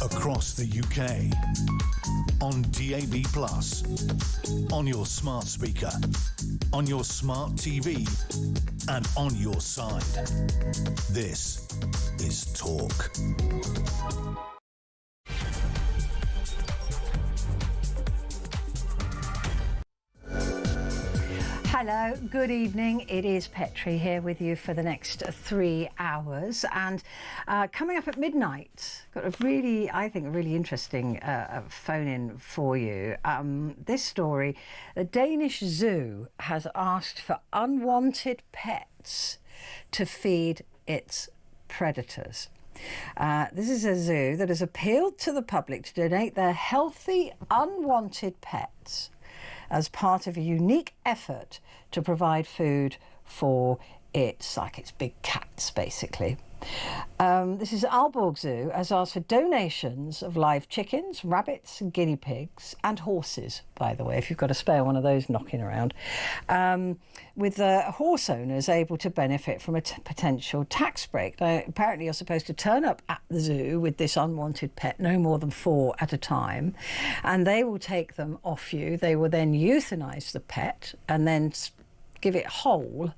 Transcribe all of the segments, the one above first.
Across the UK, on DAB+, on your smart speaker, on your smart TV, and on your side. This is Talk. Hello, good evening. It is Petrie here with you for the next 3 hours. And coming up at midnight, got a really, I think, a really interesting phone-in for you. This story, the Danish zoo has asked for unwanted pets to feed its predators. This is a zoo that has appealed to the public to donate their healthy, unwanted pets as part of a unique effort to provide food for its big cats, basically. This is Aalborg Zoo has asked for donations of live chickens, rabbits, guinea pigs and horses, by the way, if you've got a spare one of those knocking around, with the horse owners able to benefit from a potential tax break. Now, apparently you're supposed to turn up at the zoo with this unwanted pet, no more than 4 at a time, and they will take them off you. They will then euthanize the pet and then give it whole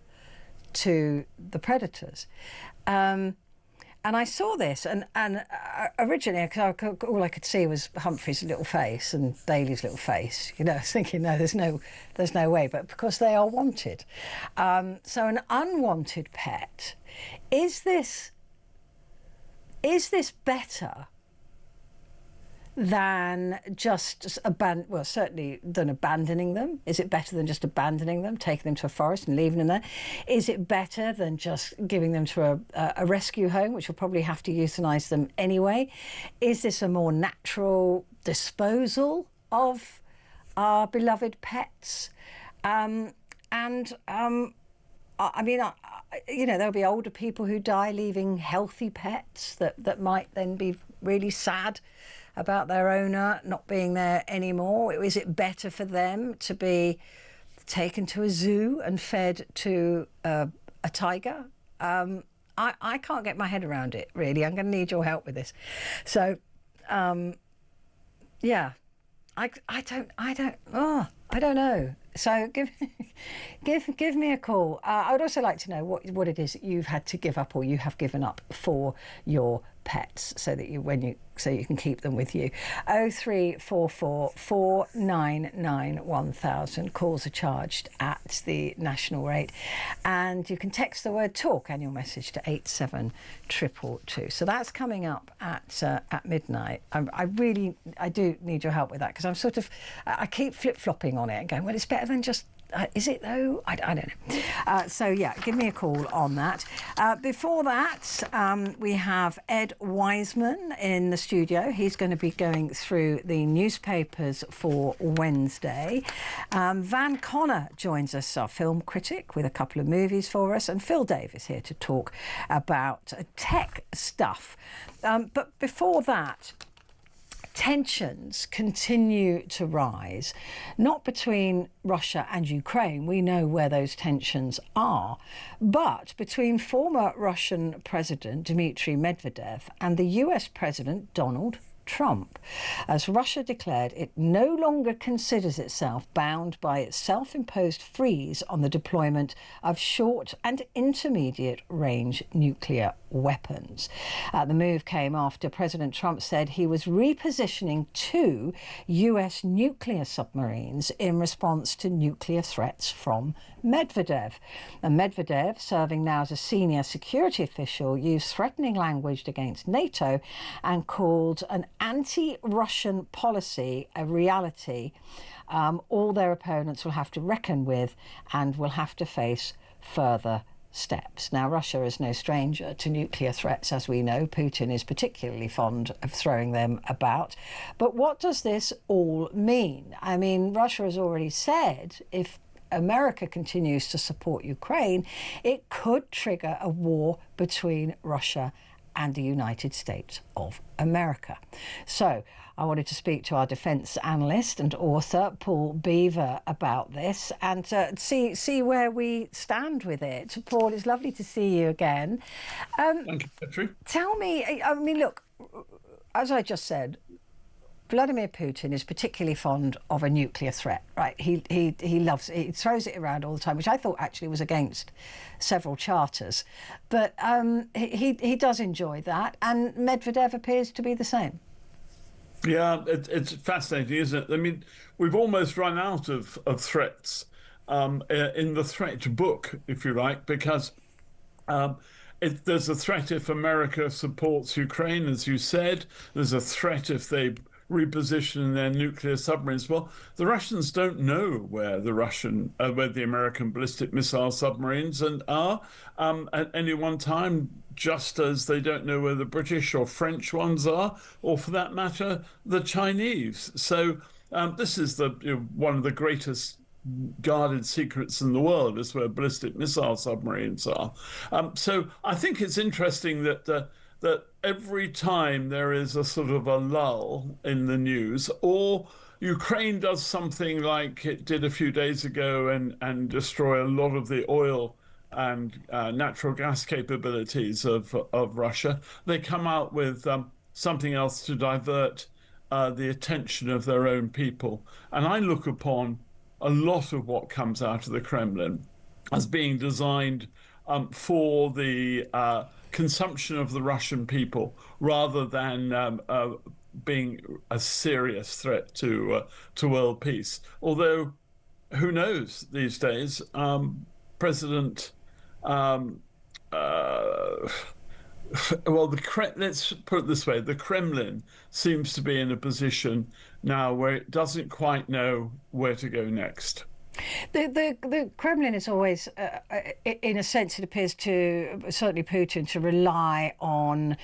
to the predators. And I saw this, and originally, all I could see was Humphrey's little face and Bailey's little face. You know, I was thinking, no, there's no way. But because they are wanted, so an unwanted pet, is this better than just certainly than abandoning them? Is it better than just abandoning them, taking them to a forest and leaving them there? Is it better than just giving them to a rescue home, which will probably have to euthanize them anyway? Is this a more natural disposal of our beloved pets? I mean, you know, there'll be older people who die leaving healthy pets that might then be really sad about their owner not being there anymore. Is it better for them to be taken to a zoo and fed to a tiger? I can't get my head around it, really. I'm going to need your help with this. So, yeah, I don't know. So give me a call. I would also like to know what it is that you've had to give up or you have given up for your pets, so that you can keep them with you. 0344 499 1000. Calls are charged at the national rate, and you can text the word talk and your message to 87222. So that's coming up at midnight. I do need your help with that, because I keep flip-flopping on it and going, well, it's better than just is it though? I don't know. So yeah, give me a call on that. Before that, we have Ed Wiseman in the studio. He's going to be going through the newspapers for Wednesday. Van Connor joins us, our film critic, with a couple of movies for us, and Phil Davis here to talk about tech stuff. But before that, tensions continue to rise, not between Russia and Ukraine, we know where those tensions are, but between former Russian President Dmitry Medvedev and the US President Donald Trump, as Russia declared it no longer considers itself bound by its self-imposed freeze on the deployment of short and intermediate range nuclear weapons. The move came after President Trump said he was repositioning 2 US nuclear submarines in response to nuclear threats from Medvedev. And Medvedev, serving now as a senior security official, used threatening language against NATO and called an anti-Russian policy a reality all their opponents will have to reckon with and will have to face further steps. Now, Russia is no stranger to nuclear threats, as we know. Putin is particularly fond of throwing them about. But what does this all mean? I mean, Russia has already said if America continues to support Ukraine, it could trigger a war between Russia and the United States of America. So I wanted to speak to our defence analyst and author, Paul Beaver, about this and see where we stand with it. Paul, it's lovely to see you again. Thank you, Petrie. Tell me, I mean, look, as I just said, Vladimir Putin is particularly fond of a nuclear threat, right? He loves it. He throws it around all the time, which I thought actually was against several charters. But he does enjoy that, and Medvedev appears to be the same. Yeah, it's fascinating, isn't it? I mean, we've almost run out of threats in the threat book, if you like, because there's a threat if America supports Ukraine, as you said. There's a threat if they reposition their nuclear submarines. Well, the Russians don't know where the American ballistic missile submarines are at any one time, just as they don't know where the British or French ones are, or for that matter, the Chinese. So this is one of the greatest guarded secrets in the world, is where ballistic missile submarines are. So I think it's interesting that every time there is a sort of a lull in the news, or Ukraine does something like it did a few days ago and destroy a lot of the oil and natural gas capabilities of Russia, they come out with something else to divert the attention of their own people. And I look upon a lot of what comes out of the Kremlin as being designed for the consumption of the Russian people, rather than being a serious threat to world peace. Although, who knows these days? President, let's put it this way: the Kremlin seems to be in a position now where it doesn't quite know where to go next. The Kremlin is always, in a sense, it appears to, certainly Putin, to rely on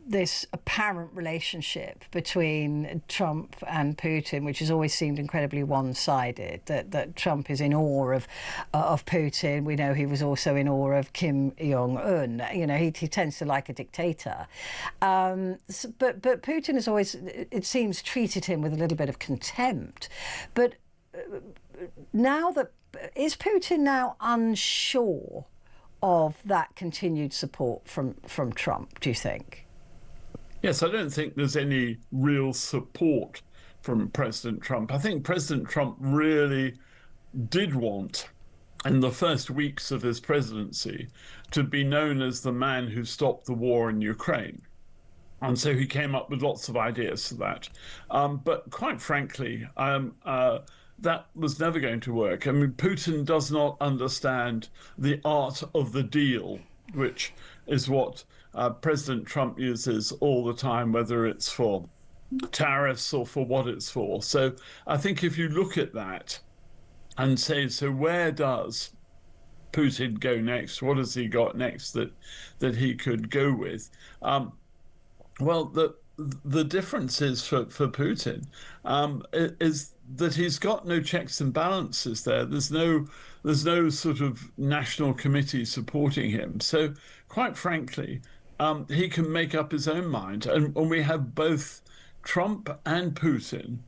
this apparent relationship between Trump and Putin, which has always seemed incredibly one-sided, that Trump is in awe of Putin. We know he was also in awe of Kim Jong-un. You know, he tends to like a dictator. But Putin has always, it seems, treated him with a little bit of contempt. But now is Putin now unsure of that continued support from Trump, do you think? Yes, I don't think there's any real support from President Trump. I think President Trump really did want, in the first weeks of his presidency, to be known as the man who stopped the war in Ukraine. And so he came up with lots of ideas for that. But quite frankly, that was never going to work. I mean, Putin does not understand the art of the deal, which is what President Trump uses all the time, whether it's for tariffs or for what it's for. So I think if you look at that and say, so where does Putin go next? What has he got next that he could go with? Well, the difference is for Putin is that he's got no checks and balances there. There's no sort of national committee supporting him. So quite frankly, he can make up his own mind. And we have both Trump and Putin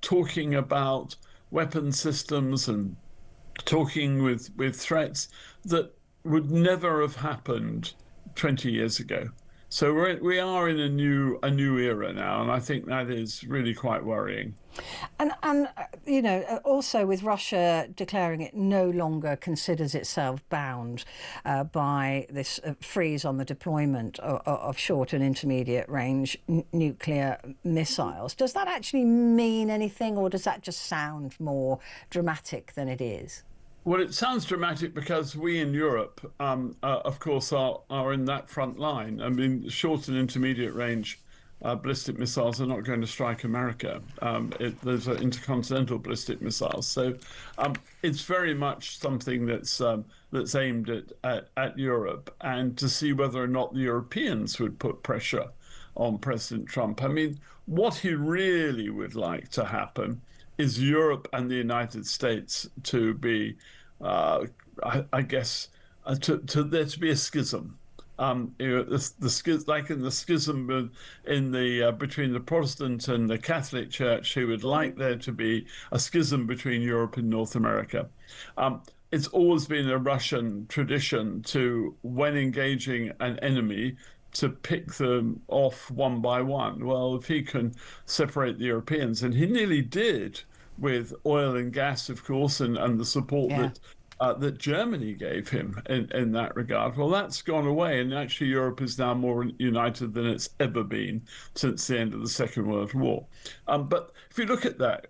talking about weapon systems and talking with threats that would never have happened 20 years ago. So we are in a new era now, and I think that is really quite worrying. Also with Russia declaring it no longer considers itself bound by this freeze on the deployment of short and intermediate range nuclear missiles. Does that actually mean anything, or does that just sound more dramatic than it is? Well, it sounds dramatic because we in Europe, of course, are in that front line. I mean, short and intermediate range ballistic missiles are not going to strike America. Those are intercontinental ballistic missiles, so it's very much something that's aimed at Europe, and to see whether or not the Europeans would put pressure on President Trump. I mean, what he really would like to happen is Europe and the United States to be, I guess, to there to be a schism. Like in the schism in the between the Protestant and the Catholic Church, he would like there to be a schism between Europe and North America. It's always been a Russian tradition to, when engaging an enemy, to pick them off one by one. Well, if he can separate the Europeans, and he nearly did with oil and gas, of course, and the support that Germany gave him in that regard. Well, that's gone away, and actually Europe is now more united than it's ever been since the end of the Second World War. But if you look at that,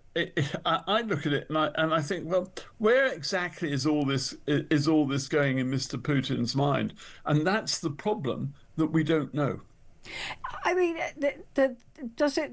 I look at it and I think, well, where exactly is all this going in Mr. Putin's mind? And that's the problem, that we don't know. I mean, does it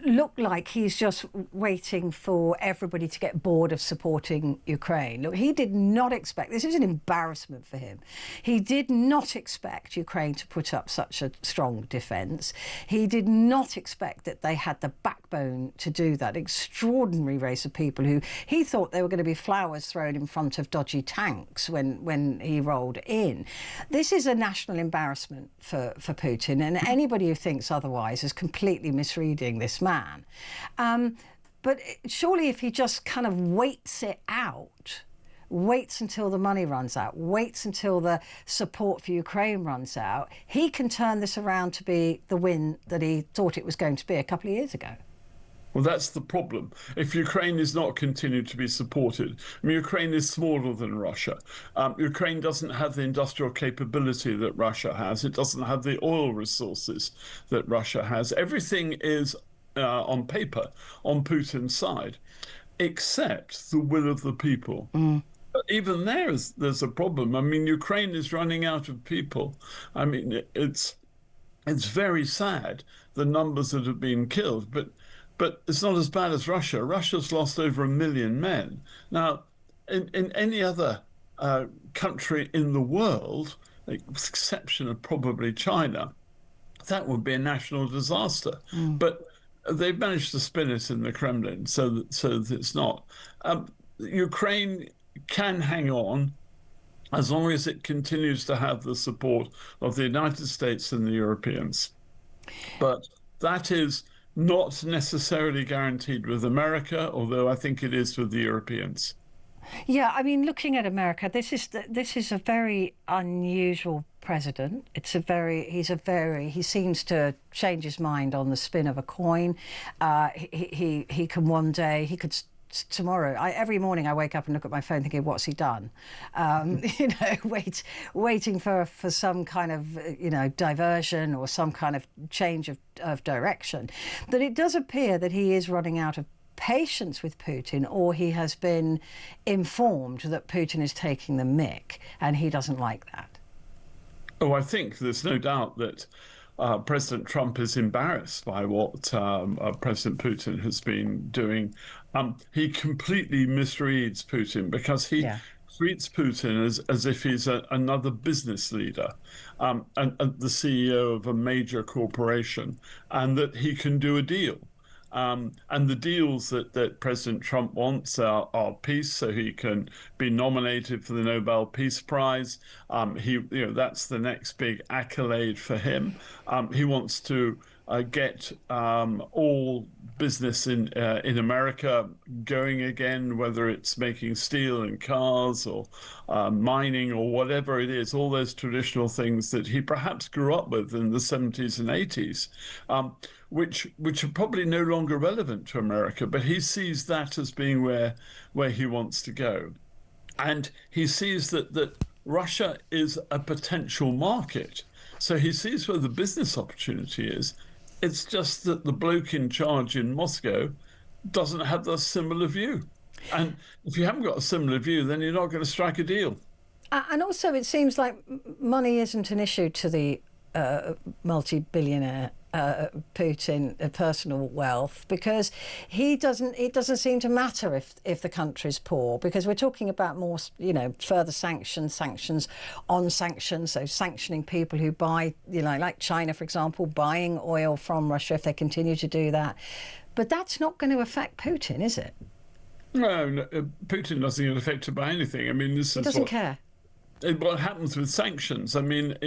look like he's just waiting for everybody to get bored of supporting Ukraine? Look, he did not expect, this is an embarrassment for him. He did not expect Ukraine to put up such a strong defence. He did not expect that they had the backbone to do that. Extraordinary race of people who he thought they were going to be flowers thrown in front of dodgy tanks when he rolled in. This is a national embarrassment for Putin, and anybody who thinks otherwise is completely misreading this man. But surely if he just kind of waits it out, waits until the money runs out, waits until the support for Ukraine runs out, he can turn this around to be the win that he thought it was going to be a couple of years ago. Well, that's the problem. If Ukraine is not continued to be supported, I mean, Ukraine is smaller than Russia. Ukraine doesn't have the industrial capability that Russia has. It doesn't have the oil resources that Russia has. Everything is on paper on Putin's side, except the will of the people. But even there's a problem. I mean, Ukraine is running out of people. I mean, it's very sad, the numbers that have been killed, but it's not as bad as Russia. Russia's lost over 1 million men. Now, in any other country in the world, with the exception of probably China, that would be a national disaster. But they've managed to spin it in the Kremlin so that it's not. Ukraine can hang on as long as it continues to have the support of the United States and the Europeans. But that is not necessarily guaranteed with America, although I think it is with the Europeans. Yeah, I mean, looking at America, this is a very unusual president. He seems to change his mind on the spin of a coin. He can one day, he could tomorrow. Every morning I wake up and look at my phone thinking, what's he done? Waiting for some kind of, diversion or some kind of change of direction. But it does appear that he is running out of patience with Putin, or he has been informed that Putin is taking the mick and he doesn't like that. Oh, I think there's no doubt that President Trump is embarrassed by what President Putin has been doing. He completely misreads Putin because he treats Putin as if he's another business leader and the CEO of a major corporation, and that he can do a deal. And the deals that President Trump wants are peace, so he can be nominated for the Nobel Peace Prize. That's the next big accolade for him. He wants to get all business in America going again, whether it's making steel and cars or mining or whatever it is, all those traditional things that he perhaps grew up with in the 70s and 80s, which are probably no longer relevant to America. But he sees that as being where he wants to go. And he sees that Russia is a potential market. So he sees where the business opportunity is. It's just that the bloke in charge in Moscow doesn't have the similar view. And if you haven't got a similar view, then you're not going to strike a deal. And also, it seems like money isn't an issue to the multi-billionaire Putin, personal wealth, because it doesn't seem to matter if the country's poor, because we're talking about more, further sanctions on sanctions, so sanctioning people who buy, like China, for example, buying oil from Russia if they continue to do that. But that's not going to affect Putin, is it? No, Putin doesn't get affected by anything. I mean, He doesn't care. What happens with sanctions? I mean,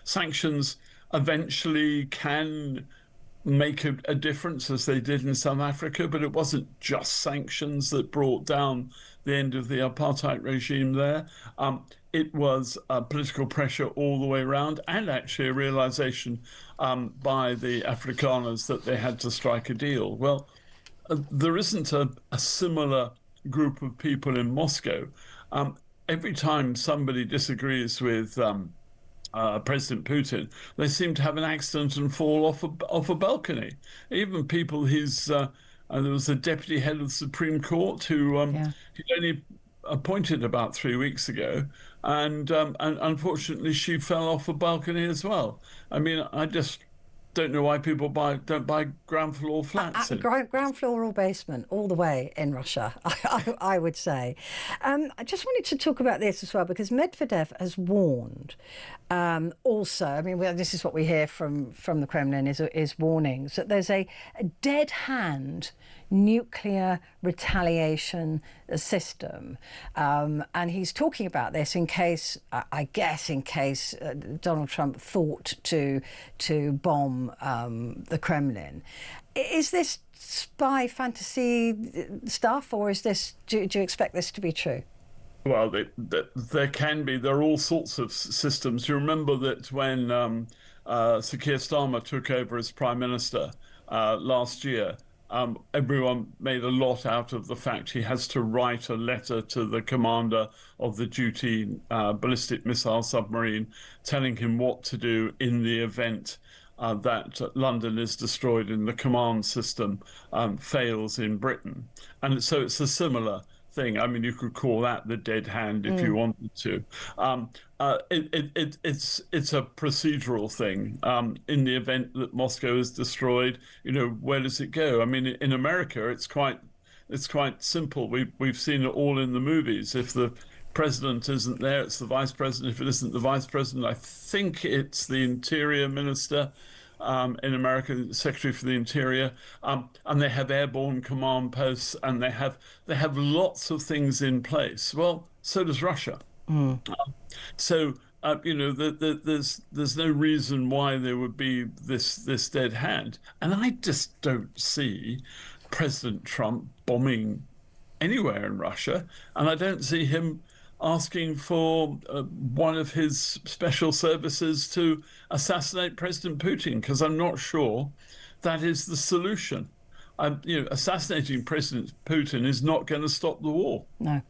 sanctions eventually can make a difference, as they did in South Africa, but it wasn't just sanctions that brought down the end of the apartheid regime there. It was political pressure all the way around, and actually a realization by the Afrikaners that they had to strike a deal. Well, there isn't a similar group of people in Moscow. Every time somebody disagrees with President Putin, they seem to have an accident and fall off a balcony. Even people there was a deputy head of the Supreme Court who he'd only appointed about 3 weeks ago, and unfortunately she fell off a balcony as well. I mean, I just don't know why people don't buy ground floor flats. Ground floor or basement, all the way in Russia, I would say. I just wanted to talk about this as well, because Medvedev has warned. Also, I mean, this is what we hear from the Kremlin is warnings that there's a dead hand nuclear retaliation system, and he's talking about this in case Donald Trump thought to bomb the Kremlin. Is this spy fantasy stuff, or do you expect this to be true? Well, there can be. There are all sorts of systems. You remember that when Sir Keir Starmer took over as Prime Minister last year, everyone made a lot out of the fact he has to write a letter to the commander of the duty ballistic missile submarine, telling him what to do in the event that London is destroyed and the command system fails in Britain. And so it's a similar thing. I mean, you could call that the dead hand if you wanted to. It's a procedural thing. In the event that Moscow is destroyed, where does it go? I mean, in America, it's quite simple. We've seen it all in the movies. If the president isn't there, it's the vice president. If it isn't the vice president, I think it's the interior minister. In America, the Secretary for the Interior, and they have airborne command posts, and they have lots of things in place. Well, so does Russia. So there's no reason why there would be this dead hand, and I just don't see President Trump bombing anywhere in Russia, and I don't see him asking for one of his special services to assassinate President Putin, because I'm not sure that is the solution. Assassinating President Putin is not going to stop the war. No.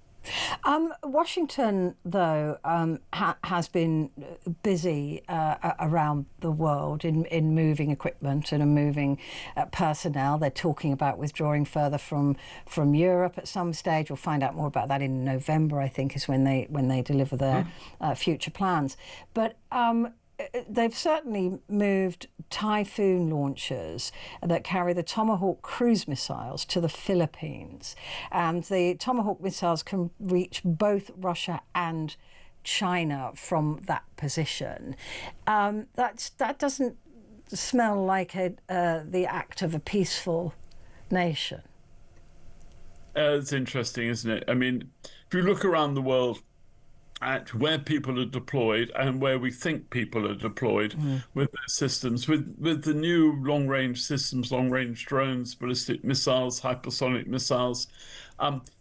Washington, though, has been busy around the world in moving equipment and moving personnel. They're talking about withdrawing further from Europe at some stage. We'll find out more about that in November, I think, is when they deliver their future plans. But they've certainly moved Typhoon launchers that carry the Tomahawk cruise missiles to the Philippines. And the Tomahawk missiles can reach both Russia and China from that position. That doesn't smell like the act of a peaceful nation. It's interesting, isn't it? I mean, if you look around the world, at where people are deployed and where we think people are deployed with their systems, with the new long-range systems, long-range drones, ballistic missiles, hypersonic missiles.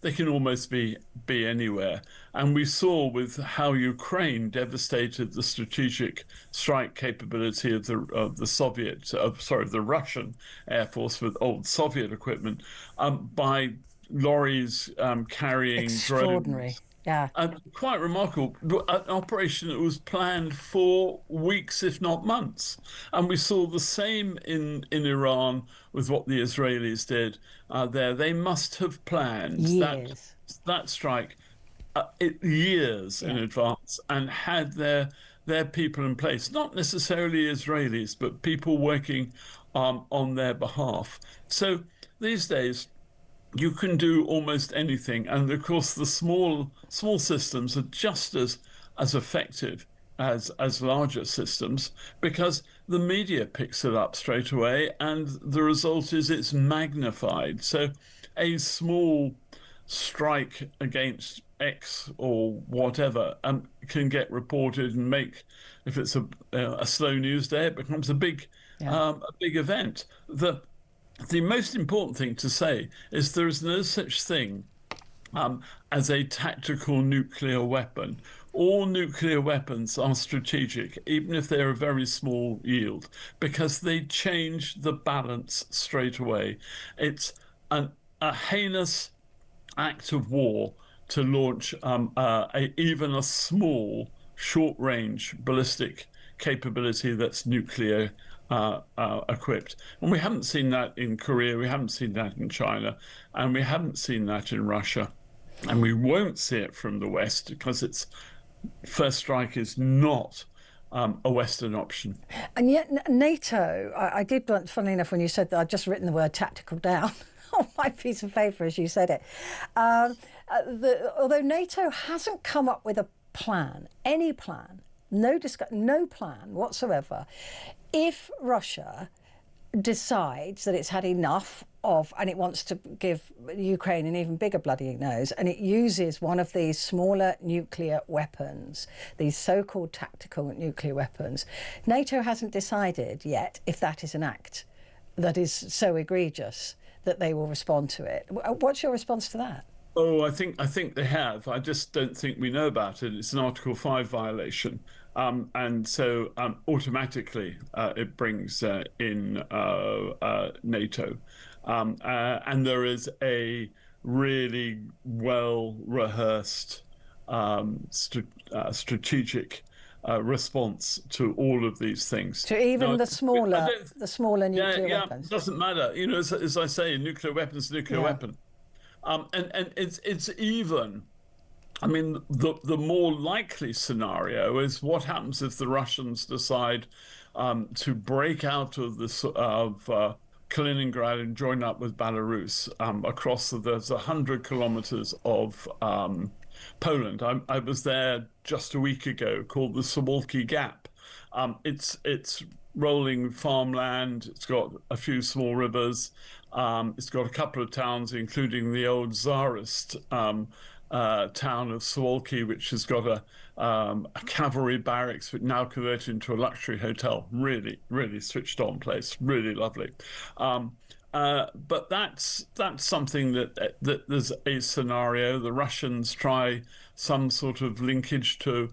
They can almost be anywhere. And we saw with how Ukraine devastated the strategic strike capability of the Russian Air Force with old Soviet equipment by lorries carrying Extraordinary. drones. Yeah. Quite remarkable. An operation that was planned for weeks, if not months. And we saw the same in Iran with what the Israelis did there. They must have planned Years. that strike years in Yeah. advance and had their people in place, not necessarily Israelis, but people working on their behalf. So these days, you can do almost anything, and of course the small systems are just as effective as larger systems because the media picks it up straight away, and the result is it's magnified. So a small strike against X or whatever can get reported and make, if it's a slow news day, it becomes a big event. The most important thing to say is there is no such thing as a tactical nuclear weapon. All nuclear weapons are strategic, even if they're a very small yield, because they change the balance straight away. It's a heinous act of war to launch even a small, short-range ballistic capability that's nuclear equipped. And we haven't seen that in Korea, we haven't seen that in China, and we haven't seen that in Russia. And we won't see it from the West because its first strike is not a Western option. And yet NATO, I did, funnily enough, when you said that, I'd just written the word tactical down on my piece of paper as you said it. Although NATO hasn't come up with a plan, any plan, no plan whatsoever, if Russia decides that it's had enough of, and it wants to give Ukraine an even bigger bloody nose, and it uses one of these smaller nuclear weapons, these so-called tactical nuclear weapons, NATO hasn't decided yet if that is an act that is so egregious that they will respond to it. What's your response to that? Oh, I think they have. I just don't think we know about it. It's an Article 5 violation. And so automatically it brings in NATO. And there is a really well-rehearsed strategic response to all of these things. To even the smaller nuclear weapons. It doesn't matter. You know, as I say, nuclear weapons, nuclear weapon. And it's even. I mean, the more likely scenario is what happens if the Russians decide to break out of Kaliningrad and join up with Belarus across there's 100 kilometers of Poland. I was there just a week ago, called the Suwalki Gap. It's rolling farmland. It's got a few small rivers. It's got a couple of towns, including the old Tsarist town of Suwalki, which has got a cavalry barracks, but now converted into a luxury hotel. Really, really switched on place. Really lovely. But that's something that there's a scenario. The Russians try some sort of linkage to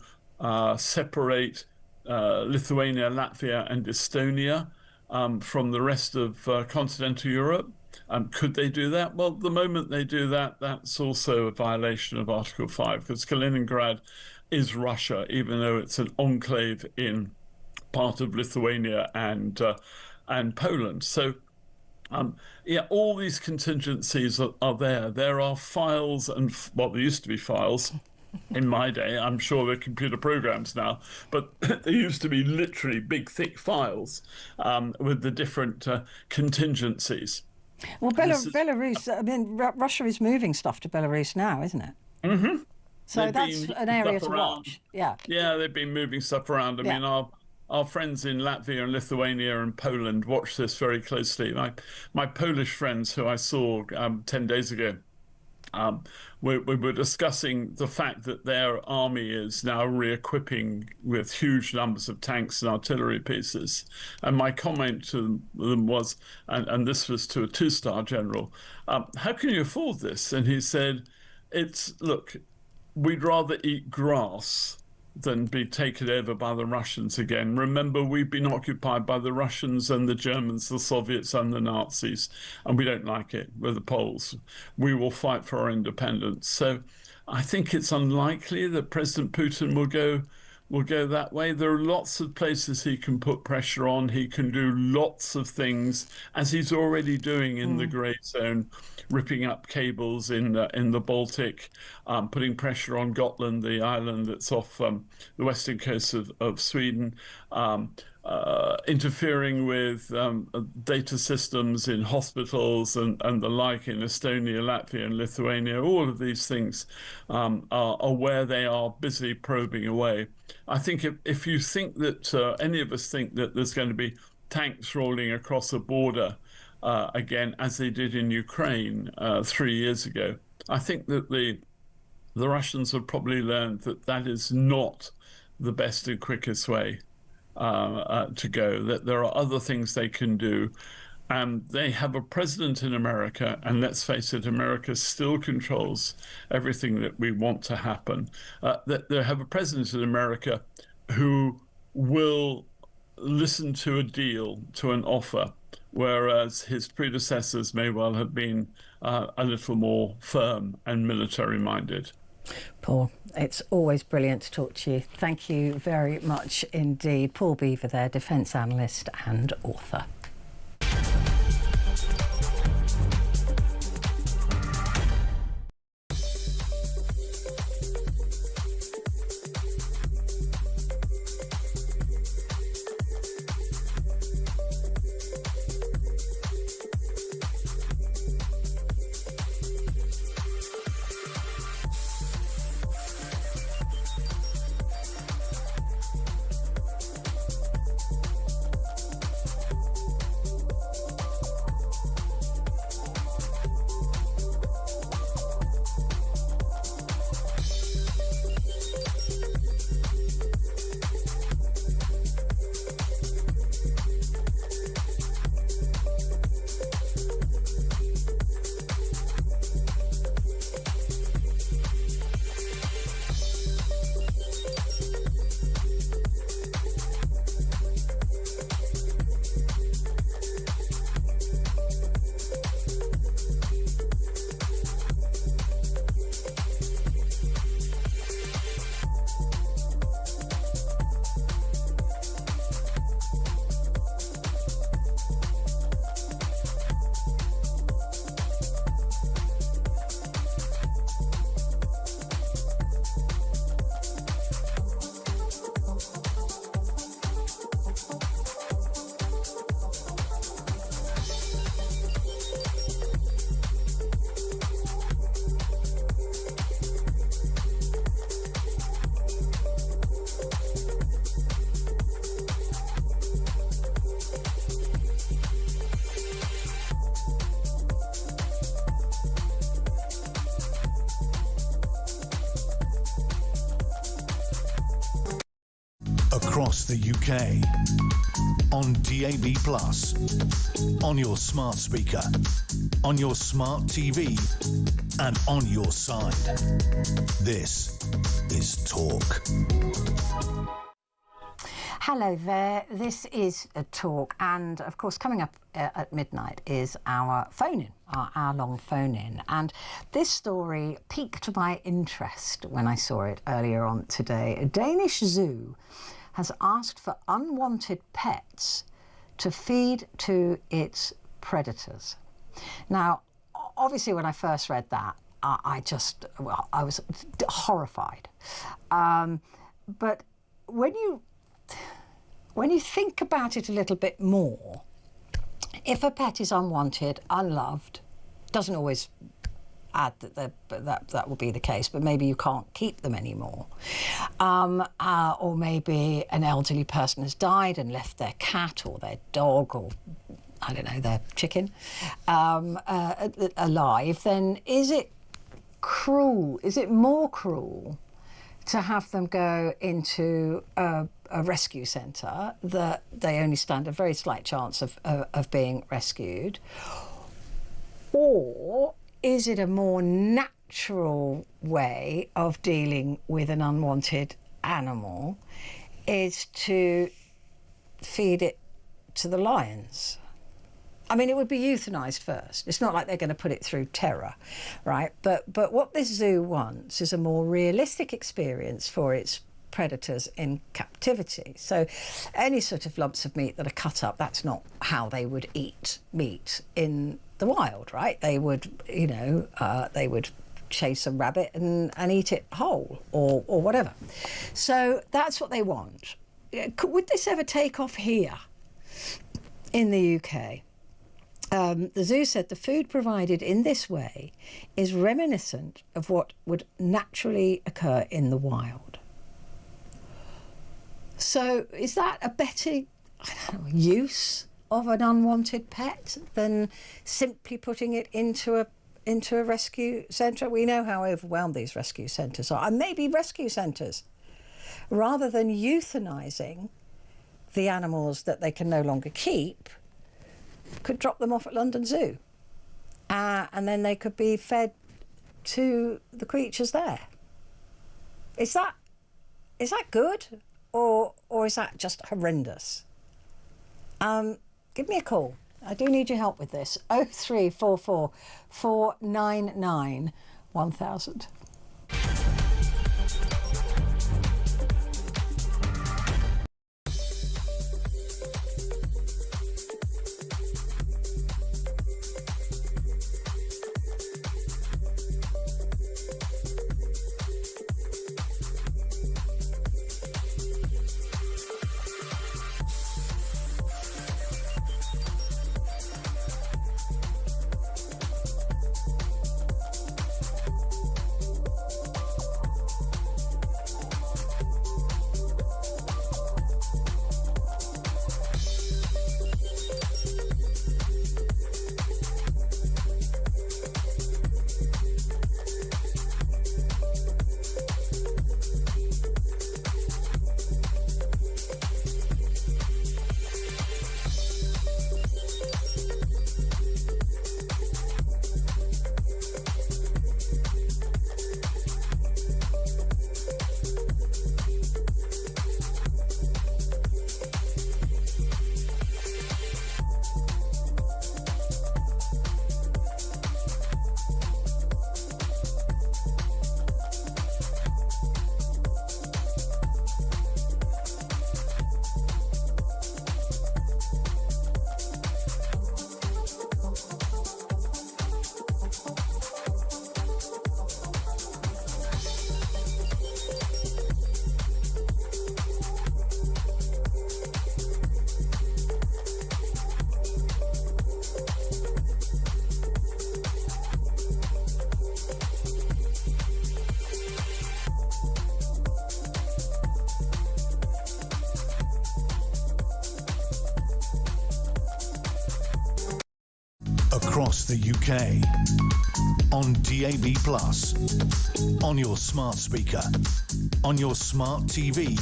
separate Lithuania, Latvia, and Estonia from the rest of continental Europe. Could they do that? Well, the moment they do that, that's also a violation of Article 5, because Kaliningrad is Russia, even though it's an enclave in part of Lithuania and Poland. So, all these contingencies are there. There are files, and well, there used to be files. In my day, I'm sure they're computer programs now, but there used to be literally big, thick files with the different contingencies. Well, Belarus, I mean, Russia is moving stuff to Belarus now, isn't it? Mm-hmm. So that's an area to watch. Yeah. Yeah, they've been moving stuff around. I mean, our friends in Latvia and Lithuania and Poland watch this very closely. My Polish friends who I saw 10 days ago Um, we were discussing the fact that their army is now re-equipping with huge numbers of tanks and artillery pieces. And my comment to them was, and this was to a two-star general, how can you afford this? And he said, look, we'd rather eat grass than be taken over by the Russians again. Remember, we've been occupied by the Russians and the Germans, the Soviets and the Nazis, and we don't like it. We're the Poles. We will fight for our independence. So I think it's unlikely that President Putin will go that way. There are lots of places he can put pressure on. He can do lots of things, as he's already doing in the Grey Zone, ripping up cables in the Baltic, putting pressure on Gotland, the island that's off the western coast of Sweden, interfering with data systems in hospitals and the like in Estonia, Latvia, and Lithuania. All of these things are where they are busy probing away. I think if you think that any of us think that there's going to be tanks rolling across a border again, as they did in Ukraine 3 years ago, I think that the Russians have probably learned that that is not the best and quickest way to go, that there are other things they can do. And they have a president in America, and let's face it, America still controls everything that we want to happen. That they have a president in America who will listen to a deal, to an offer, whereas his predecessors may well have been a little more firm and military-minded. Paul, it's always brilliant to talk to you. Thank you very much indeed. Paul Beaver there, defence analyst and author. Across the UK, on DAB+, on your smart speaker, on your smart TV, and on your side. This is Talk. Hello there, this is a Talk, and of course coming up at midnight is our phone-in, our hour-long phone-in, and this story piqued my interest when I saw it earlier on today. A Danish zoo has asked for unwanted pets to feed to its predators. Now, obviously when I first read that, I was horrified. But when you think about it a little bit more, if a pet is unwanted, unloved, doesn't always add that will be the case, but maybe you can't keep them anymore. Or maybe an elderly person has died and left their cat or their dog or, I don't know, their chicken alive, then is it cruel? Is it more cruel to have them go into a rescue centre that they only stand a very slight chance of being rescued? Or is it a more natural way of dealing with an unwanted animal is to feed it to the lions? I mean, it would be euthanised first. It's not like they're going to put it through terror, right? But what this zoo wants is a more realistic experience for its predators in captivity. So any sort of lumps of meat that are cut up, that's not how they would eat meat in the wild, right? They would, they would chase a rabbit and eat it whole or whatever. So that's what they want. Would this ever take off here in the UK? The zoo said the food provided in this way is reminiscent of what would naturally occur in the wild. So is that a better use of an unwanted pet than simply putting it into a rescue centre? We know how overwhelmed these rescue centres are, and maybe rescue centres, rather than euthanising the animals that they can no longer keep, could drop them off at London Zoo, and then they could be fed to the creatures there. Is that good, or is that just horrendous? Give me a call. I do need your help with this. 0344 499 1000. Across the UK, on DAB+, on your smart speaker, on your smart TV,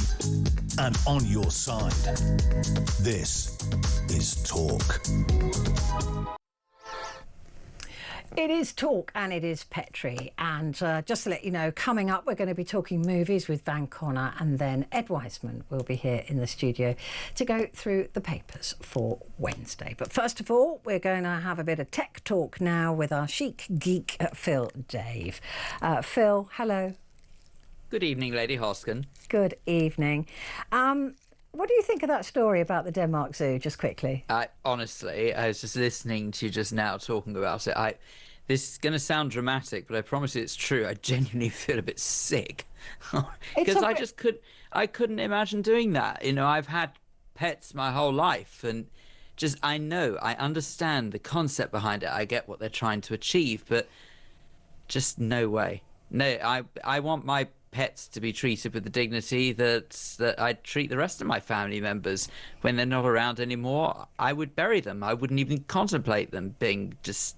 and on your side. This is Talk. It is Talk and it is Petrie, and just to let you know, coming up we're going to be talking movies with Van Connor, and then Ed Wiseman will be here in the studio to go through the papers for Wednesday. But first of all, we're going to have a bit of tech talk now with our chic geek Phil Dave. Phil, hello. Good evening, Lady Hosken. Good evening. What do you think of that story about the Denmark Zoo, just quickly? Honestly, I was just listening to you just now talking about it. This is going to sound dramatic, but I promise you it's true. I genuinely feel a bit sick because I couldn't imagine doing that. You know, I've had pets my whole life, and I understand the concept behind it. I get what they're trying to achieve, but just no way. No, I want my pets to be treated with the dignity that I treat the rest of my family members. When they're not around anymore, I would bury them. I wouldn't even contemplate them being just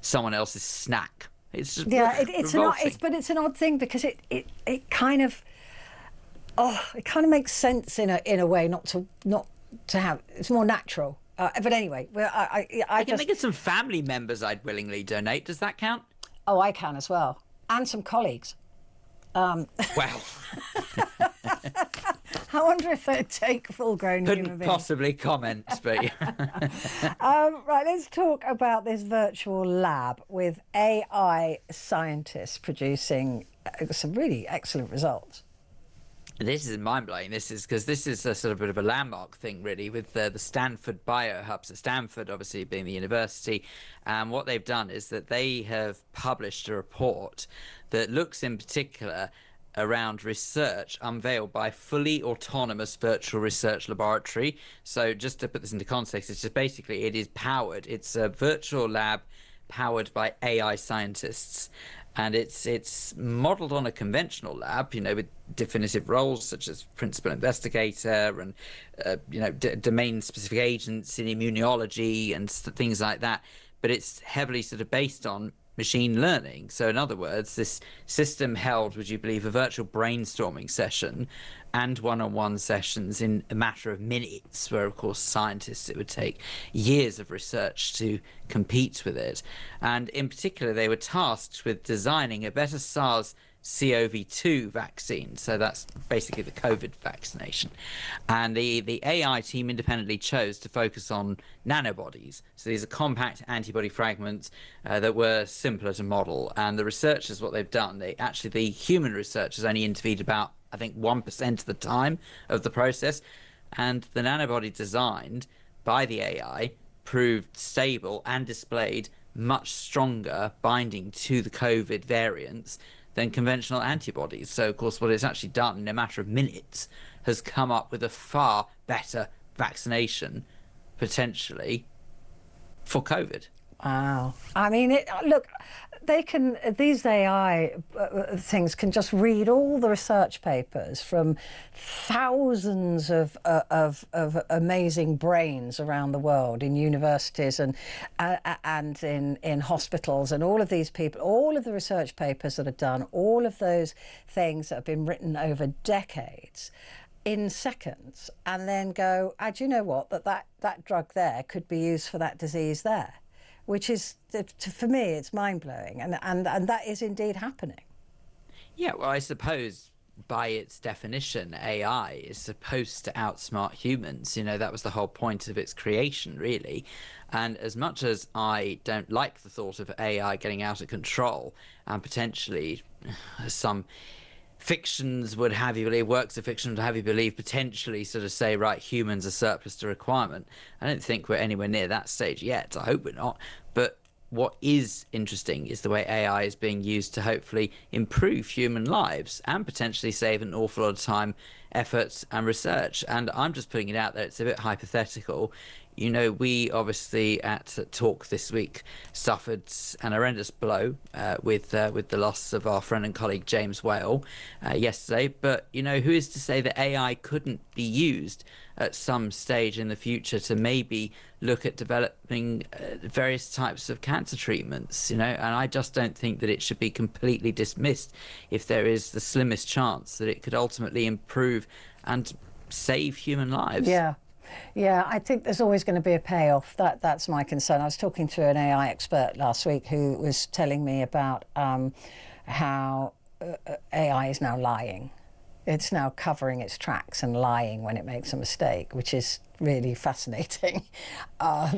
someone else's snack. It's just but it's an odd thing because it kind of makes sense in a way not to have. It's more natural. But anyway, I can think of some family members I'd willingly donate. Does that count? Oh, I can as well, and some colleagues. Wow. I wonder if they'd take full-grown human Couldn't beings. possibly comment, but Right, let's talk about this virtual lab with AI scientists producing some really excellent results. This is mind-blowing. This is because this is a sort of bit of a landmark thing, really, with the Stanford biohubs at Stanford, obviously being the university. And what they've done is that they have published a report that looks in particular around research unveiled by fully autonomous virtual research laboratory. So just to put this into context, it's just basically it is powered. It's a virtual lab powered by AI scientists. And it's modelled on a conventional lab, with definitive roles such as principal investigator and, domain-specific agents in immunology and things like that. But it's heavily sort of based on machine learning. So in other words, this system held, would you believe, a virtual brainstorming session and one-on-one sessions in a matter of minutes, where of course scientists, it would take years of research to compete with it. And in particular, they were tasked with designing a better SARS-CoV-2 vaccine. So that's basically the COVID vaccination. And the AI team independently chose to focus on nanobodies. So these are compact antibody fragments that were simpler to model. And the researchers, what they've done, the human researchers only intervened about, I think, 1% of the time of the process. And the nanobody designed by the AI proved stable and displayed much stronger binding to the COVID variants than conventional antibodies. So, of course, what it's actually done in a matter of minutes has come up with a far better vaccination, potentially, for COVID. Wow. I mean, look, these AI things can just read all the research papers from thousands of amazing brains around the world in universities and in hospitals, and all of these people, all of the research papers that are done, all of those things that have been written over decades, in seconds, and then go, do you know what, that drug there could be used for that disease there. Which is, for me, it's mind-blowing. And that is indeed happening. Yeah, well, I suppose by its definition, AI is supposed to outsmart humans. That was the whole point of its creation, really. And as much as I don't like the thought of AI getting out of control and potentially some fictions would have you believe, works of fiction would have you believe, potentially sort of say, right, humans are surplus to requirement. I don't think we're anywhere near that stage yet. I hope we're not. But what is interesting is the way AI is being used to hopefully improve human lives and potentially save an awful lot of time, effort and research. And I'm just putting it out there. It's a bit hypothetical. We obviously at Talk this week suffered an horrendous blow with the loss of our friend and colleague James Whale yesterday. But, who is to say that AI couldn't be used at some stage in the future to maybe look at developing various types of cancer treatments, and I just don't think that it should be completely dismissed if there is the slimmest chance that it could ultimately improve and save human lives. Yeah, I think there's always going to be a payoff. That's my concern. I was talking to an AI expert last week who was telling me about how AI is now lying. It's now covering its tracks and lying when it makes a mistake, which is really fascinating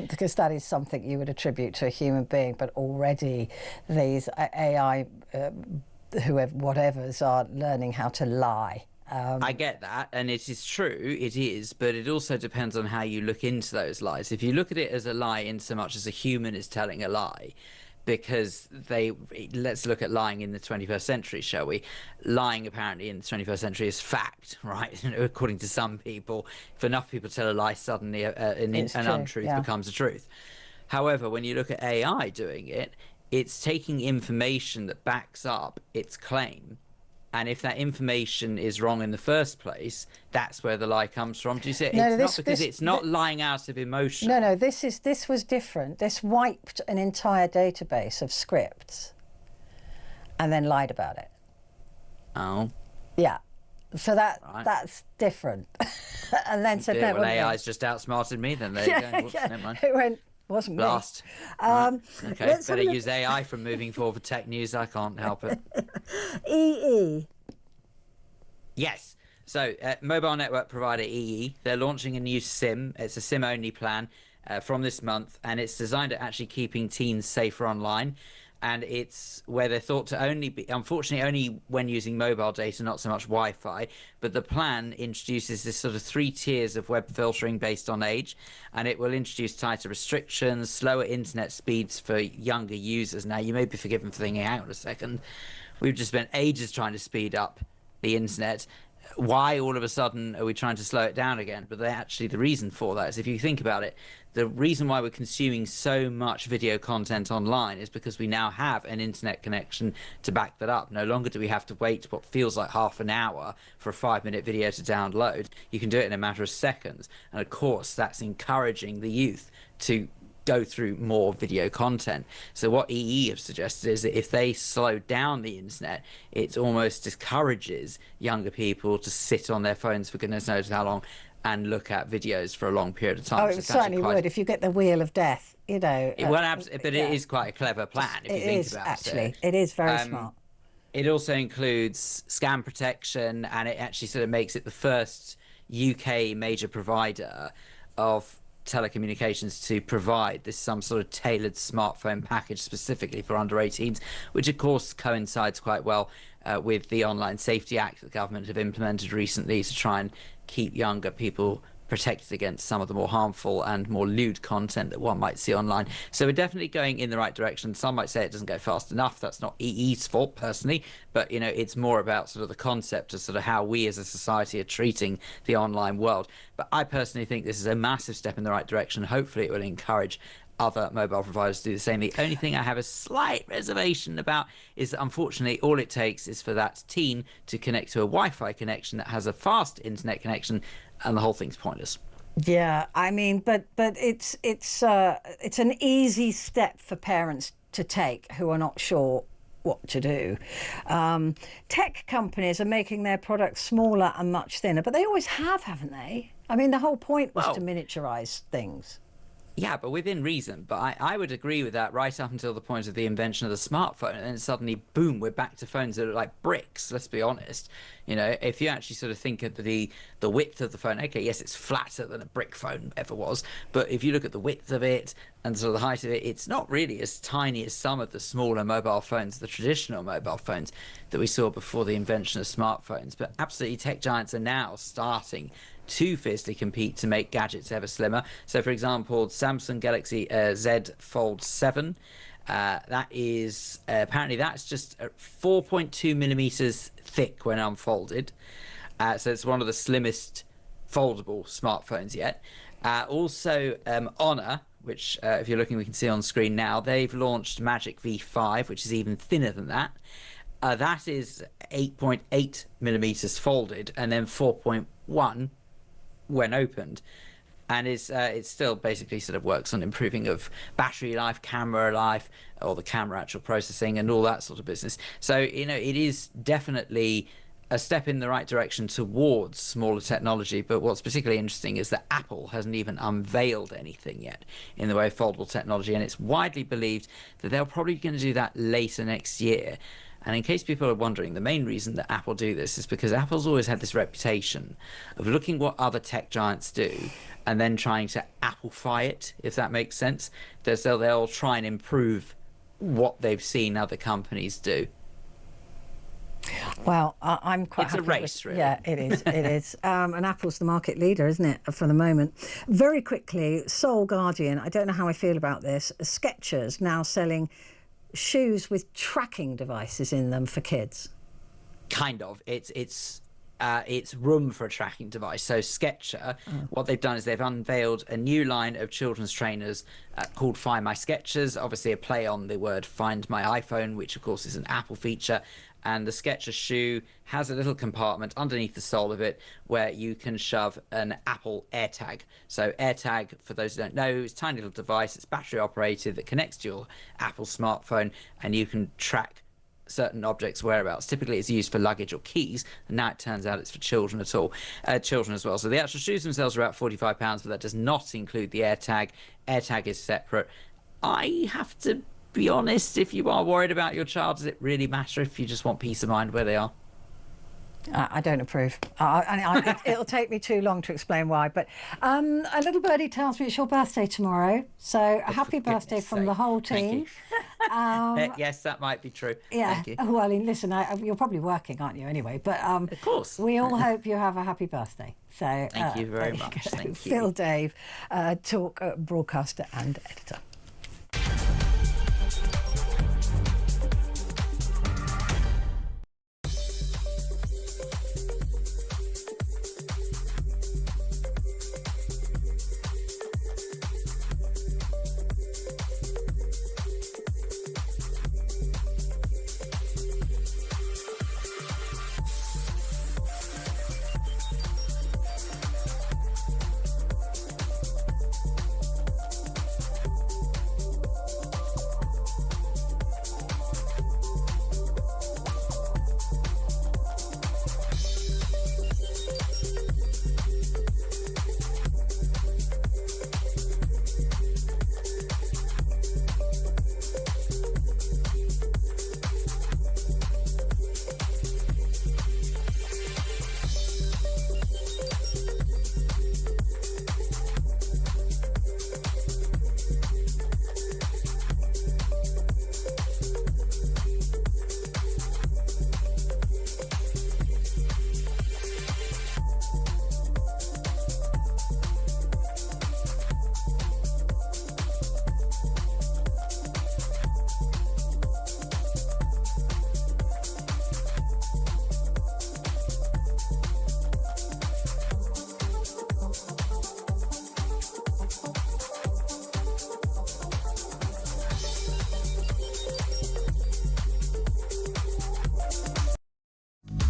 because that is something you would attribute to a human being. But already these AI, whatevers, are learning how to lie. I get that, and it is true, it is, but it also depends on how you look into those lies. If you look at it as a lie in so much as a human is telling a lie, because let's look at lying in the 21st century, shall we? Lying apparently in the 21st century is fact, right? According to some people, if enough people tell a lie, suddenly an untruth becomes a truth. However, when you look at AI doing it, it's taking information that backs up its claim. And if that information is wrong in the first place, that's where the lie comes from. Do you see it? It's not lying out of emotion. No, this was different. This wiped an entire database of scripts. and then lied about it. Oh. Yeah. So that's different. And then said, no, well, AI's just outsmarted me, then there you go. Whoops, never mind. It went, wasn't me. Blast. Right. Okay, better use AI from moving forward for tech news. I can't help it. EE. Yes. So, mobile network provider EE, they're launching a new SIM. It's a SIM-only plan from this month, and it's designed at actually keeping teens safer online. And it's where they're thought to only be, unfortunately, only when using mobile data, not so much Wi-Fi. But the plan introduces this sort of 3 tiers of web filtering based on age, and it will introduce tighter restrictions, slower internet speeds for younger users. Now, you may be forgiven for thinking, hang on a second, we've just spent ages trying to speed up the internet. Why all of a sudden are we trying to slow it down again? But actually the reason for that is, if you think about it, the reason why we're consuming so much video content online is because we now have an internet connection to back that up. No longer do we have to wait what feels like half an hour for a 5-minute video to download. You can do it in a matter of seconds. And of course, that's encouraging the youth to go through more video content. So what EE have suggested is that if they slow down the internet, it almost discourages younger people to sit on their phones for goodness knows how long and look at videos for a long period of time. Oh, it certainly would if you get the wheel of death, you know. But it is quite a clever plan if you think about it. Actually, it is very smart. It also includes scam protection, and it actually sort of makes it the first UK major provider of telecommunications to provide some sort of tailored smartphone package specifically for under 18s, which of course coincides quite well with the Online Safety Act that the government have implemented recently to try and keep younger people protected against some of the more harmful and more lewd content that one might see online. So we're definitely going in the right direction. Some might say it doesn't go fast enough. That's not EE's fault personally, but you know, it's more about sort of the concept of sort of how we as a society are treating the online world. But I personally think this is a massive step in the right direction. Hopefully it will encourage other mobile providers to do the same. The only thing I have a slight reservation about is that unfortunately all it takes is for that teen to connect to a Wi-Fi connection that has a fast internet connection, and the whole thing's pointless. Yeah, I mean, but it's an easy step for parents to take who are not sure what to do. Tech companies are making their products smaller and much thinner, but they always have, haven't they? I mean, the whole point was to miniaturize things. Yeah, but within reason. But I would agree with that right up until the point of the invention of the smartphone. And then suddenly, boom, we're back to phones that are like bricks, let's be honest. You know, if you actually sort of think of the width of the phone, okay, yes, it's flatter than a brick phone ever was. But if you look at the width of it and sort of the height of it, it's not really as tiny as some of the smaller mobile phones, the traditional mobile phones that we saw before the invention of smartphones. But absolutely, tech giants are now starting to fiercely compete to make gadgets ever slimmer. So, for example, Samsung Galaxy Z Fold 7, that is apparently that's just 4.2 millimeters thick when unfolded. So it's one of the slimmest foldable smartphones yet. Also, Honor, which if you're looking, we can see on screen now, they've launched Magic V5, which is even thinner than that. That is 8.8 millimeters folded and then 4.1 when opened, and it still basically sort of works on improving of battery life, camera life, or the camera actual processing and all that sort of business. So, you know, it is definitely a step in the right direction towards smaller technology. But what's particularly interesting is that Apple hasn't even unveiled anything yet in the way of foldable technology, and it's widely believed that they're probably going to do that later next year. And in case people are wondering, the main reason that Apple do this is because Apple's always had this reputation of looking what other tech giants do and then trying to Applefy it, if that makes sense. So they'll try and improve what they've seen other companies do. Well, I'm quite happy. It's a race, really. Yeah, it is. It is. And Apple's the market leader, isn't it, for the moment? Very quickly, Soul Guardian, I don't know how I feel about this. Skechers now selling shoes with tracking devices in them for kids. Kind of. It's room for a tracking device. So Skechers, what they've done is they've unveiled a new line of children's trainers called Find My Skechers, obviously a play on the word Find My iPhone, which of course is an Apple feature. And the Skechers shoe has a little compartment underneath the sole of it where you can shove an Apple AirTag. So AirTag, for those who don't know, is a tiny little device. It's battery operated that connects to your Apple smartphone, and you can track certain objects' whereabouts. Typically, it's used for luggage or keys, and now it turns out it's for children children as well. So the actual shoes themselves are about £45, but that does not include the AirTag. AirTag is separate. I have to be honest, if you are worried about your child, does it really matter if you just want peace of mind where they are? I don't approve. It'll take me too long to explain why. But a little birdie tells me it's your birthday tomorrow. So a happy birthday from the whole team. Yes, that might be true. Yeah. Thank you. Well, listen, you're probably working, aren't you, anyway? But of course. We all hope you have a happy birthday. So thank you very much. Thank you. Phil Dave, talk broadcaster and editor.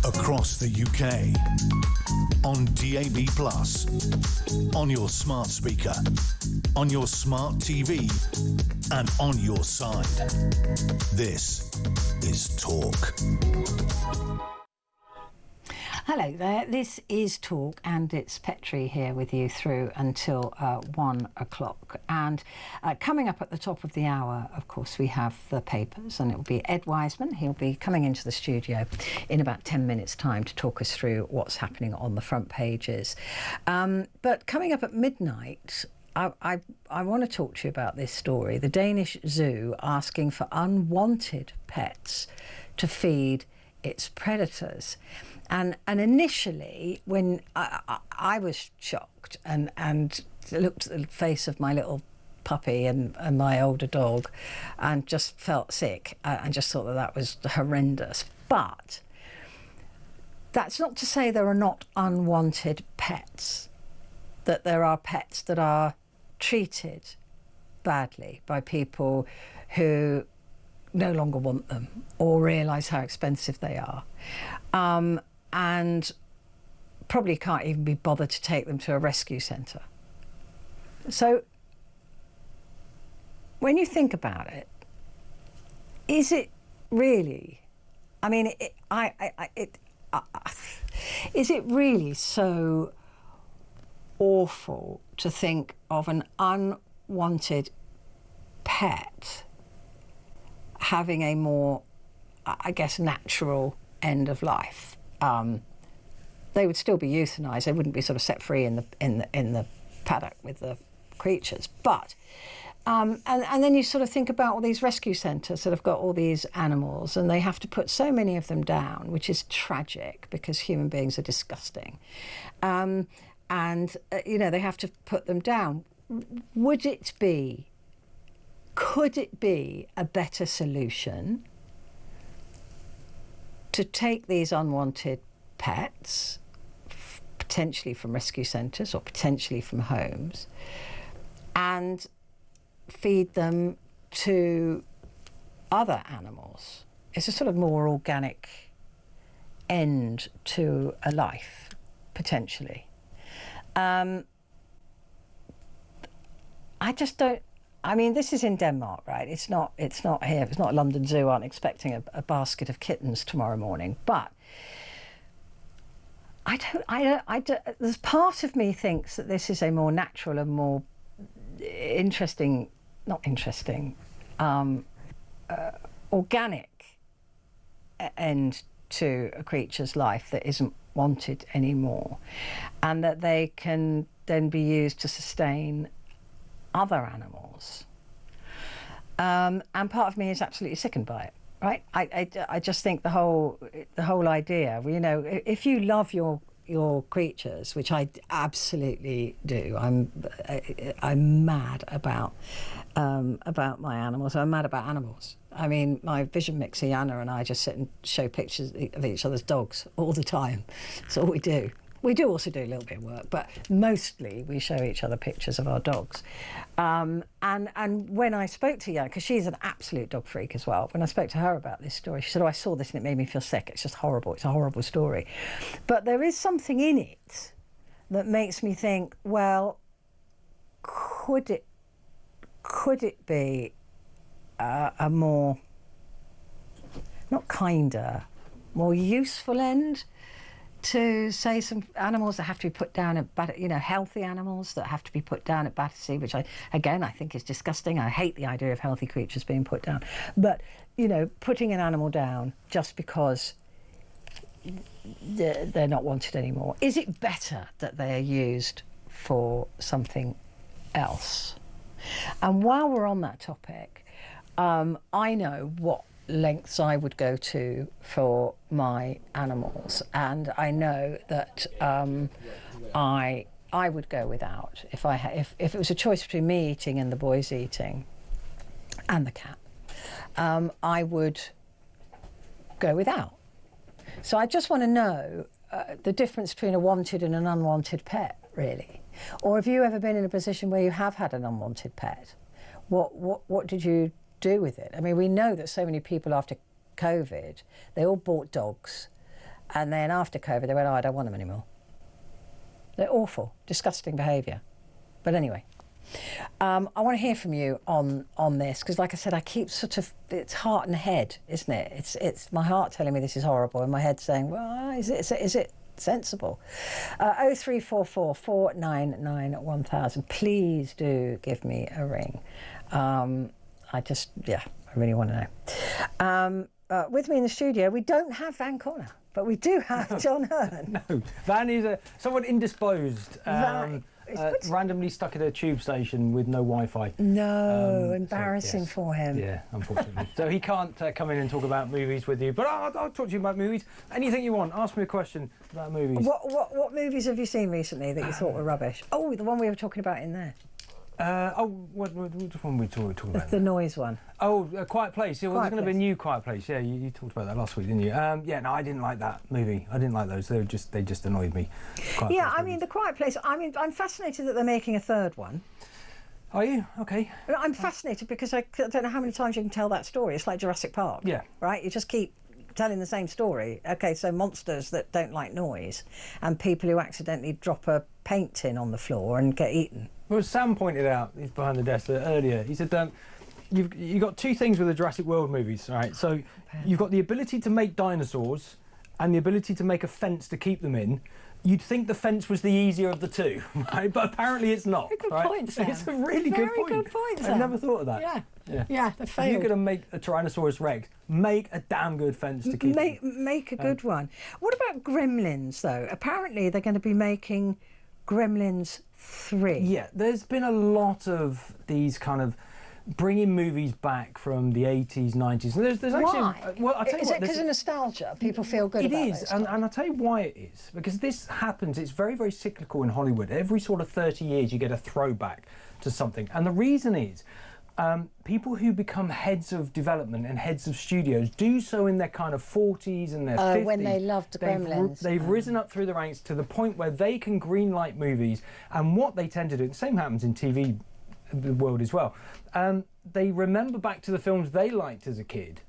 Across the UK, on DAB+, on your smart speaker, on your smart TV, and on your side. This is Talk. Hello there, this is Talk and it's Petrie here with you through until 1 o'clock. And coming up at the top of the hour, of course, we have the papers, and it will be Ed Wiseman. He'll be coming into the studio in about 10 minutes' time to talk us through what's happening on the front pages. But coming up at midnight, I want to talk to you about this story. The Danish zoo asking for unwanted pets to feed its predators. And initially, when I was shocked and looked at the face of my little puppy and my older dog and just felt sick and just thought that was horrendous. But that's not to say there are not unwanted pets, that there are pets that are treated badly by people who no longer want them or realise how expensive they are. And probably can't even be bothered to take them to a rescue centre. So when you think about it, is it really, I mean, is it really so awful to think of an unwanted pet having a more, I guess, natural end of life? They would still be euthanized. They wouldn't be sort of set free in the paddock with the creatures. But and then you sort of think about all these rescue centres that have got all these animals, and they have to put so many of them down, which is tragic because human beings are disgusting. And they have to put them down. Could it be a better solution to take these unwanted pets, potentially from rescue centres or potentially from homes, and feed them to other animals? It's a sort of more organic end to a life, potentially. I just don't I mean, this is in Denmark, right? It's not here. It's not London Zoo. Aren't expecting a basket of kittens tomorrow morning. But I don't. There's part of me thinks that this is a more natural and more interesting, not interesting, organic end to a creature's life that isn't wanted anymore, and that they can then be used to sustain other animals. And part of me is absolutely sickened by it. Right? I just think the whole idea. You know, if you love your creatures, which I absolutely do. I'm mad about my animals. I'm mad about animals. I mean, my vision mixer Yana and I just sit and show pictures of each other's dogs all the time. That's all we do. We do also do a little bit of work, but mostly we show each other pictures of our dogs. And when I spoke to Yana, because she's an absolute dog freak as well, when I spoke to her about this story, she said, "Oh, I saw this and it made me feel sick. It's just horrible. It's a horrible story." But there is something in it that makes me think, well, could it be a more, not kinder, more useful end to, say, some animals that have to be put down at, you know, healthy animals that have to be put down at Battersea, which I think is disgusting. I hate the idea of healthy creatures being put down. But, you know, putting an animal down just because they're not wanted anymore. Is it better that they are used for something else? And while we're on that topic, I know what lengths I would go to for my animals, and I know that I would go without if it was a choice between me eating and the boys eating and the cat. I would go without. So I just want to know the difference between a wanted and an unwanted pet, really. Or have you ever been in a position where you have had an unwanted pet? What did you do with it? I mean, we know that so many people after COVID, they all bought dogs, and then after COVID they went, "Oh, I don't want them anymore." They're awful, disgusting behaviour. But anyway, I want to hear from you on this, because like I said, I keep sort of, it's heart and head, isn't it? It's my heart telling me this is horrible and my head saying, well, is it sensible? 0344 499 1000. Please do give me a ring. I really want to know. With me in the studio, we don't have Van Connor, but we do have John Hearn. No, Van is somewhat indisposed, randomly stuck at a tube station with no Wi-Fi. No, embarrassing for him. Yeah, unfortunately. So he can't come in and talk about movies with you, but I'll talk to you about movies. Anything you want, ask me a question about movies. What movies have you seen recently that you thought were rubbish? Oh, the one we were talking about in there. Which one were we talking about? The noise one. Oh, A Quiet Place. Yeah, well, there's going to be a new Quiet Place. Yeah, you talked about that last week, didn't you? Yeah, no, I didn't like that movie. I didn't like those. They just annoyed me. I mean, The Quiet Place. I mean, I'm fascinated that they're making a third one. Are you? Okay. I'm fascinated because I don't know how many times you can tell that story. It's like Jurassic Park. Yeah. Right? You just keep telling the same story. Okay, so monsters that don't like noise and people who accidentally drop a paint tin on the floor and get eaten. Well, Sam pointed out, he's behind the desk earlier, he said, you've got two things with the Jurassic World movies, right? So you've got the ability to make dinosaurs and the ability to make a fence to keep them in. You'd think the fence was the easier of the two, right? But apparently it's not. Good right? point, Sam. It's a really good point. Very good point, Sam. I've never thought of that. Yeah, they failed. If you're going to make a Tyrannosaurus Rex, make a damn good fence to keep it. Make a good one. What about Gremlins, though? Apparently they're going to be making Gremlins 3. Yeah, there's been a lot of these kind of bringing movies back from the 80s, 90s. There's actually, why? Well, I'll tell you is what, it because of nostalgia? People feel good about it. It is, and I'll tell you why it is. Because this happens, it's very, very cyclical in Hollywood. Every sort of 30 years you get a throwback to something. And the reason is, people who become heads of development and heads of studios do so in their kind of 40s and their 50s. When they loved Gremlins. They've risen up through the ranks to the point where they can greenlight movies. And what they tend to do, the same happens in TV world as well. They remember back to the films they liked as a kid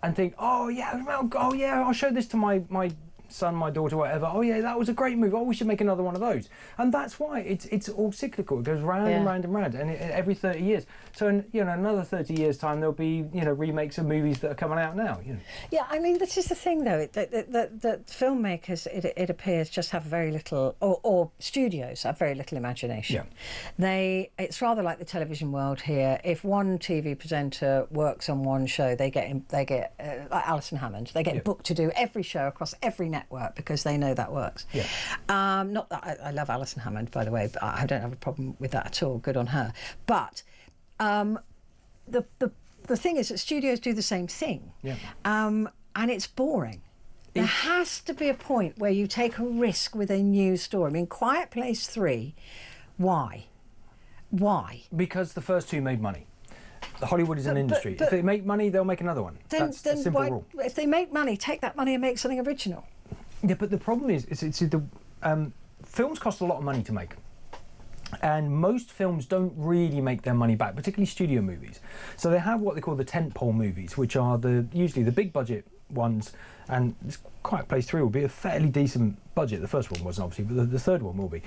and think, oh yeah, I'll show this to my son, my daughter, whatever, oh yeah, that was a great movie, oh, we should make another one of those. And that's why it's all cyclical. It goes round and round and round, and every 30 years. So in another 30 years time, there'll be remakes of movies that are coming out now. Yeah, I mean, this is the thing though, that filmmakers, it appears, just have very little, or studios have very little imagination. It's rather like the television world here. If one TV presenter works on one show, they get like Alison Hammond, they get booked to do every show across every network because they know that works. Not that I love Alison Hammond, by the way, but I don't have a problem with that at all. Good on her. But the thing is that studios do the same thing, and it's boring. There has to be a point where you take a risk with a new story. I mean, Quiet Place 3, why? Because the first two made money. Hollywood is an industry. If they make money, they'll make another one. That's a simple rule. If they make money, take that money and make something original. Yeah, but the problem is films cost a lot of money to make. And most films don't really make their money back, particularly studio movies. So they have what they call the tentpole movies, which are usually the big budget ones. And Quiet Place 3 will be a fairly decent budget. The first one wasn't, obviously, but the third one will be.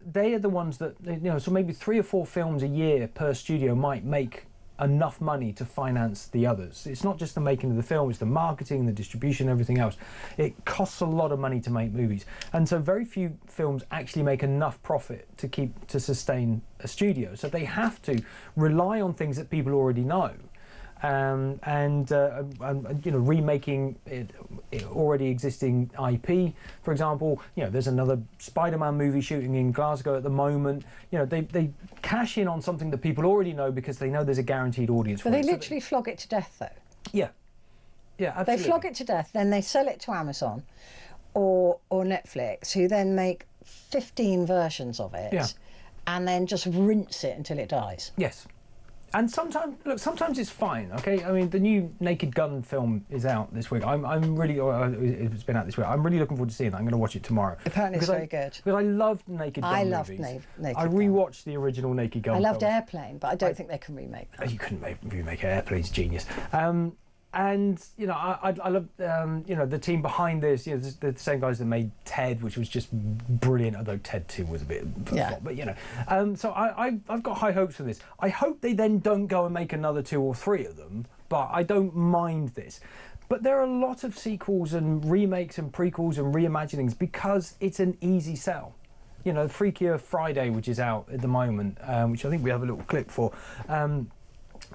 They are the ones that, so maybe 3 or 4 films a year per studio might make enough money to finance the others. It's not just the making of the film, it's the marketing, the distribution, everything else. It costs a lot of money to make movies. And so very few films actually make enough profit to sustain a studio. So they have to rely on things that people already know. Remaking already existing IP. For example, there's another Spider-Man movie shooting in Glasgow at the moment. They cash in on something that people already know because they know there's a guaranteed audience for it. But they literally flog it to death, though. Yeah, absolutely. They flog it to death, then they sell it to Amazon or Netflix, who then make 15 versions of it, and then just rinse it until it dies. Yes. And sometimes it's fine, okay? I mean, the new Naked Gun film is out this week. I'm really, it's been out this week. I'm really looking forward to seeing that. I'm going to watch it tomorrow. Apparently it's very good. Because I loved Naked Gun movies. Loved Naked Gun. I rewatched the original Naked Gun I loved films. Airplane, but I don't think they can remake that. You couldn't remake Airplane's genius. And I love the team behind this. The same guys that made Ted, which was just brilliant. Although Ted 2 was a bit, flop, but so I've got high hopes for this. I hope they then don't go and make another 2 or 3 of them. But I don't mind this. But there are a lot of sequels and remakes and prequels and reimaginings because it's an easy sell. Freakier Friday, which is out at the moment, which I think we have a little clip for.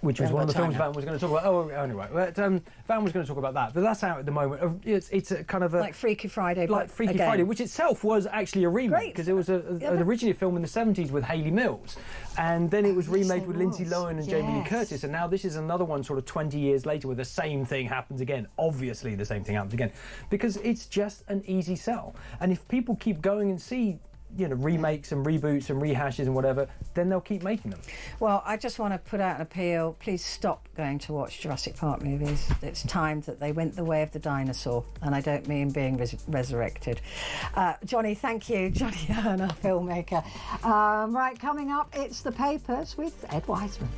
Which was one of the films Van was going to talk about. Oh, anyway, Van was going to talk about that, but that's out at the moment. It's a kind of a like Freaky Friday, Friday, which itself was actually a remake because it was originally a film in the 70s with Hayley Mills, and then it was remade with Lindsay Lohan and Jamie Lee Curtis, and now this is another one, sort of 20 years later, where the same thing happens again. Obviously, the same thing happens again because it's just an easy sell, and if people keep going and see remakes and reboots and rehashes and whatever, then they'll keep making them. Well, I just want to put out an appeal. Please stop going to watch Jurassic Park movies. It's time that they went the way of the dinosaur, and I don't mean being resurrected. Johnny, thank you. Johnny Hearn, our filmmaker. Right, coming up, it's The Papers with Ed Wiseman.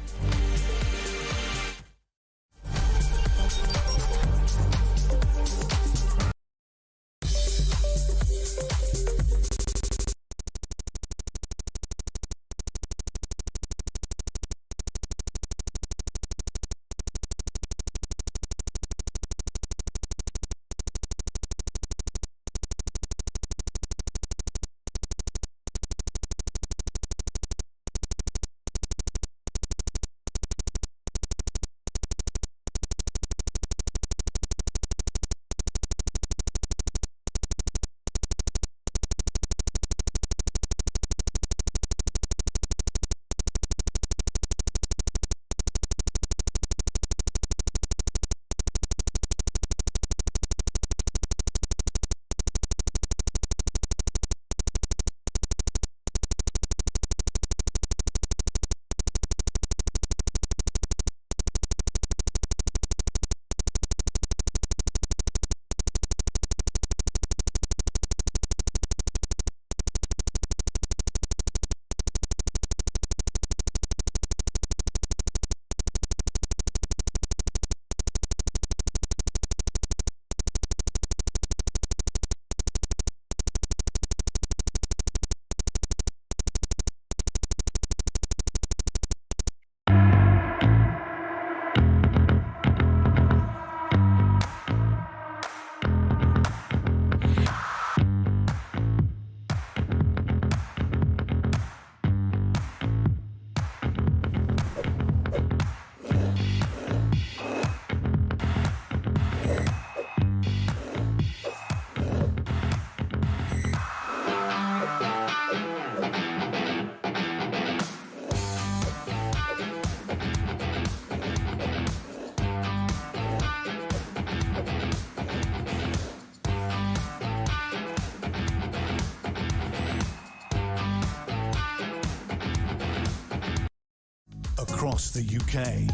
across the UK.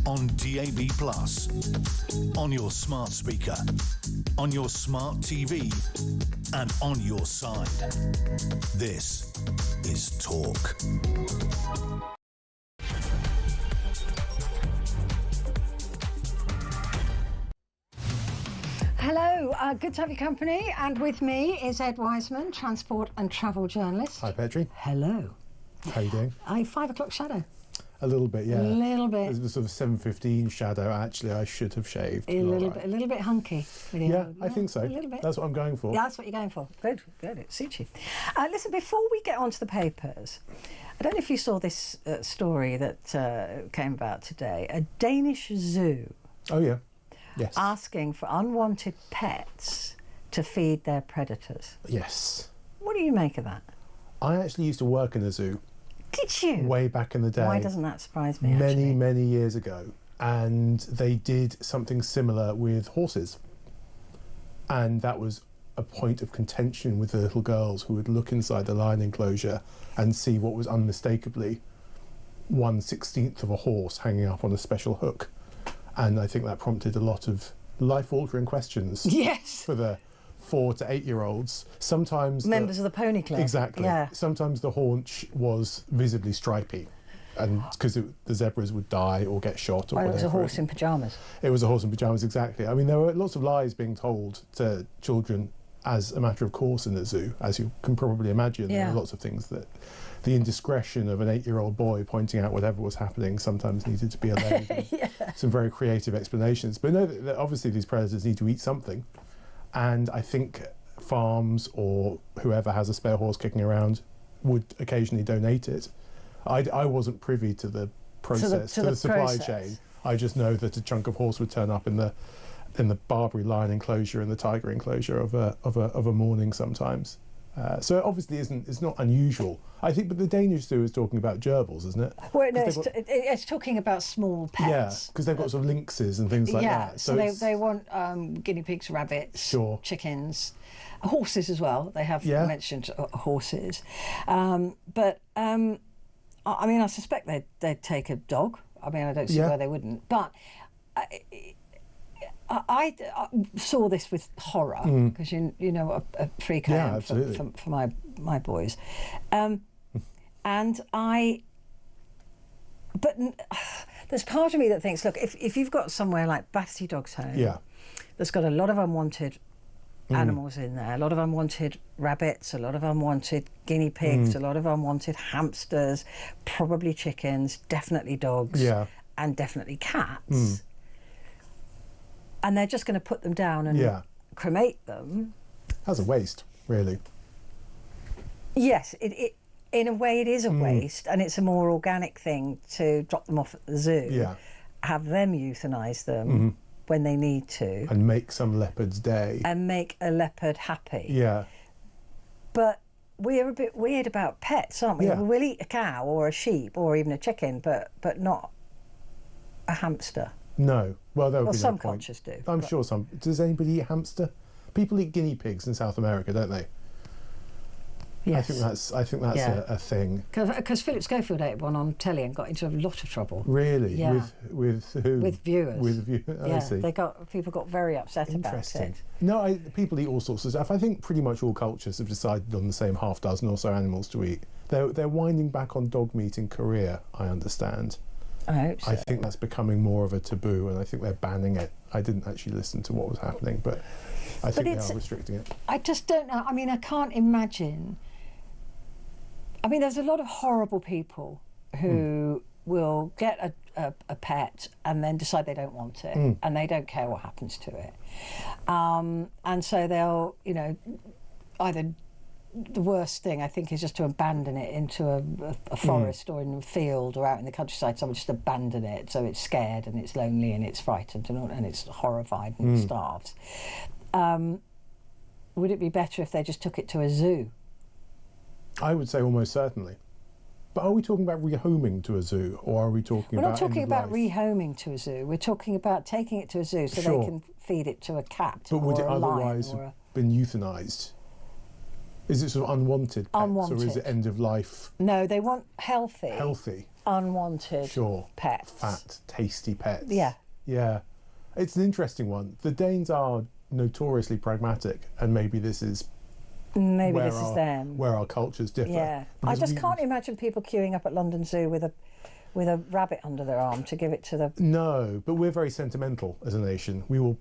On DAB+, on your smart speaker, on your smart TV, and on your side. This is Talk. Hello, good to have your company, and with me is Ed Wiseman, transport and travel journalist. Hi, Petrie. Hello. How you doing? 5 o'clock shadow. A little bit, yeah. A little bit. It was sort of 7:15 shadow. Actually, I should have shaved. A little bit hunky. Yeah, I think so. A little bit. That's what I'm going for. Yeah, that's what you're going for. Good. It suits you. Listen, before we get on to the papers, I don't know if you saw this story that came about today. A Danish zoo. Oh yeah. Yes. Asking for unwanted pets to feed their predators. Yes. What do you make of that? I actually used to work in a zoo. Did you? Way back in the day. Why doesn't that surprise me? Many years ago, and they did something similar with horses, and that was a point of contention with the little girls who would look inside the lion enclosure and see what was unmistakably 1/16 of a horse hanging up on a special hook. And I think that prompted a lot of life-altering questions. Yes. For the 4 to 8 year olds. Sometimes members of the pony club. Exactly. Yeah. Sometimes the haunch was visibly stripy, and because the zebras would die or get shot or whatever. It was a horse in pyjamas. It was a horse in pyjamas, exactly. I mean, there were lots of lies being told to children as a matter of course in the zoo, as you can probably imagine. Yeah. There are lots of things that the indiscretion of an 8-year-old boy pointing out whatever was happening sometimes needed to be allayed. Yeah. Some very creative explanations. But no, that obviously these predators need to eat something. And I think farms or whoever has a spare horse kicking around would occasionally donate it. I wasn't privy to the process, to the supply chain. I just know that a chunk of horse would turn up in the Barbary lion enclosure and the tiger enclosure of a morning sometimes. So it obviously it's not unusual. I think, but the Danish zoo is talking about gerbils, isn't it? Well, no, it's talking about small pets. Yeah, because they've got sort of lynxes and things like that. So they want guinea pigs, rabbits, sure, chickens, horses as well. They have mentioned horses. But I mean, I suspect they'd take a dog. I mean, I don't see why they wouldn't. But I saw this with horror because you know what a freak I am for my boys, and but there's part of me that thinks, look, if you've got somewhere like Battersea Dogs Home, that's got a lot of unwanted animals in there, a lot of unwanted rabbits, a lot of unwanted guinea pigs, a lot of unwanted hamsters, probably chickens, definitely dogs, and definitely cats. And they're just going to put them down and cremate them. That's a waste, really. Yes, it in a way it is a waste, and it's a more organic thing to drop them off at the zoo, have them euthanise them when they need to. And make some leopard's day. And make a leopard happy. Yeah. But we're a bit weird about pets, aren't we? Yeah. We'll eat a cow or a sheep or even a chicken, but not a hamster. No. Well, there would be some no point. cultures do. I'm sure some. Does anybody eat hamster? People eat guinea pigs in South America, don't they? Yes. I think that's a thing. Because Philip Schofield ate one on telly and got into a lot of trouble. Really? Yeah. With who? With viewers. With viewers. Yeah. I see. People got very upset about it. No, people eat all sorts of stuff. I think pretty much all cultures have decided on the same half dozen or so animals to eat. They're winding back on dog meat in Korea, I understand. I hope so. I think that's becoming more of a taboo, and I think they're banning it. I didn't actually listen to what was happening, but I think they are restricting it. I just don't know. I mean, I can't imagine. I mean, there's a lot of horrible people who will get a pet and then decide they don't want it, and they don't care what happens to it. And so they'll, either the worst thing I think is just to abandon it into a forest or in a field or out in the countryside. Someone just abandon it so it's scared and it's lonely and it's frightened and it's horrified and starves. Would it be better if they just took it to a zoo? I would say almost certainly. But are we talking about rehoming to a zoo, or are we talking about... We're not talking about rehoming to a zoo. We're talking about taking it to a zoo so they can feed it to a cat or a lion. But would it otherwise have been euthanised? Is it sort of unwanted pets, or is it end of life? No, they want healthy. Healthy. unwanted pets. Fat, tasty pets. Yeah. Yeah. It's an interesting one. The Danes are notoriously pragmatic, and maybe this is them. where our cultures differ. Yeah. I just can't imagine people queuing up at London Zoo with a rabbit under their arm to give it to the... No, but we're very sentimental as a nation. We will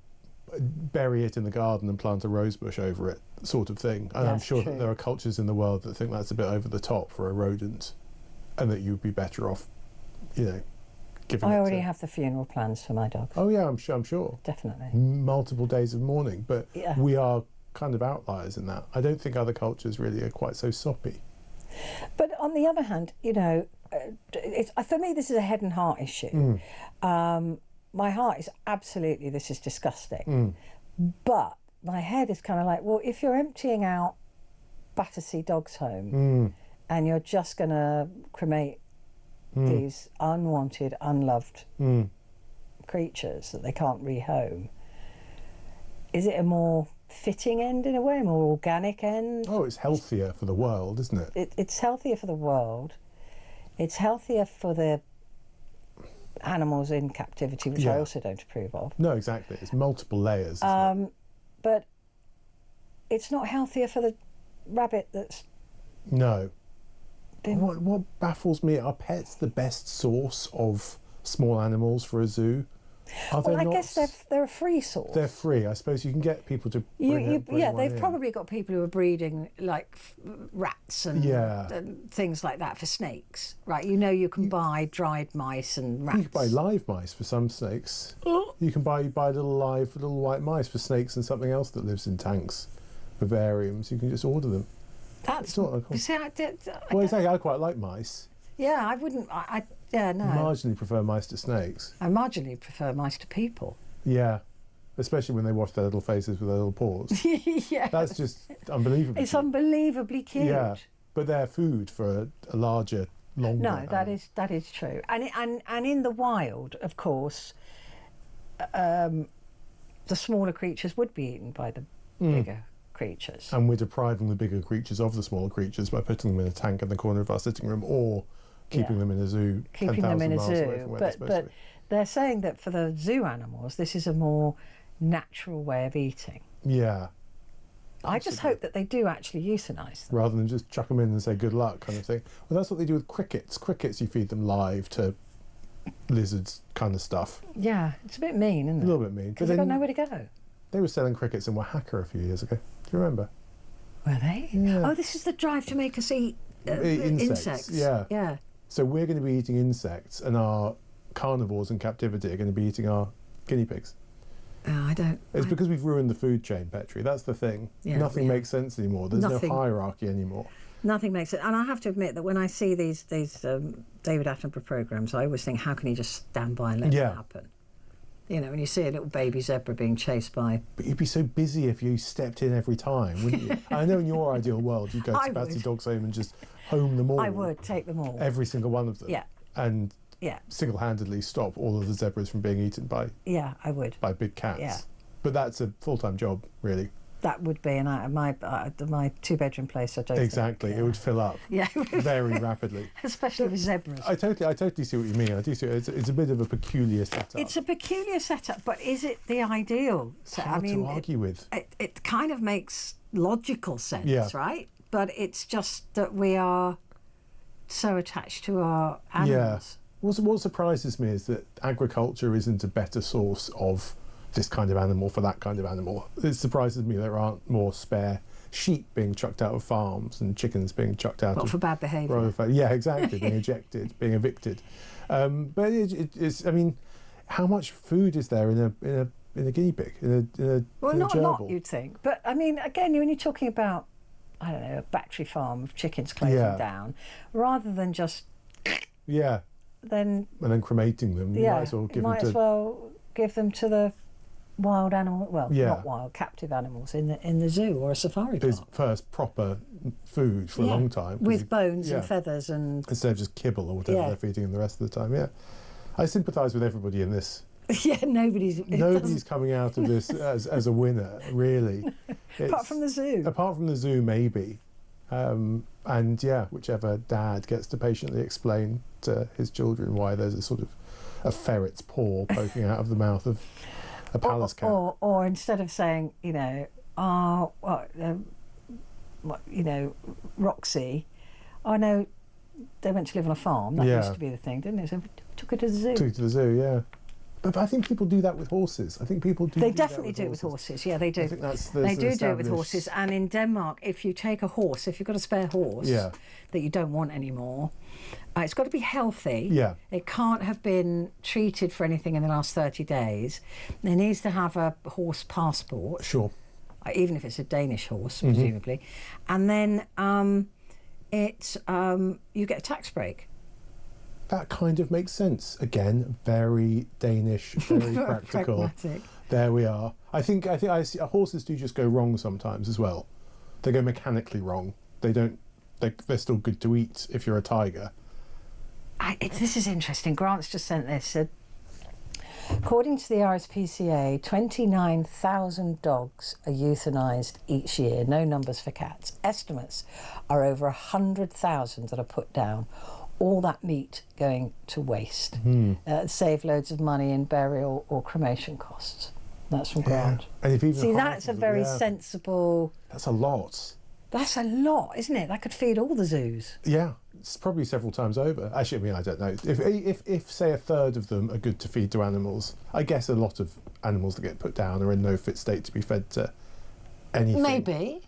bury it in the garden and plant a rose bush over it, sort of thing. And I'm sure that there are cultures in the world that think that's a bit over the top for a rodent, and that you'd be better off, giving I it already have the funeral plans for my dog. Oh yeah, I'm sure. Definitely. Multiple days of mourning, but we are kind of outliers in that. I don't think other cultures really are quite so soppy. But on the other hand, for me, this is a head and heart issue. My heart is absolutely, this is disgusting. But my head is kind of like, well, if you're emptying out Battersea Dogs Home and you're just going to cremate these unwanted, unloved creatures that they can't rehome, is it a more fitting end in a way, a more organic end? Oh, it's healthier for the world, isn't it? It's healthier for the world. It's healthier for the animals in captivity, which I also don't approve of. No, exactly. It's multiple layers. Isn't it? But it's not healthier for the rabbit that's... No. What baffles me, are pets the best source of small animals for a zoo? I guess they're a free source. They're free. I suppose you can get people to bring they've probably got people who are breeding like rats and things like that for snakes, right? You can buy dried mice and rats. You can buy live mice for some snakes. You can buy little white mice for snakes and something else that lives in tanks, vivariums. You can just order them. That's well, exactly. I quite like mice. Yeah, I wouldn't. No. Marginally prefer mice to snakes. I marginally prefer mice to people. Yeah, especially when they wash their little faces with their little paws. Yeah, that's just unbelievable. It's unbelievably cute. Yeah, but they're food for a larger, longer. No, that is true. And in the wild, of course, the smaller creatures would be eaten by the bigger creatures. And we're depriving the bigger creatures of the smaller creatures by putting them in a tank in the corner of our sitting room, or keeping them in a zoo. Keeping them in a zoo. But they're saying that for the zoo animals, this is a more natural way of eating. Yeah. I just hope that they do actually euthanize them. Rather than just chuck them in and say good luck kind of thing. Well, that's what they do with crickets. Crickets, you feed them live to lizards kind of stuff. Yeah, it's a bit mean, isn't it? A little bit mean. Because they've got nowhere to go. They were selling crickets in Oaxaca a few years ago. Do you remember? Were they? Yeah. Oh, this is the drive to make us eat insects. Yeah. Yeah. So we're going to be eating insects, and our carnivores in captivity are going to be eating our guinea pigs. It's because we've ruined the food chain, Petrie. That's the thing. Yeah, nothing makes sense anymore. There's no hierarchy anymore. Nothing makes sense. And I have to admit that when I see these David Attenborough programmes, I always think, how can he just stand by and let it happen? When you see a little baby zebra being chased by... But you'd be so busy if you stepped in every time, wouldn't you? I know in your ideal world, you'd go to Battersea Dogs Home and just home them all. I would, take them all. Every single one of them. Yeah. And single-handedly stop all of the zebras from being eaten by... Yeah, I would. By big cats. Yeah. But that's a full-time job, really. That would be, and my two-bedroom place, I don't Exactly, think, it would fill up very rapidly. Especially with zebras. I totally see what you mean. I do see it's a bit of a peculiar setup. It's a peculiar setup, but is it the ideal setup? Hard to argue with. It kind of makes logical sense, right? But it's just that we are so attached to our animals. Yeah. What surprises me is that agriculture isn't a better source of this kind of animal for that kind of animal. It surprises me there aren't more spare sheep being chucked out of farms and chickens being chucked out of... for bad behaviour. Yeah, exactly, being ejected, being evicted. But it's, I mean, how much food is there in a guinea pig, in a not gerbil? A lot, you'd think. But, I mean, again, when you're talking about, I don't know, a battery farm of chickens closing down, rather than just... Yeah. And then cremating them, you might as well give them to the wild animal, not wild, captive animals in the zoo or a safari park. It's first proper food for a long time. With bones and feathers and... Instead of just kibble or whatever they're feeding them the rest of the time, I sympathise with everybody in this. Yeah, nobody's coming out of this as a winner, really. Apart from the zoo. Apart from the zoo, maybe. And yeah, whichever dad gets to patiently explain to his children why there's a sort of a ferret's paw poking out of the mouth of a palace cat. Or instead of saying, Roxy, I know they went to live on a farm. That used to be the thing, didn't it? So we took her to the zoo. Took her to the zoo, yeah. But I think people do that with horses. I think people do. They definitely do it with horses. Yeah, they do. I think they do it with horses. And in Denmark, if you take a horse, if you've got a spare horse that you don't want anymore, it's got to be healthy. Yeah. It can't have been treated for anything in the last 30 days. It needs to have a horse passport. Sure. Even if it's a Danish horse, presumably. And then you get a tax break. That kind of makes sense. Again, very Danish, very practical. Pragmatic. There we are. I think I see horses do just go wrong sometimes as well. They go mechanically wrong. They're still good to eat if you're a tiger. This is interesting. Grant's just sent this. According to the RSPCA, 29,000 dogs are euthanised each year. No numbers for cats. Estimates are over 100,000 that are put down. All that meat going to waste. Save loads of money in burial or cremation costs. That's from Grant. And if even that's a very sensible... That's a lot. That's a lot, isn't it? That could feed all the zoos. Yeah, it's probably several times over. Actually, I don't know. If say a third of them are good to feed to animals, I guess a lot of animals that get put down are in no fit state to be fed to anything. Maybe.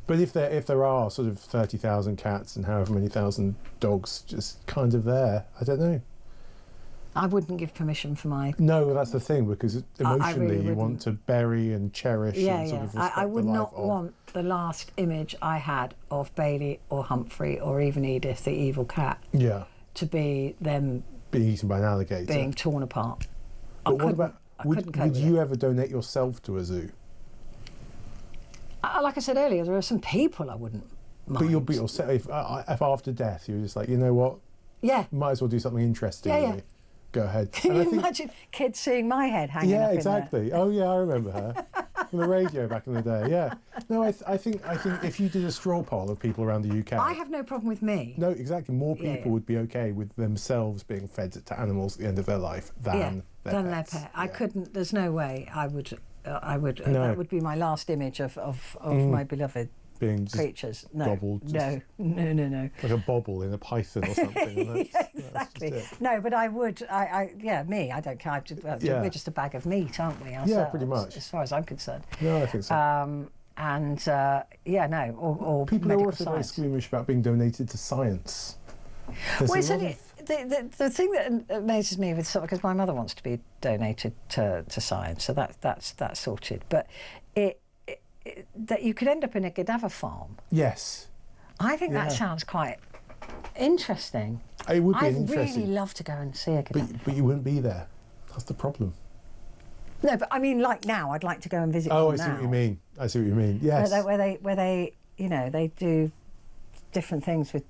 But if there are sort of 30,000 cats and however many thousand dogs just kind of there, I don't know. I wouldn't give permission for my... No, that's the thing, because emotionally really you want to bury and cherish and sort of respect I would the life not want the last image I had of Bailey or Humphrey or even Edith, the evil cat, to be them being eaten by an alligator. Being torn apart. But what about... Would you ever donate yourself to a zoo? Like I said earlier, there are some people I wouldn't mind. But you'll be yourself. If after death you're just like, you know what? Yeah. Might as well do something interesting. Yeah. Go ahead. Can you imagine kids seeing my head hanging up in there? Yeah, exactly. Oh yeah, I remember her from the radio back in the day. Yeah. No, I think if you did a straw poll of people around the UK, I have no problem with me. No, exactly. More people would be okay with themselves being fed to animals at the end of their life than their pet. I couldn't. There's no way I would. That would be my last image of my beloved being creatures. No, gobbled. No. Like a bobble in a python or something. Exactly. No, but I would. Me. I don't care. We're just a bag of meat, aren't we? Ourselves, yeah, pretty much. As far as I'm concerned. No, I think so. Or people are also science. very squeamish about being donated to science. The thing that amazes me with because my mother wants to be donated to science, so that's sorted. But that you could end up in a cadaver farm. Yes. I think that sounds quite interesting. It would be I'd interesting. really love to go and see a cadaver farm. But you wouldn't be there. That's the problem. No, but I mean, like now, I'd like to go and visit. Oh, I see what you mean. Yes. Where they they do different things with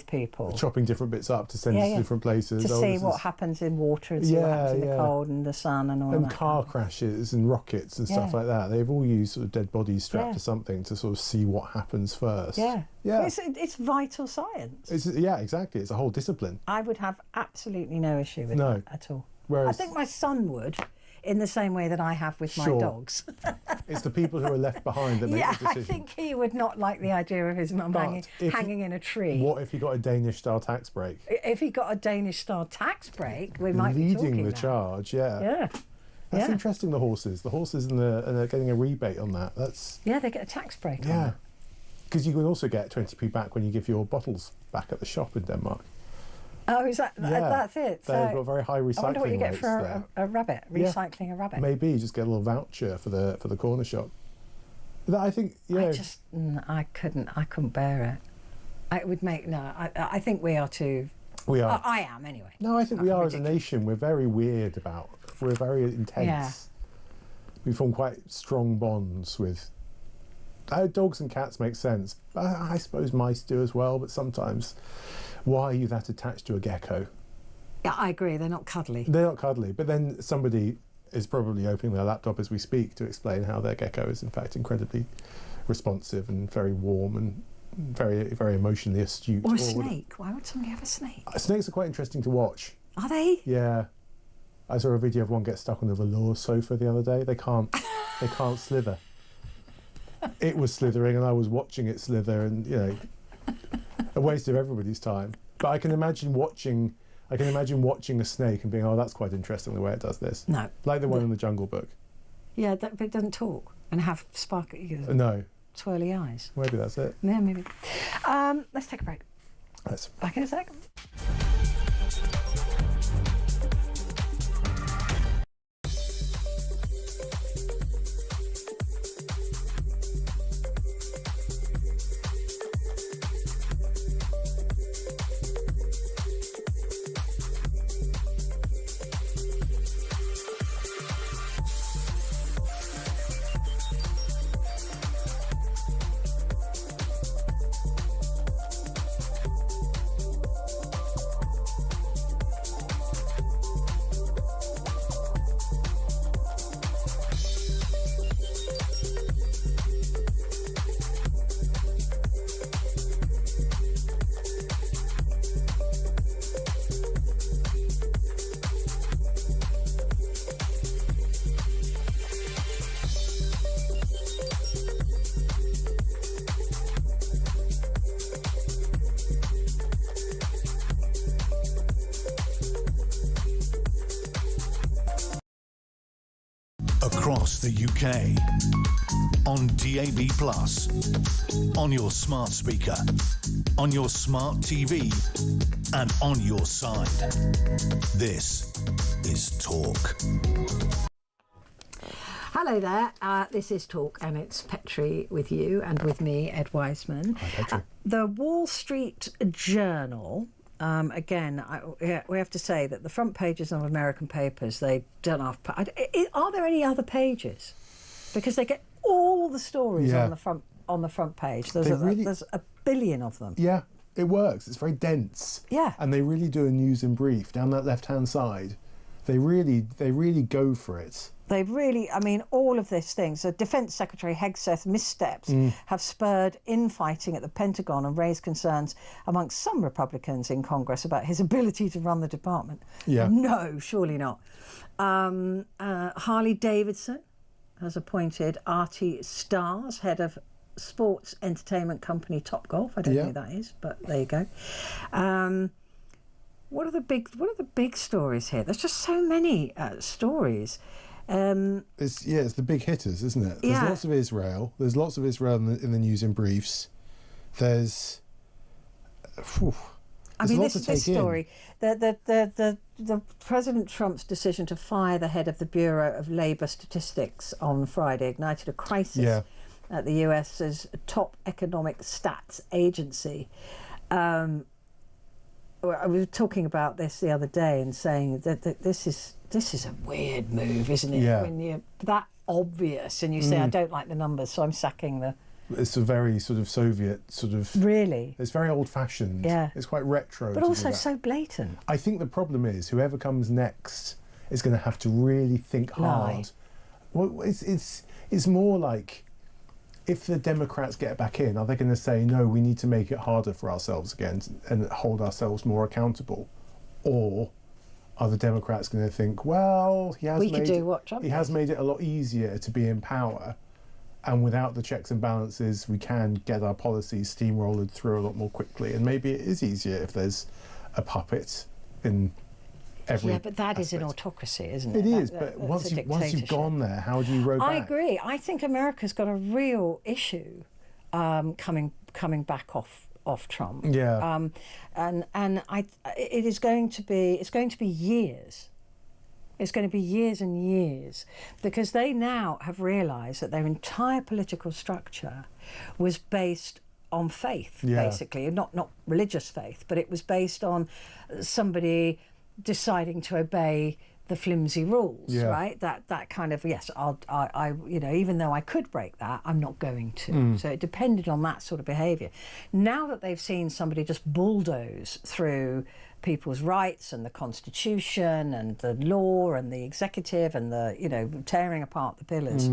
people. Chopping different bits up to send to different places. To see what happens in water and see what happens in the cold and the sun and all that. And car crashes and rockets and stuff like that. They've all used sort of dead bodies strapped to something to sort of see what happens first. Yeah. It's vital science. Exactly. It's a whole discipline. I would have absolutely no issue with that at all. Whereas, I think my son would. In the same way that I have with my dogs. It's the people who are left behind that make the decision. I think he would not like the idea of his mum hanging in a tree. What if he got a Danish-style tax break? If he got a Danish-style tax break, we might be talking leading the charge, That's interesting, the horses. The horses and they're getting a rebate on that. They get a tax break on that. Because you can also get 20p back when you give your bottles back at the shop in Denmark. Oh, is that? That's it. They've got very high recycling rates. I wonder what you get for a rabbit, recycling a rabbit. Maybe you just get a little voucher for the corner shop. That I think, I couldn't bear it. It would make I think we are too. We are. I am anyway. No, I think we are as a nation. We're very weird we're very intense. Yeah. We form quite strong bonds with. Dogs and cats make sense. I suppose mice do as well, but sometimes. Why are you that attached to a gecko? Yeah, I agree. They're not cuddly. They're not cuddly. But then somebody is probably opening their laptop as we speak to explain how their gecko is in fact incredibly responsive and very warm and very, very emotionally astute. Or a snake. Why would somebody have a snake? Snakes are quite interesting to watch. Are they? Yeah. I saw a video of one get stuck on the velour sofa the other day. They can't slither. It was slithering and I was watching it slither, and a waste of everybody's time. But I can imagine watching a snake and being, oh, that's quite interesting the way it does this. No. Like the one in the Jungle Book. Yeah, but it doesn't talk and have sparkly, No. twirly eyes. Maybe that's it. Yeah, maybe. Let's take a break. Let's. Back in a sec. Across the UK, on DAB+, on your smart speaker, on your smart TV, and on your side. This is Talk. Hello there, this is Talk, and it's Petrie with you and with me, Ed Wiseman. Hi, Petrie. The Wall Street Journal, again, we have to say that the front pages of American papers, they don't have... Are there any other pages? Because they get all the stories on the front page. There's a billion of them. Yeah, it works. It's very dense. Yeah. And they really do a news in brief down that left-hand side. They really go for it. They really, all of these things. So Defence Secretary Hegseth's missteps have spurred infighting at the Pentagon and raised concerns amongst some Republicans in Congress about his ability to run the department. Yeah. No, surely not. Harley Davidson has appointed Artie Starrs, head of sports entertainment company Topgolf. I don't know who that is, but there you go. What are the big stories here? There's just so many stories. It's the big hitters, isn't it? There's lots of Israel. There's lots of Israel in the news in briefs. There's this story, the President Trump's decision to fire the head of the Bureau of Labour Statistics on Friday ignited a crisis at the US's top economic stats agency. I was talking about this the other day and saying that this is a weird move, isn't it? Yeah. When you're that obvious and you say, I don't like the numbers, so I'm sacking the... It's a very sort of Soviet sort of... Really? It's very old-fashioned. Yeah. It's quite retro. But also so blatant. I think the problem is whoever comes next is going to have to really think hard. Well, it's more like, if the Democrats get back in, are they going to say, no, we need to make it harder for ourselves again and hold ourselves more accountable? Or are the Democrats going to think, well, he has made it a lot easier to be in power, and without the checks and balances, we can get our policies steamrolled through a lot more quickly, and maybe it is easier if there's a puppet in every but that aspect. Is an autocracy, isn't it? It is, but once you've gone there, how do you row back? I agree. I think America's got a real issue coming back off Trump. Yeah. It's going to be years. It's going to be years and years, because they now have realised that their entire political structure was based on faith, basically, not religious faith, but it was based on somebody deciding to obey the flimsy rules, right? That kind of, yes, I even though I could break that, I'm not going to. So it depended on that sort of behaviour. Now that they've seen somebody just bulldoze through people's rights and the Constitution and the law and the executive and the, tearing apart the pillars,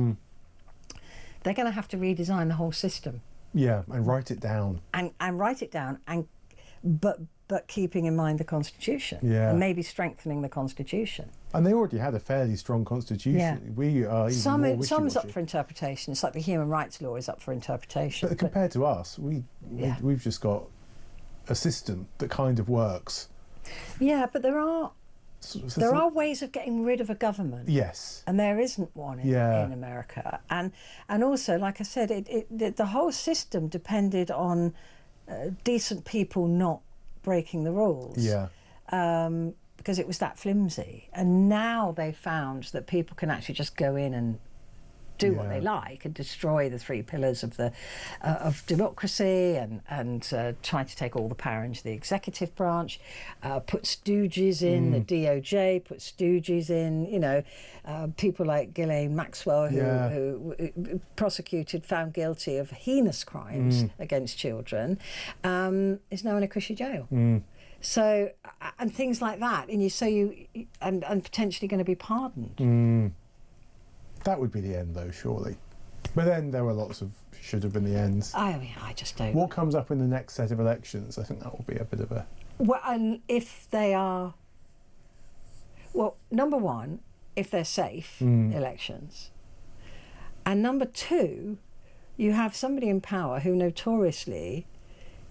they're going to have to redesign the whole system. Yeah, and write it down. And write it down, but keeping in mind the Constitution. Yeah. And maybe strengthening the Constitution. And they already had a fairly strong constitution. Yeah. We are even more Some's up wishy-washy. for interpretation. It's like the human rights law is up for interpretation. But compared to us, we've just got a system that kind of works. Yeah, but there are There are ways of getting rid of a government. Yes. And there isn't one in America. And also, like I said, the whole system depended on decent people not breaking the rules. Yeah. Because it was that flimsy. And now they've found that people can actually just go in and do what they like and destroy the three pillars of democracy and try to take all the power into the executive branch, put stooges in, the DOJ put stooges in, people like Ghislaine Maxwell who prosecuted, found guilty of heinous crimes against children, is now in a cushy jail. So, and things like that, and potentially going to be pardoned. That would be the end, though, surely. But then there were lots of should have been the ends. I mean, I just don't. What comes up in the next set of elections? I think that will be a bit of a. Well, and if they are. Well, number one, if they're safe elections. And number two, you have somebody in power who notoriously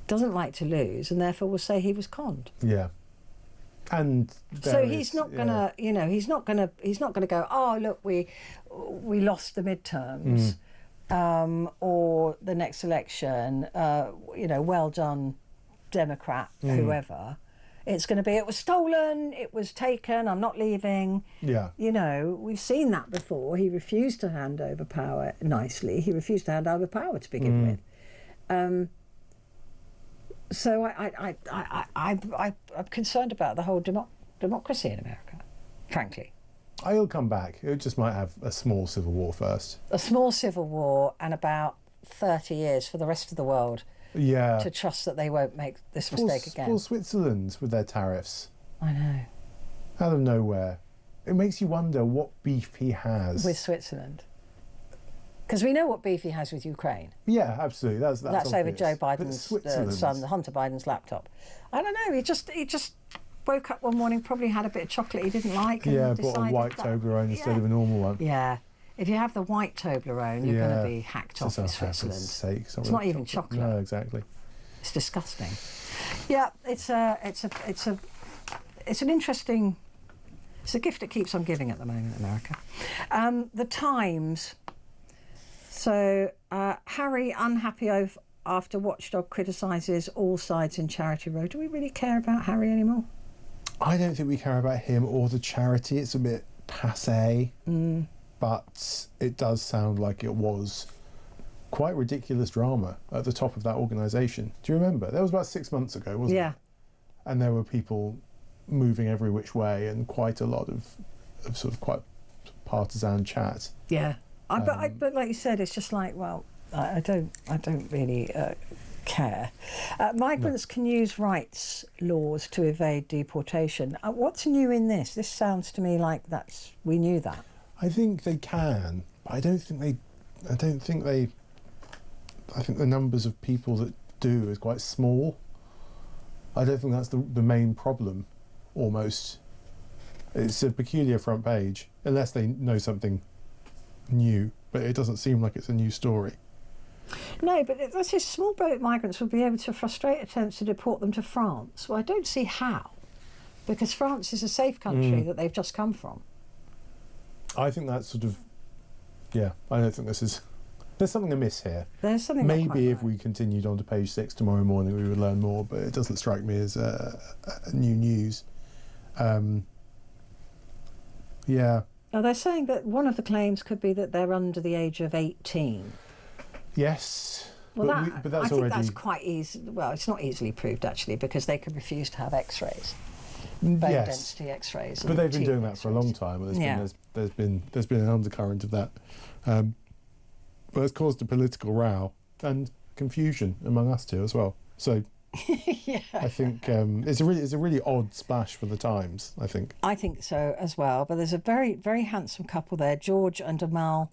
doesn't like to lose and therefore will say he was conned. Yeah. And so he's not gonna, he's not gonna go, oh look, we lost the midterms, or the next election, well done, Democrat, whoever. It's going to be, it was stolen, it was taken, I'm not leaving. Yeah. We've seen that before. He refused to hand over power nicely. He refused to hand over power to begin with. So I'm concerned about the whole democracy in America, frankly. I'll come back. It just might have a small civil war first. A small civil war and about 30 years for the rest of the world to trust that they won't make this mistake again. Well, Switzerland with their tariffs. I know. Out of nowhere. It makes you wonder what beef he has. With Switzerland. Because we know what beef he has with Ukraine. Yeah, absolutely. That's over obvious. Joe Biden's son, Hunter Biden's laptop. I don't know. He just woke up one morning, probably had a bit of chocolate he didn't like. And bought a white Toblerone instead of a normal one. Yeah. If you have the white Toblerone, you're going to be hacked off in Switzerland. Sake, it's not even chocolate. No, exactly. It's disgusting. Yeah, it's an interesting. It's a gift that keeps on giving at the moment, America. The Times. So, Harry unhappy after Watchdog criticises all sides in Charity Row. Do we really care about Harry anymore? I don't think we care about him or the charity. It's a bit passé. But it does sound like it was quite ridiculous drama at the top of that organisation. Do you remember? That was about 6 months ago, wasn't it? Yeah. And there were people moving every which way and quite a lot of sort of quite partisan chat. Yeah. But like you said, it's just like, well, I don't really care. Migrants can use rights laws to evade deportation. What's new in this? This sounds to me like we knew that. I think they can, but I think the numbers of people that do is quite small. I don't think that's the main problem, almost. It's a peculiar front page, unless they know something new, but it doesn't seem like it's a new story. No, but that's just small boat migrants will be able to frustrate attempts to deport them to France. Well, I don't see how, because France is a safe country that they've just come from. I think that's sort of, I don't think there's something amiss here. There's something maybe if we continued on to page 6 tomorrow morning we would learn more, but it doesn't strike me as a new news. Now, they're saying that one of the claims could be that they're under the age of 18. Yes. Well, I think that's quite easy. Well, it's not easily proved, actually, because they could refuse to have X-rays. Bone density X-rays. But they've been doing that for a long time. There's been an undercurrent of that. But it's caused a political row and confusion among us two as well. So I think it's a really odd splash for the Times, I think. I think so as well. But there's a very, very handsome couple there, George and Amal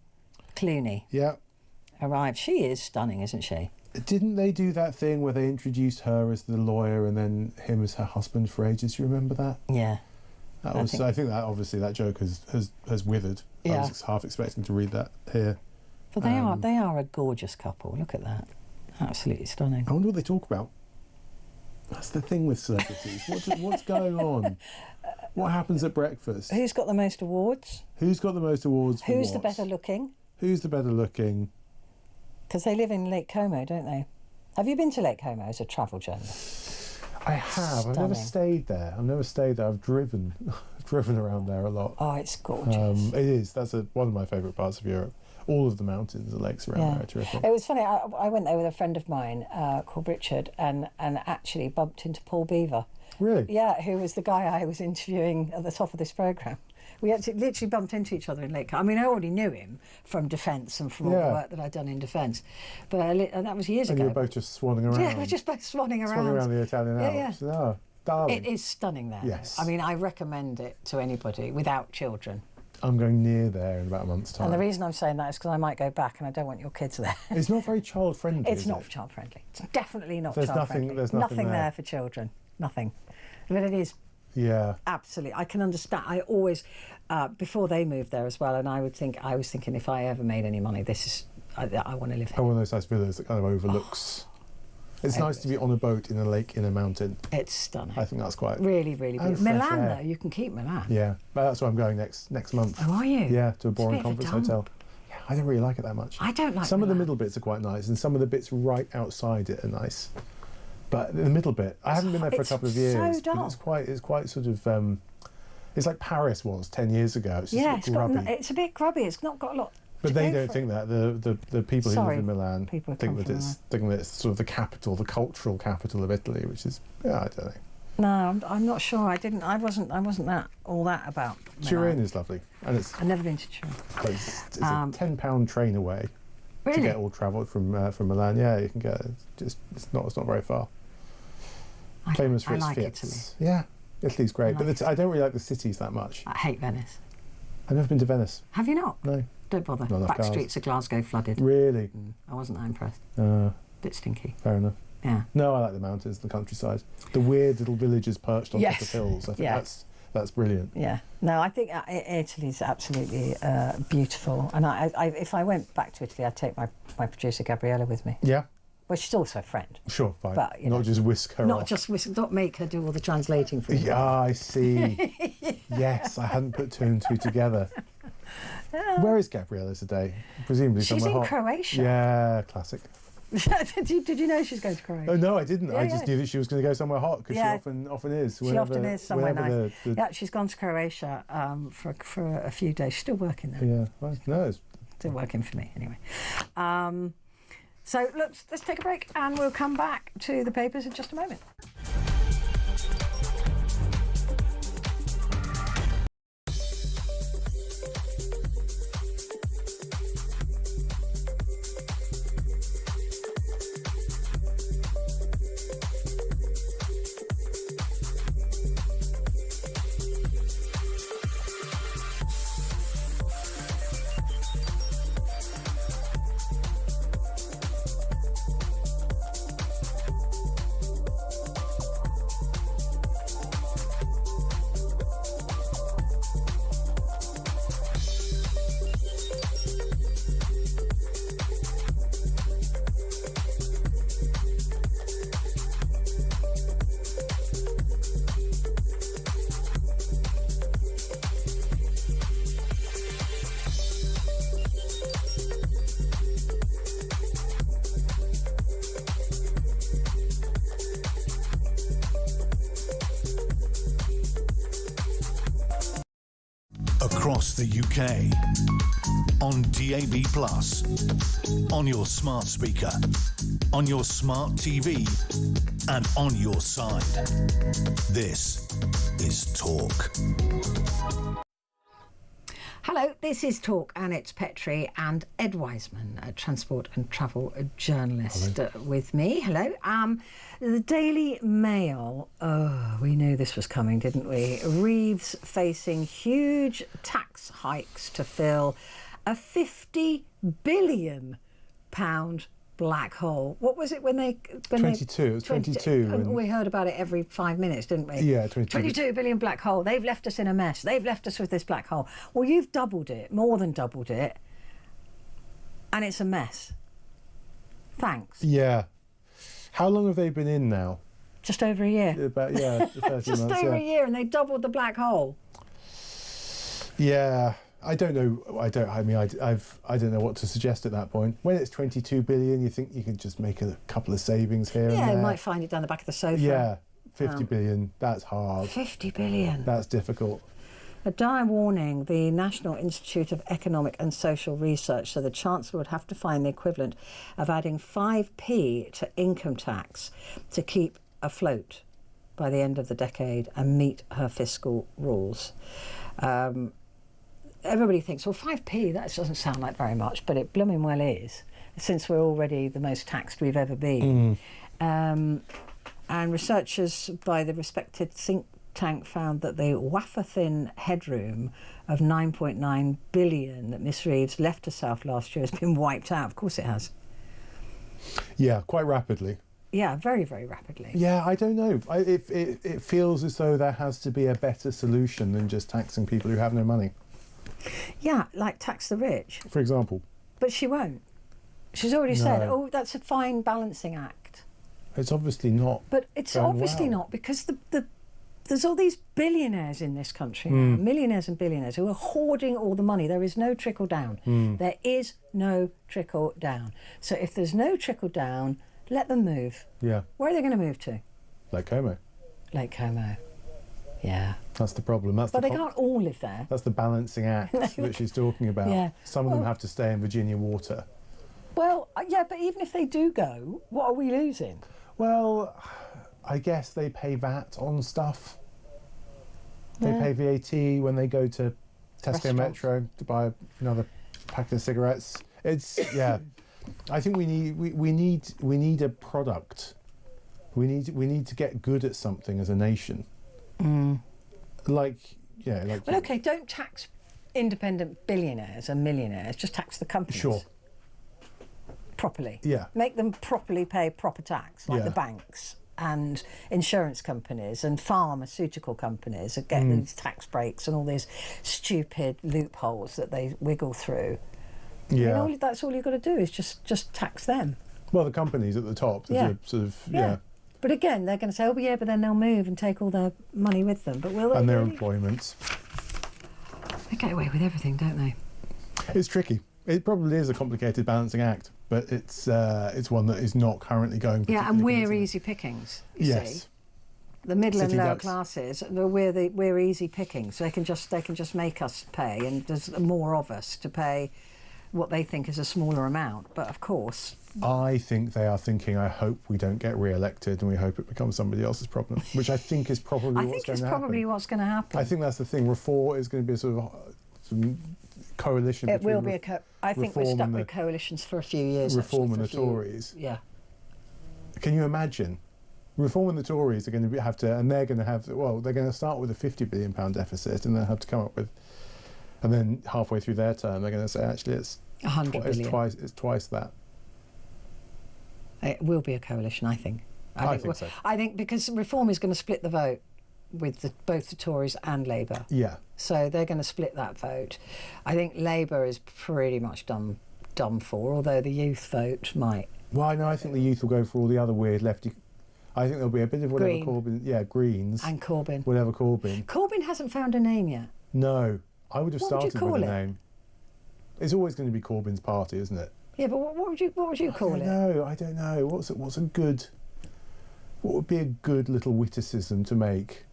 Clooney. Yeah. Arrived. She is stunning, isn't she? Didn't they do that thing where they introduced her as the lawyer and then him as her husband for ages? Do you remember that? Yeah. I think that obviously that joke has withered. Yeah. I was half expecting to read that here. But they are a gorgeous couple. Look at that. Absolutely stunning. I wonder what they talk about. That's the thing with celebrities. What's going on? What happens at breakfast? Who's got the most awards? Who's got the most awards for Who's the what? better looking? Who's the better looking? Because they live in Lake Como, don't they? Have you been to Lake Como as a travel journalist? I have. I've never stayed there. I've driven around there a lot. Oh, it's gorgeous. It is. That's one of my favourite parts of Europe. All of the mountains, the lakes around there are terrific. It was funny. I went there with a friend of mine called Richard, and actually bumped into Paul Beaver. Really? Yeah, who was the guy I was interviewing at the top of this programme. We actually literally bumped into each other in Lake. I mean, I already knew him from defence and from all the work that I'd done in defence, and that was years ago. And you were both just swanning around. Yeah, we were just both swanning around. Swanning around the Italian Alps. Yeah. Oh, darling. It is stunning there. Yes. I mean, I recommend it to anybody without children. I'm going near there in about a month's time. And the reason I'm saying that is because I might go back and I don't want your kids there. It's not very child friendly. It's not child friendly. It's definitely not There's child friendly. There's nothing there. there for children. Nothing. But it is. Yeah. Absolutely. I can understand. I always, before they moved there as well, and I was thinking if I ever made any money, I want to live here. One of those nice villas that kind of overlooks. It's nice to be on a boat in a lake in a mountain. It's stunning. I think that's quite really, really beautiful. Milan, though, you can keep Milan. Yeah, but that's where I'm going next month. Oh, are you? Yeah, to a boring It's a bit of a conference hotel. Yeah, I don't really like it that much. I don't like some of the Milan. middle bits are quite nice, and some of the bits right outside it are nice. But the middle bit, I haven't been there for a couple of years. So dull. But it's quite sort of. It's like Paris was 10 years ago. It's just a bit grubby. It's a bit grubby. It's not got a lot. But they don't think that. The people who live in Milan think that it's sort of the capital, the cultural capital of Italy, which is I don't know. No, I'm not sure. I wasn't all that about Milan. Turin is lovely, and I've never been to Turin. It's a £10 train away to get all travelled from Milan. Yeah, you can get it. It's not very far. Famous for its Fiats. Italy. Yeah, Italy's great, but I don't really like the cities that much. I hate Venice. I've never been to Venice. Have you not? No. Don't bother. Not enough Back cars. streets of Glasgow flooded. Really? I wasn't that impressed. Bit stinky. Fair enough. Yeah. No, I like the mountains, the countryside, the weird little villages perched on top of hills. I think that's brilliant. Yeah. No, I think Italy's absolutely beautiful, and if I went back to Italy, I'd take my producer Gabriella with me. Yeah. Well, she's also a friend. Sure, fine. But, not just whisk her off. Not make her do all the translating for you. Yeah, I see. Yes, I hadn't put two and two together. Where is Gabriella today? Presumably she's somewhere in hot. Croatia. Yeah, classic. Did you know she's going to Croatia? Oh no, I didn't. Yeah, I just knew that she was going to go somewhere hot because she often is. She often is somewhere nice. Yeah, she's gone to Croatia for a few days. She's still working there. Yeah, well, no, it's still working for me anyway. So let's take a break and we'll come back to the papers in just a moment. Across the UK, on DAB+, on your smart speaker, on your smart TV, and on your side. This is Talk. Hello, this is Talk, and it's Petrie and Ed Wiseman, a transport and travel journalist, with me. Hello. The Daily Mail. Oh, we knew this was coming, didn't we? Reeves facing huge tax hikes to fill a £50 billion black hole. What was it when they... 22. It was 22. And we heard about it every 5 minutes, didn't we? Yeah, 22. 22 billion black hole. They've left us in a mess. They've left us with this black hole. Well, you've doubled it, more than doubled it, and it's a mess. Thanks. Yeah. How long have they been in now? Just over a year. About 30 Just months. over a year, and they doubled the black hole. Yeah. I don't know. I don't know what to suggest at that point. When it's 22 billion, you think you can just make a couple of savings here and Yeah, there. you might find it down the back of the sofa. Yeah. 50 billion. That's hard. 50 billion. That's difficult. A dire warning, the National Institute of Economic and Social Research, so the Chancellor would have to find the equivalent of adding 5p to income tax to keep afloat by the end of the decade and meet her fiscal rules. Everybody thinks, well, 5p, that doesn't sound like very much, but it blooming well is, since we're already the most taxed we've ever been. And researchers by the respected think tank found that the wafer-thin headroom of 9.9 billion that Miss Reeves left herself last year has been wiped out. Of course it has. Yeah, quite rapidly. Yeah, very, very rapidly. Yeah, I don't know. It feels as though there has to be a better solution than just taxing people who have no money. Yeah, like tax the rich. For example. But she won't. She's already said, oh, that's a fine balancing act. It's obviously not. But it's going obviously well. not, because there's all these billionaires in this country now, millionaires and billionaires, who are hoarding all the money. There is no trickle down. There is no trickle down. So if there's no trickle down, let them move. Yeah. Where are they going to move to? Lake Como. Lake Como. Yeah. That's the problem. But they can't all live there. That's the balancing act that she's talking about. Yeah. Some of them have to stay in Virginia water. Well, yeah, but even if they do go, what are we losing? Well, I guess they pay VAT on stuff. They pay VAT when they go to Tesco Restaurants. Metro to buy another packet of cigarettes. It's I think we need a product. We need to get good at something as a nation. Like Well, okay, don't tax independent billionaires and millionaires. Just tax the companies. Sure. Properly. Yeah. Make them properly pay proper tax, like the banks and insurance companies and pharmaceutical companies that get these tax breaks and all these stupid loopholes that they wiggle through. Yeah. I mean, that's all you've got to do is just tax them. Well, the companies at the top, Yeah. sort of Yeah. But again, they're going to say, oh, yeah, but then they'll move and take all their money with them. But will they? and their really? employments. They get away with everything, don't they? It's tricky. It probably is a complicated balancing act, but it's one that is not currently going. Yeah, and we're particularly easy pickings. You Yes. see, the middle City and lower ducks. classes, we're easy pickings. They can just make us pay, and there's more of us to pay what they think is a smaller amount. But of course, I think they are thinking, I hope we don't get re-elected and we hope it becomes somebody else's problem, which I think is probably I what's think going it's to probably happen. what's going to happen. I think that's the thing. Reform is going to be a sort of some coalition it between will be I think we're Reform stuck and with coalitions for a few years. Reform actually, and for the a few- Tories. Yeah. Can you imagine? Reform and the Tories are going to have to, and they're going to have, well, they're going to start with a £50 billion deficit and they'll have to come up with, and then halfway through their term, they're going to say, actually, it's 100 billion. it's twice that. It will be a coalition, I think. I think so. I think because Reform is going to split the vote with both the Tories and Labour. Yeah. So they're going to split that vote. I think Labour is pretty much done for, although the youth vote might. Well, no, I think the youth will go for all the other weird lefty. I think there'll be a bit of whatever Green. Corbyn. Yeah, Greens. And Corbyn. Whatever Corbyn. Corbyn hasn't found a name yet. No, I would have What would you started call with it? a name. It's always going to be Corbyn's party, isn't it? Yeah, but what would you call it? No, I don't know. What would be a good little witticism to make?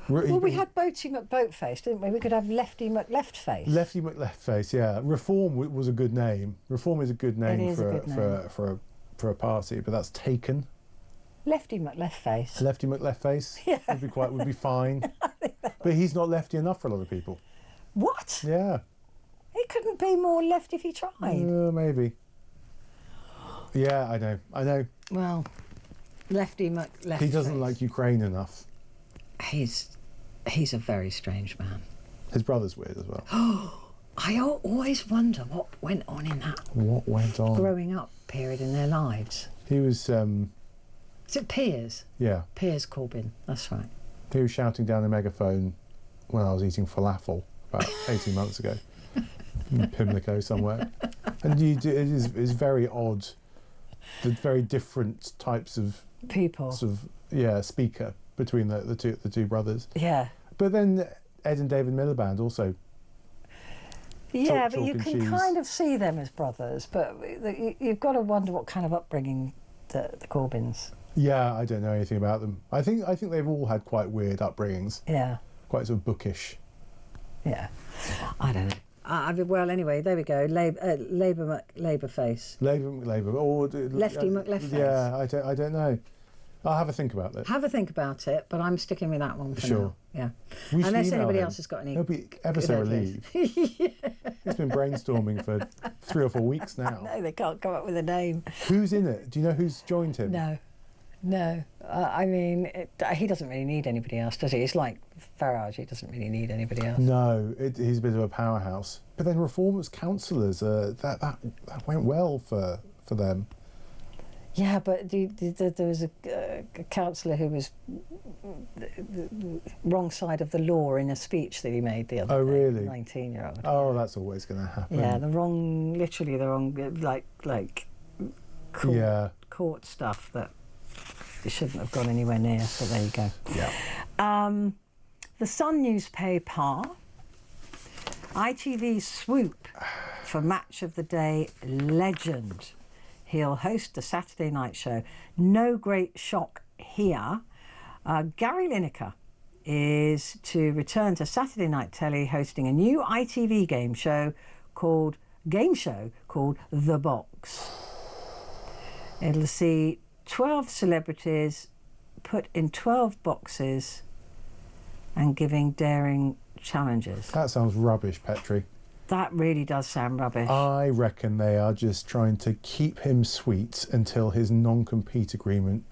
Well, we had Boaty McBoatface, didn't we? We could have Lefty McLeftface. Lefty McLeftface, yeah. Reform was a good name. Reform is a good name, It is a good name. for a party, but that's taken. Lefty McLeftface. Lefty McLeftface would be fine. But he's not lefty enough for a lot of people. What? Yeah. He couldn't be more left if he tried. Maybe. Yeah, I know. Well, Lefty McLeftface. He doesn't like Ukraine enough. He's a very strange man. His brother's weird as well. I always wonder what went on in that What went on? growing up period in their lives. He was, Is it Piers? yeah, Piers Corbyn, that's right. he was shouting down a megaphone when I was eating falafel about 18 months ago in Pimlico somewhere. And it is very odd, the very different types of People. sort of speaker between the two brothers. Yeah. But then Ed and David Miliband also. Yeah, Chalk but you and can cheese. kind of see them as brothers, but you've got to wonder what kind of upbringing the Corbyns. Yeah, I don't know anything about them. I think they've all had quite weird upbringings, Yeah, quite sort of bookish. yeah. I don't know. Well, anyway, there we go. Labour face. Labour, or Lefty McLeft Yeah, I don't know. I'll have a think about that. Have a think about it, but I'm sticking with that one for Sure. now. Yeah. We should Unless email anybody him. else has got any. He'll be ever so good ideas. relieved. He's been brainstorming for 3 or 4 weeks now. No, they can't come up with a name. Who's in it? Do you know who's joined him? No. I mean, he doesn't really need anybody else, does he? It's like Farage. He doesn't really need anybody else. No, he's a bit of a powerhouse. But then Reform as councillors, that went well for them. Yeah, but there was a councillor who was wrong side of the law in a speech that he made the other Oh, day. really? 19-year-old. Oh, that's always going to happen. Yeah, literally the wrong, like court stuff that it shouldn't have gone anywhere near, but there you go. Yeah. The Sun newspaper, ITV swoop for Match of the Day legend. He'll host the Saturday night show. No great shock here. Gary Lineker is to return to Saturday night telly, hosting a new ITV game show called The Box. It'll see 12 celebrities put in 12 boxes and giving daring challenges. That sounds rubbish, Petrie. That really does sound rubbish. I reckon they are just trying to keep him sweet until his non-compete agreement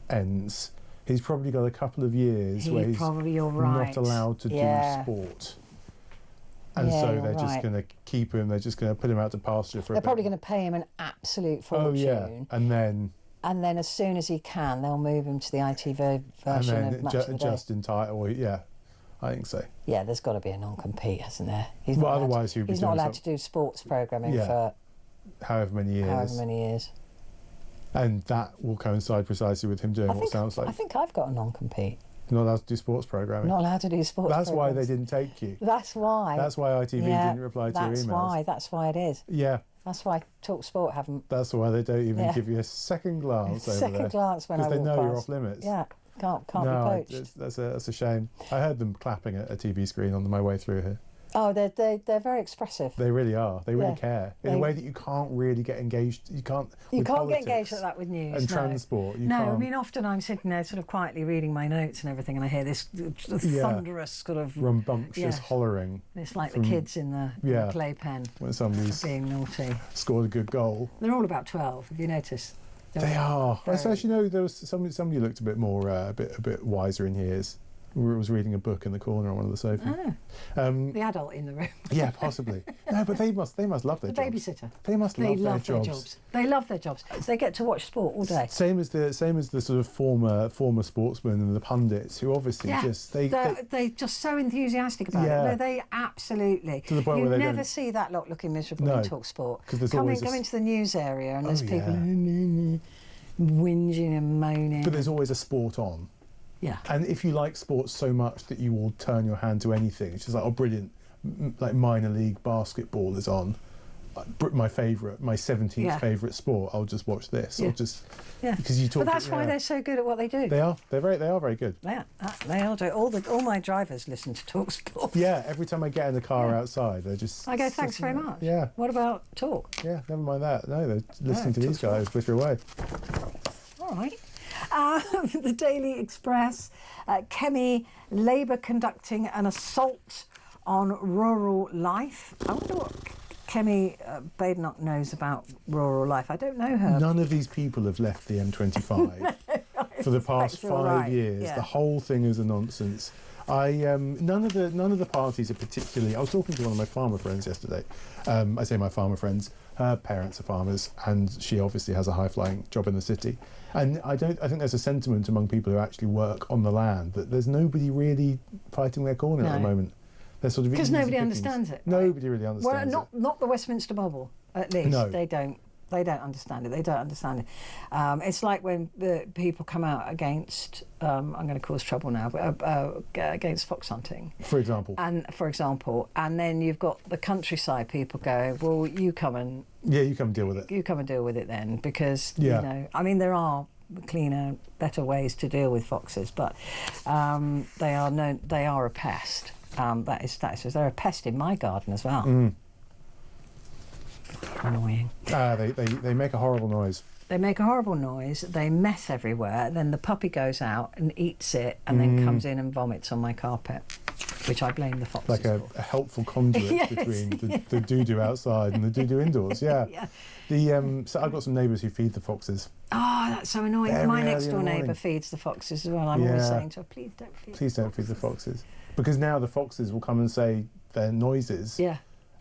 ends. He's probably got a couple of years where he's you're right. not allowed to do sport. And Yeah, so you're they're just right. going to keep him, they're just going to put him out to pasture for a They're bit. probably going to pay him an absolute Oh, fortune. yeah. And then as soon as he can, they'll move him to the ITV version of Match of the Day. just in time, or yeah, I think so. Yeah, there's got to be a non-compete, hasn't there? He's Well, not allowed otherwise to, he'd be he's not doing allowed to do sports programming for however many years. however many years. And that will coincide precisely with him doing what sounds like I think I've got a non-compete. not allowed to do sports programming. Not allowed to do sports That's why they programmes. didn't take you. That's why. That's why ITV didn't reply to your emails. That's why it is. Yeah, That's why TalkSport haven't. that's why they don't even Yeah. give you a second glance over Second there. glance when I Because walk they know you're past. off limits. Yeah, can't No, be poached. that's a shame. I heard them clapping at a TV screen on my way through here. Oh, they're very expressive. They really are. They really Yeah. care in a way that you can't really get engaged. You can't. You with can't get politics engaged like that with news. and no. transport. You No, can't. I mean, often I'm sitting there sort of quietly reading my notes and everything, and I hear this thunderous sort of. rambunctious yeah. hollering It's like from- the kids in the playpen when somebody's being naughty. scored a good goal. They're all about 12. Have you noticed? They are. very- Especially, there was somebody looked a bit more, a bit wiser in years. Was reading a book in the corner on one of the sofas. The adult in the room. Yeah, possibly. No, but they must love their The jobs. babysitter. They must They love love their their jobs. jobs. They love their jobs. They get to watch sport all day. Same as the sort of former sportsmen and the pundits who obviously just they're just so enthusiastic about Yeah. it. No, they absolutely. To the point you where they never don't- see that lot looking miserable No, in TalkSport. 'cause there's always go a into the news area and there's people yeah. whinging and moaning. But there's always a sport on. yeah. And if you like sports so much that you will turn your hand to anything, it's just like, oh, brilliant, like minor league basketball is on. My favourite, my 17th favourite sport. I'll just watch this. Yeah. Or just Yeah. because you talk. But that's why they're so good at what they do. They are. They are very good. Yeah, they all do. All my drivers listen to TalkSport. Yeah. Every time I get in the car outside, they're just. I go, thanks very much. Yeah. What about Talk? Yeah. Never mind that. No, they're listening to these guys which are away. All right. The Daily Express, Kemi, Labour conducting an assault on rural life. I wonder what Kemi Badenoch knows about rural life. I don't know her. None of these people have left the M25 for the past you're 5 right, years. yeah. The whole thing is a nonsense. None of the parties are particularly. I was talking to one of my farmer friends yesterday. I say my farmer friends. Her parents are farmers, and she obviously has a high-flying job in the city. And I think there's a sentiment among people who actually work on the land that there's nobody really fighting their corner at the moment. They're sort of because nobody understands it. Nobody really understands it. Well, not the Westminster bubble, at least. No. They don't. They don't understand it. They don't understand it. It's like when the people come out against, I'm going to cause trouble now, but against fox hunting. For example. And then you've got the countryside people go, well, you come and deal with it. You come and deal with it then, because you know, I mean, there are cleaner, better ways to deal with foxes, but they are a pest. That is, they're a pest in my garden as well. Mm. Annoying. They make a horrible noise. They make a horrible noise. They mess everywhere. Then the puppy goes out and eats it, and then comes in and vomits on my carpet, which I blame the foxes like a helpful conduit between the doo-doo outside and the doo-doo indoors. Yeah. So I've got some neighbours who feed the foxes. Oh, that's so annoying. Very My next door annoying. neighbour feeds the foxes as well. I'm always saying to her, please don't feed the foxes, because now the foxes will come and say their noises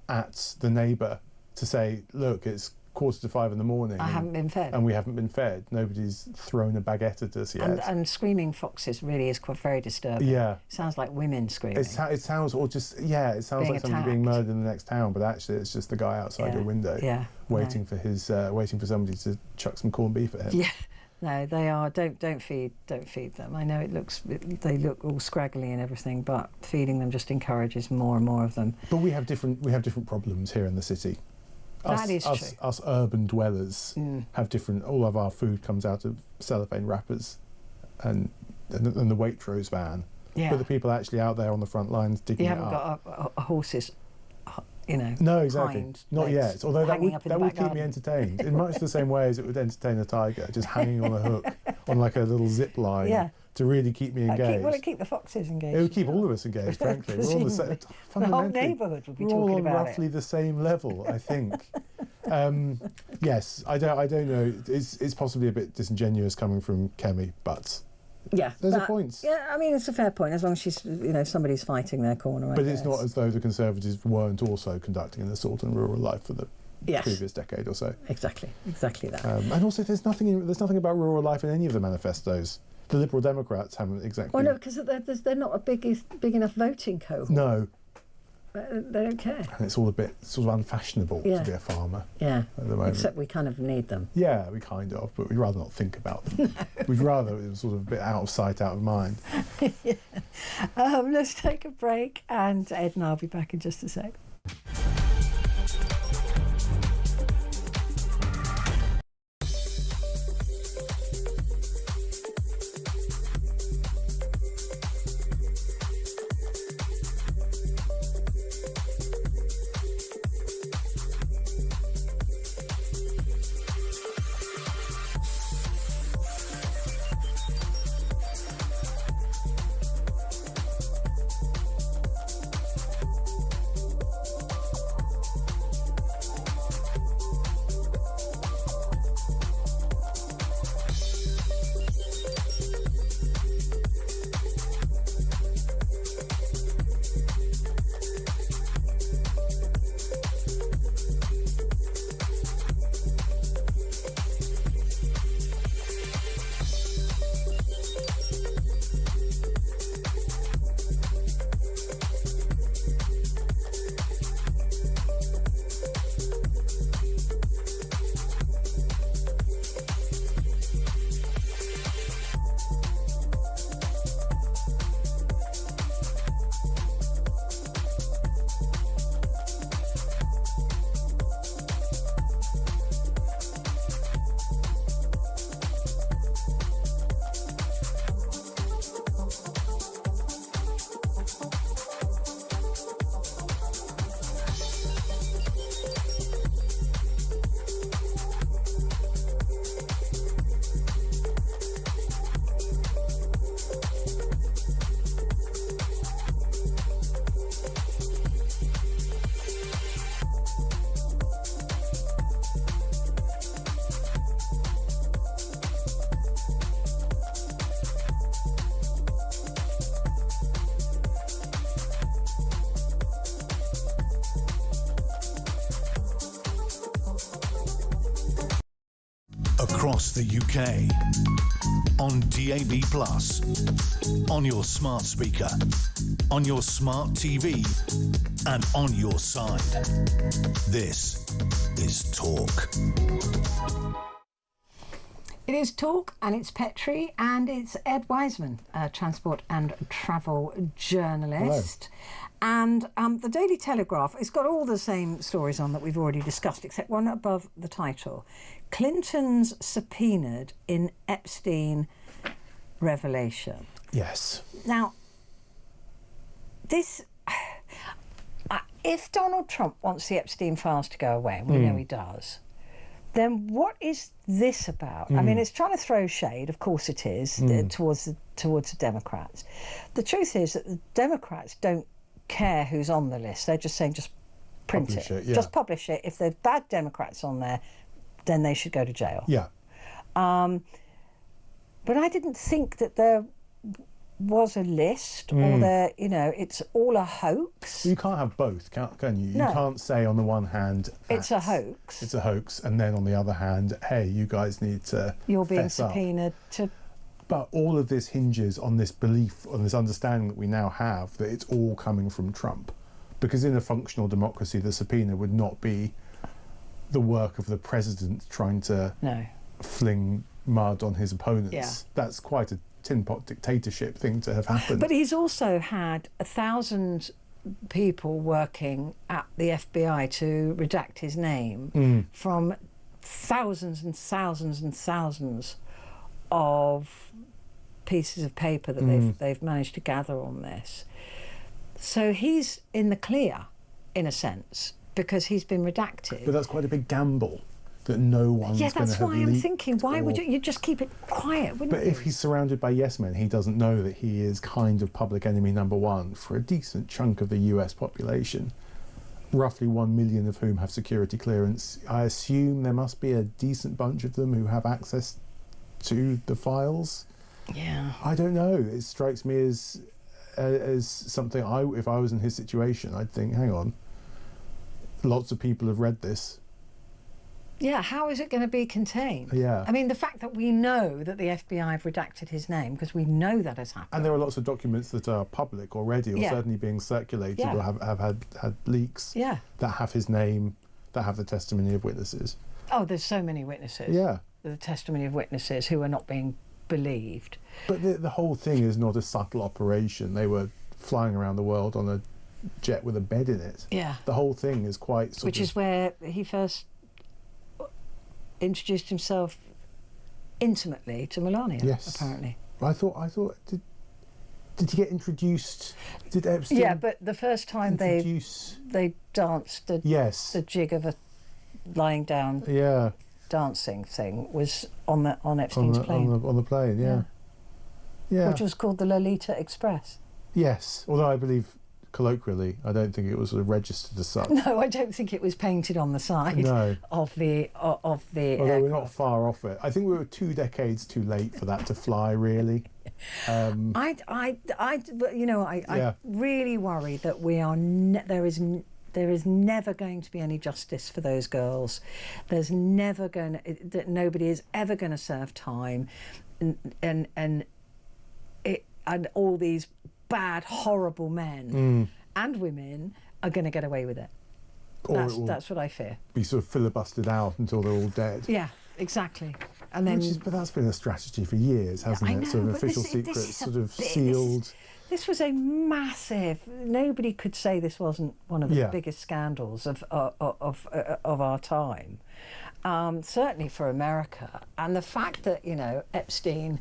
at the neighbour to say, look, it's 4:45 in the morning. I haven't been fed. And we haven't been fed. Nobody's thrown a baguette at us yet. And screaming foxes really is quite very disturbing. Yeah. Sounds like women screaming. It sounds, or just, it sounds like somebody being murdered in the next town, but actually it's just the guy outside your window waiting for somebody to chuck some corned beef at him. Yeah. No, they are. Don't feed them. I know they look all scraggly and everything, but feeding them just encourages more and more of them. But we have different problems here in the city. That is true. Us urban dwellers have different. All of our food comes out of cellophane wrappers, and the Waitrose van. Yeah. But the people actually out there on the front lines digging it up. You haven't got a horse's, No, exactly. Not yet. Although that would keep me garden. entertained in much the same way as it would entertain a tiger, just hanging on a hook on like a little zip line. Yeah. To really keep me engaged. It'd keep the foxes engaged. It would keep all of us engaged, frankly. We're all the same. The whole neighbourhood would be talking all on about roughly the same level, I think. Yes, I don't know. It's possibly a bit disingenuous coming from Kemi, but there's a point. Yeah, I mean, it's a fair point, as long as she's, somebody's fighting their corner. But it's not as though the Conservatives weren't also conducting an assault on rural life for the previous decade or so. Exactly that. And also, there's nothing about rural life in any of the manifestos. The Liberal Democrats haven't exactly. Well, no, because they're not a big enough voting cohort. No. They don't care. And it's all a bit sort of unfashionable to be a farmer. Yeah. At the moment. Except we kind of need them. Yeah, we kind of, but we'd rather not think about them. We'd rather it was sort of a bit out of sight, out of mind. Let's take a break, and Ed and I'll be back in just a sec. across the UK, on DAB+, on your smart speaker, on your smart TV, and on your side. This is Talk. It is Talk, and it's Petrie, and it's Ed Wiseman, a transport and travel journalist. Hello. And the Daily Telegraph, it's got all the same stories on that we've already discussed, except one above the title. Clinton's subpoenaed in Epstein revelation. Yes. Now, this... if Donald Trump wants the Epstein files to go away, and we know he does, then what is this about? I mean, it's trying to throw shade, of course it is, towards the Democrats. The truth is that the Democrats don't care who's on the list. They're just saying just print Publish it, yeah. Just publish it. If there's bad Democrats on there, then they should go to jail. Yeah. But I didn't think that there was a list, or there, you know, it's all a hoax. You can't have both, can you? No. You can't say on the one hand It's a hoax. it's a hoax, and then on the other hand, hey, you guys need to You're being fess up. subpoenaed to... But all of this hinges on this belief, on this understanding that we now have that it's all coming from Trump. Because in a functional democracy, the subpoena would not be the work of the president trying to fling mud on his opponents. Yeah. That's quite a tin pot dictatorship thing to have happened. But he's also had 1,000 people working at the FBI to redact his name from thousands and thousands and thousands of pieces of paper that they've managed to gather on this. So he's in the clear, in a sense, because he's been redacted. But that's quite a big gamble that no one's going to have that's why I'm leaked, thinking, why would or- you just keep it quiet, wouldn't But you? if he's surrounded by yes men, he doesn't know that he is kind of public enemy number one for a decent chunk of the US population, roughly 1 million of whom have security clearance. I assume there must be a decent bunch of them who have access to the files. Yeah. I don't know. It strikes me as something if I was in his situation, I'd think, hang on, lots of people have read this. Yeah, how is it going to be contained? Yeah. I mean, the fact that we know that the FBI have redacted his name, because we know that has happened. And there are lots of documents that are public already, or certainly being circulated, or have had leaks that have his name, that have the testimony of witnesses. Oh, there's so many witnesses. Yeah. The testimony of witnesses who are not being believed. But the whole thing is not a subtle operation. They were flying around the world on a jet with a bed in it. Yeah. The whole thing is quite Which is where he first introduced himself intimately to Melania, apparently. I thought did he get introduced? Did Epstein? Yeah, but the first time they danced the jig of a lying down dancing thing was on Epstein's plane. On the plane, yeah. Which was called the Lolita Express. Yes, although I believe colloquially, I don't think it was sort of registered as such. No, I don't think it was painted on the side of the Although we're not far off it. I think we were 2 decades too late for that to fly, really. I really worry that we are there is never going to be any justice for those girls. There's never going that nobody is ever going to serve time, and all these bad, horrible men and women are going to get away with it. That's what I fear. Be sort of filibustered out until they're all dead. Yeah, exactly. And then, but that's been a strategy for years, hasn't it? Know, sort of official secrets, sort of sealed. This was a massive. Nobody could say this wasn't one of the biggest scandals of our time. Certainly for America, and the fact that Epstein,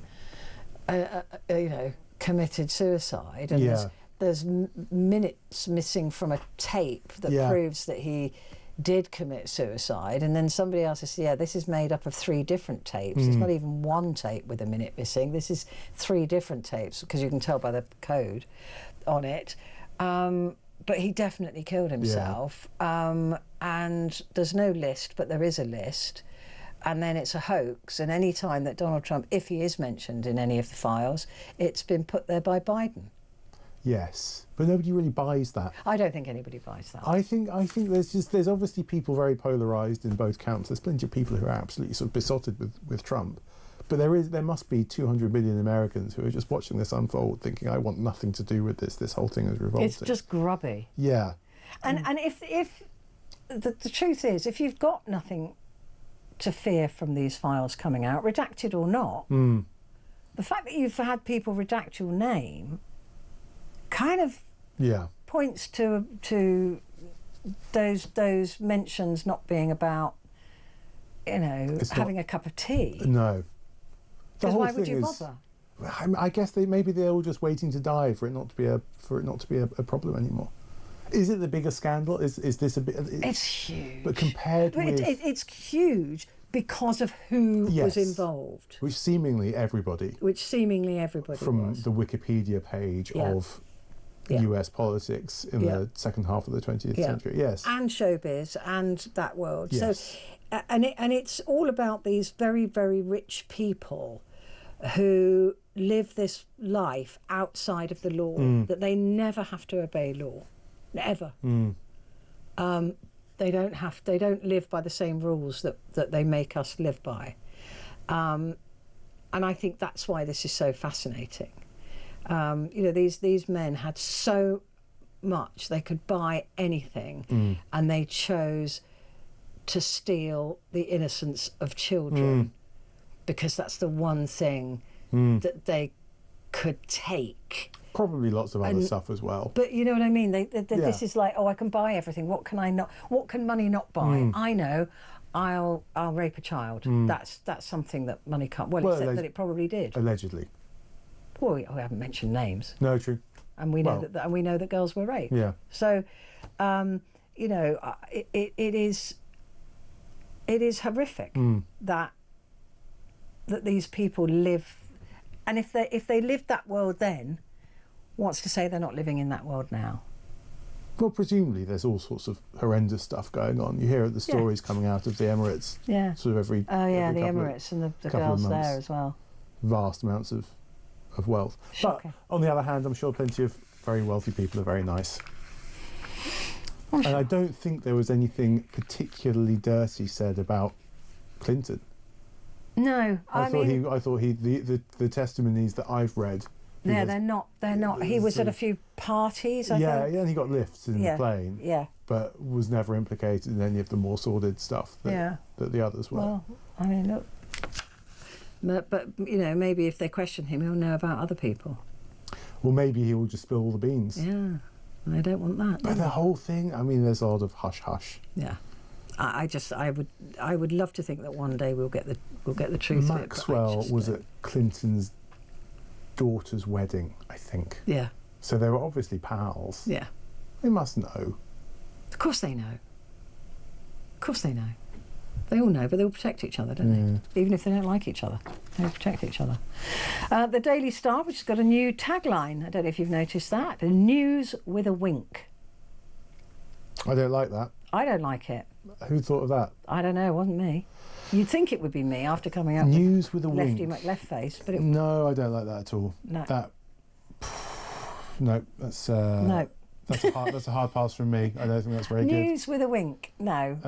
committed suicide, and there's minutes missing from a tape that proves that he did commit suicide, and then somebody else says, this is made up of 3 different tapes. It's not even one tape with a minute missing. This is 3 different tapes, because you can tell by the code on it. But he definitely killed himself. And there's no list, but there is a list. And then it's a hoax. And any time that Donald Trump, if he is mentioned in any of the files, it's been put there by Biden. Yes, but nobody really buys that. I don't think anybody buys that. I think there's obviously people very polarised in both camps. There's plenty of people who are absolutely sort of besotted with Trump, but there must be 200 million Americans who are just watching this unfold, thinking, I want nothing to do with this. This whole thing is revolting. It's just grubby. Yeah. And if the truth is, if you've got nothing to fear from these files coming out, redacted or not, the fact that you've had people redact your name kind of points to those mentions not being about, having a cup of tea. No. Because why would you bother? I guess maybe they're all just waiting to die for it not to be a problem anymore. Is it the bigger scandal? Is this a bit? It's huge. But compared with it's huge because of who was involved. Which seemingly everybody from was. the Wikipedia page of US politics in the second half of the 20th century. Yes. And showbiz and that world. Yes. So and it's all about these very, very rich people who live this life outside of the law, that they never have to obey law. Never. They don't live by the same rules that they make us live by. And I think that's why this is so fascinating. These men had so much, they could buy anything, and they chose to steal the innocence of children because that's the one thing that they could take. Probably lots of other stuff as well. But you know what I mean? This is like, I can buy everything. What can I not? What can money not buy? I know. I'll rape a child. That's something that money can't. Well, except that it probably did. Allegedly. Well, we haven't mentioned names. No, true. And we know that girls were raped. Yeah. So, it is horrific that these people live, and if they lived that world then, what's to say they're not living in that world now? Well, presumably there's all sorts of horrendous stuff going on. You hear the stories coming out of the Emirates. Yeah. Sort of every. The Emirates and the girls there as well. Vast amounts of wealth. Shocking. But on the other hand, I'm sure plenty of very wealthy people are very nice. And I don't think there was anything particularly dirty said about Clinton. No, I thought the testimonies that I've read. Yeah, they're not. He was at a few parties, I think. Yeah, and he got lifts in the plane. Yeah. But was never implicated in any of the more sordid stuff that the others were. Well, I mean, look. But maybe if they question him, he'll know about other people. Well, maybe he will just spill all the beans. Yeah, I don't want that. But the whole thing, I mean, there's a lot of hush hush. Yeah. I would love to think that one day we'll get the truth. Maxwell was at Clinton's daughter's wedding, I think. Yeah. So they were obviously pals. Yeah. They must know. Of course they know. Of course they know. They all know, but they all protect each other, don't they? Even if they don't like each other, they protect each other. The Daily Star, which has got a new tagline. I don't know if you've noticed that. News with a wink. I don't like that. I don't like it. Who thought of that? I don't know. It wasn't me. You'd think it would be me after coming out News with a wink. Lefty McLeft face, but no, I don't like that at all. No. No, that's no. That's a hard pass from me. I don't think that's very good. News with a wink. No,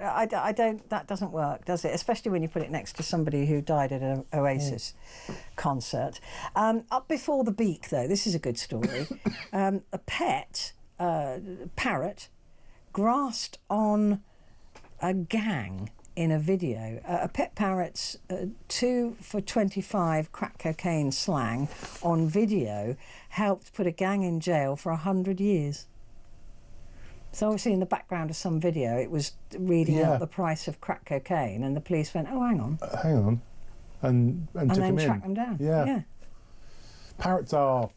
I don't. That doesn't work, does it? Especially when you put it next to somebody who died at an Oasis concert. Up before the beak, though, this is a good story. A parrot, grasped on a gang in a video. A pet parrot's 2 for $25 crack cocaine slang on video helped put a gang in jail for 100 years. So obviously in the background of some video it was reading out the price of crack cocaine, and the police went, oh, hang on. And took then him in. tracked them down. Yeah. Parrots are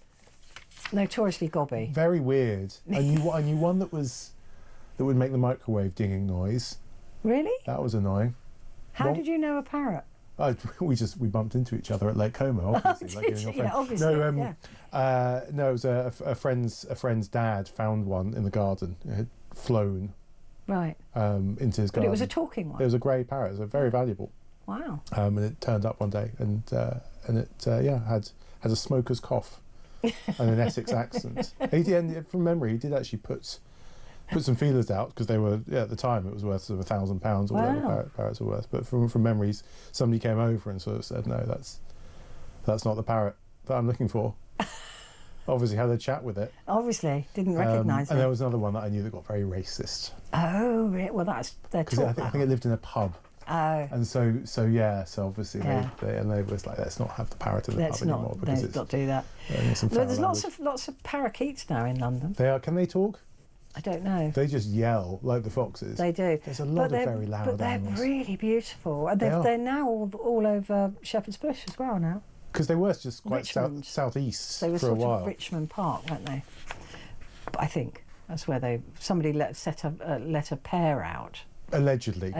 notoriously gobby. Very weird. I knew one that would make the microwave dinging noise. Really? That was annoying. How did you know a parrot? We bumped into each other at Lake Como, obviously. Obviously. No, it was a friend's dad found one in the garden. It had flown into his garden. But it was a talking one. It was a grey parrot. It was very valuable. Wow. And it turned up one day, and it had a smoker's cough. and an Essex accent. And from memory, he did actually put some feelers out because they were at the time it was worth sort of £1,000 or whatever parrots were worth. But from memories, somebody came over and sort of said, "No, that's not the parrot that I'm looking for." Obviously had a chat with it. Obviously, didn't recognise it. And there was another one that I knew that got very racist. Oh, really? Well, they're Because I think it lived in a pub. Oh. And so obviously they was like, let's not have the parrot in the pub anymore because let's not do that. There's lots of parakeets now in London. They are. Can they talk? I don't know. They just yell like the foxes. They do. There's a lot of very loud animals. They're really beautiful, and they're now all over Shepherd's Bush as well now. Because they were just quite southeast they were for a while. Of Richmond Park, weren't they? I think that's where somebody let a pair out. Allegedly.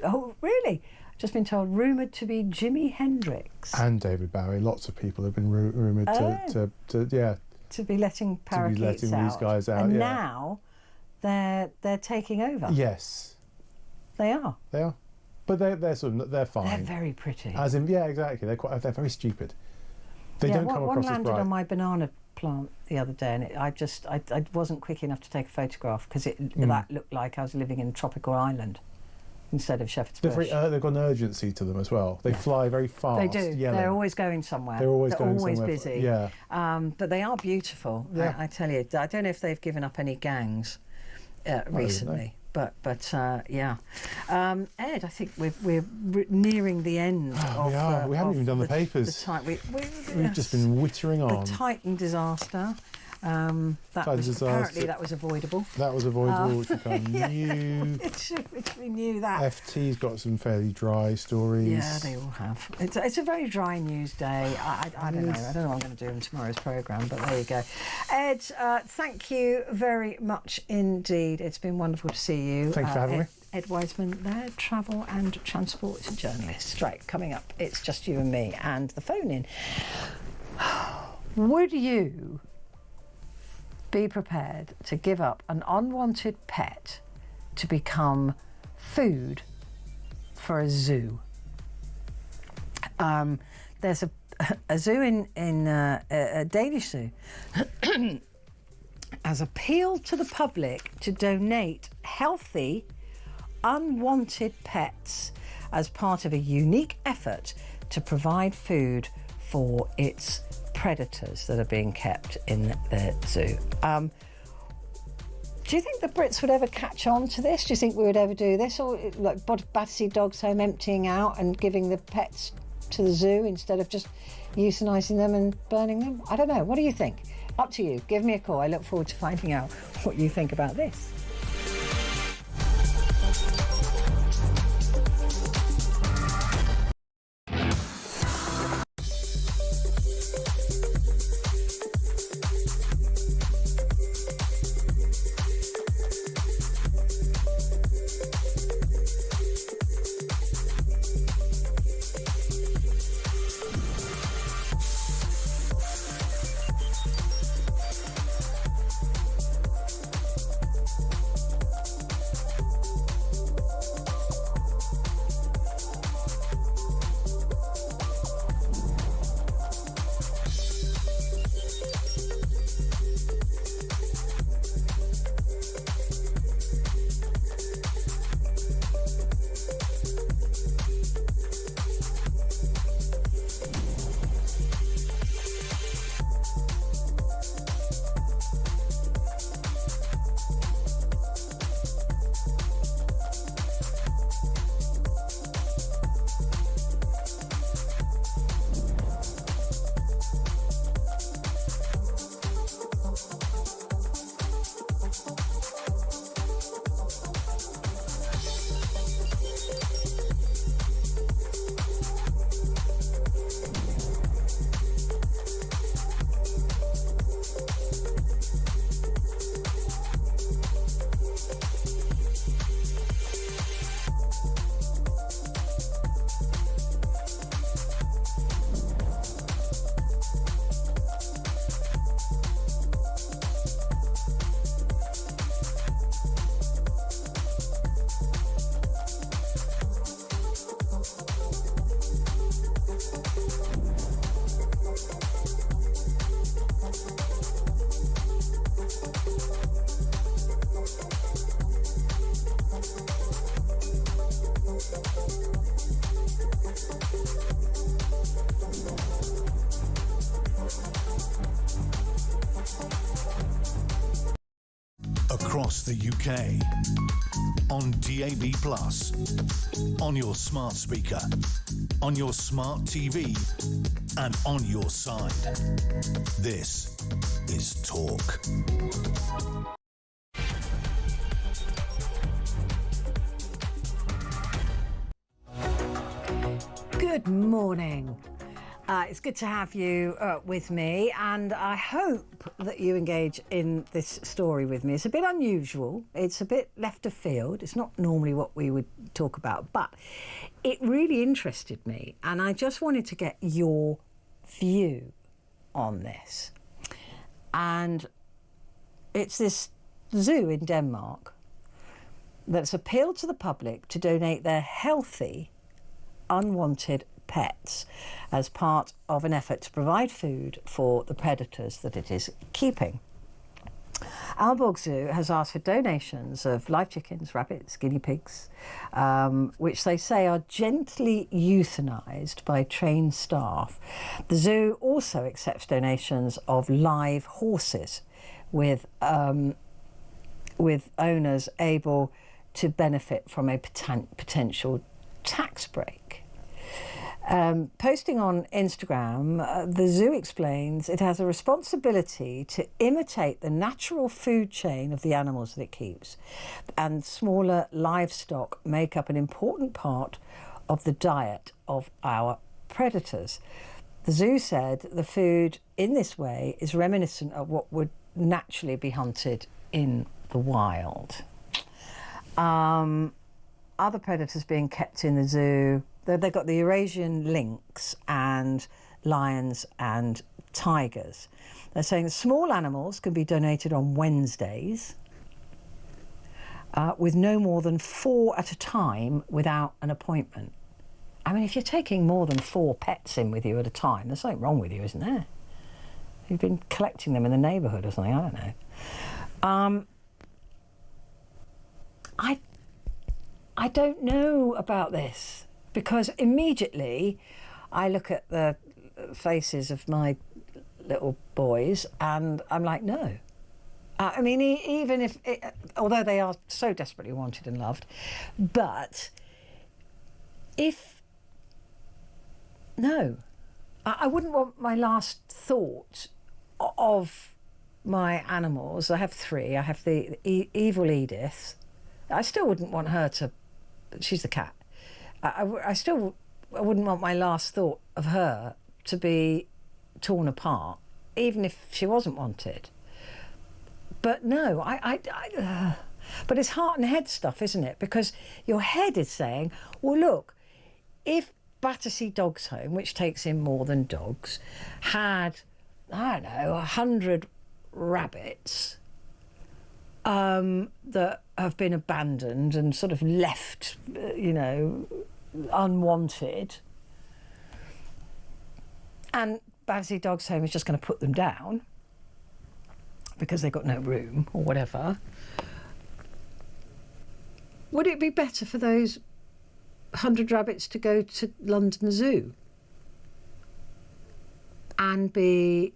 Oh, really? Just been told, rumoured to be Jimi Hendrix and David Bowie. Lots of people have been rumoured to be letting parakeets out. These guys out. And now they're taking over. Yes, they are. But they're fine. They're very pretty. As in, yeah, exactly. They're very stupid. They don't come across as bright. One landed on my banana plant the other day, and I wasn't quick enough to take a photograph because that looked like I was living in a tropical island instead of Shepherd's Bush. They've got an urgency to them as well. They fly very fast. They do. Yelling. They're always going somewhere. They're always busy. Yeah. But they are beautiful. Yeah. I tell you. I don't know if they've given up any gangs recently. But yeah, Ed, I think we're nearing the end. We haven't even done the papers. We've just been wittering on. The Titan disaster. Apparently that was avoidable. That was avoidable, which we kind of knew. Which we knew that. FT's got some fairly dry stories. Yeah, they all have. It's a very dry news day. I don't know. I don't know what I'm going to do in tomorrow's programme, but there you go. Ed, thank you very much indeed. It's been wonderful to see you. Thanks for having me. Ed Wiseman there, travel and transport journalist. Right, coming up, it's just you and me and the phone in. Would you be prepared to give up an unwanted pet to become food for a zoo? There's a zoo in a Danish zoo has appealed to the public to donate healthy, unwanted pets as part of a unique effort to provide food for its predators that are being kept in the zoo. Do you think the Brits would ever catch on to this? Do you think we would ever do this? Or like Battersea Dogs Home emptying out and giving the pets to the zoo instead of just euthanising them and burning them? I don't know. What do you think? Up to you. Give me a call. I look forward to finding out what you think about this. across the UK. On DAB+, on your smart speaker, on your smart TV, and on your side. This is Talk. Good morning. It's good to have you with me, and I hope that you engage in this story with me. It's a bit unusual. It's a bit left of field. It's not normally what we would talk about, but it really interested me, and I just wanted to get your view on this. And it's this zoo in Denmark that's appealed to the public to donate their healthy, unwanted pets as part of an effort to provide food for the predators that it is keeping. Aalborg Zoo has asked for donations of live chickens, rabbits, guinea pigs, which they say are gently euthanized by trained staff. The zoo also accepts donations of live horses with owners able to benefit from a potential tax break. Posting on Instagram, the zoo explains it has a responsibility to imitate the natural food chain of the animals that it keeps, and smaller livestock make up an important part of the diet of our predators. The zoo said the food in this way is reminiscent of what would naturally be hunted in the wild. Other predators being kept in the zoo, they've got the Eurasian lynx and lions and tigers. They're saying small animals can be donated on Wednesdays with no more than 4 at a time without an appointment. I mean, if you're taking more than 4 pets in with you at a time, there's something wrong with you, isn't there? You've been collecting them in the neighbourhood or something, I don't know. I don't know about this, because immediately I look at the faces of my little boys and I'm like, no. I mean, even if, although they are so desperately wanted and loved, but no, I wouldn't want my last thought of my animals. I have 3. I have the evil Edith. I still wouldn't want her to, she's the cat. I wouldn't want my last thought of her to be torn apart, even if she wasn't wanted. But no, but it's heart and head stuff, isn't it? Because your head is saying, well, look, if Battersea Dogs Home, which takes in more than dogs, had, I don't know, 100 rabbits that have been abandoned and sort of left, unwanted, and Battersea Dogs Home is just going to put them down because they've got no room or whatever, would it be better for those 100 rabbits to go to London Zoo and be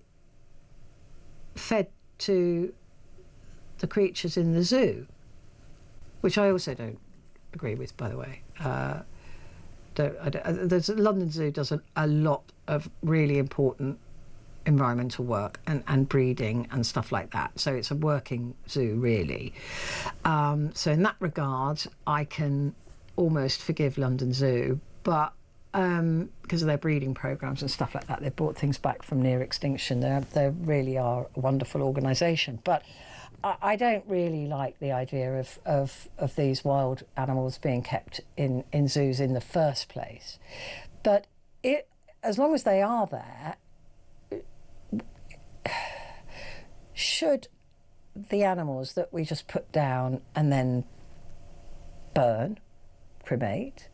fed to the creatures in the zoo, which I also don't agree with, by the way. The London Zoo does a lot of really important environmental work and breeding and stuff like that. So it's a working zoo, really. So in that regard, I can almost forgive London Zoo, but because of their breeding programs and stuff like that, they've brought things back from near extinction. They really are a wonderful organisation. But I don't really like the idea of these wild animals being kept in zoos in the first place. But as long as they are there, should the animals that we just put down and then burn, cremate,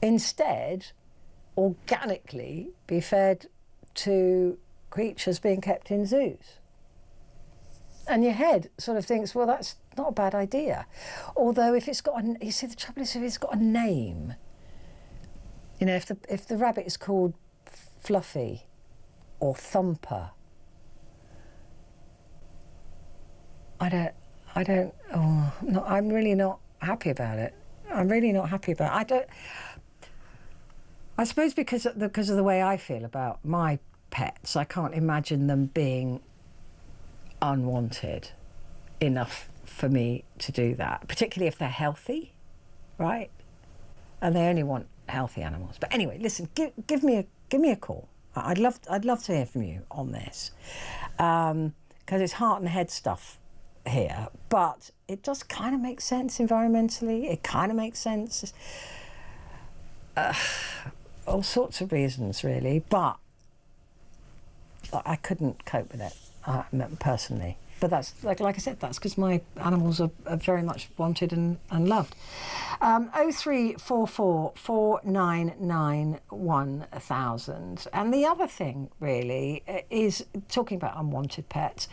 instead organically be fed to creatures being kept in zoos? And your head sort of thinks, well, that's not a bad idea. Although if it's got you see, the trouble is if it's got a name, if the rabbit is called Fluffy or Thumper, I I don't. Oh, no, I'm really not happy about it. I'm really not happy about it. I don't. I suppose because of the way I feel about my pets, I can't imagine them being unwanted enough for me to do that, particularly if they're healthy, right? And they only want healthy animals. But anyway, listen, give me a call. I'd love to hear from you on this, because it's heart and head stuff here, but it does kind of make sense environmentally. It kind of makes sense. All sorts of reasons, really, but I couldn't cope with it personally. But that's like I said, that's because my animals are very much wanted and loved. 0344 499 1000. And the other thing really is talking about unwanted pets.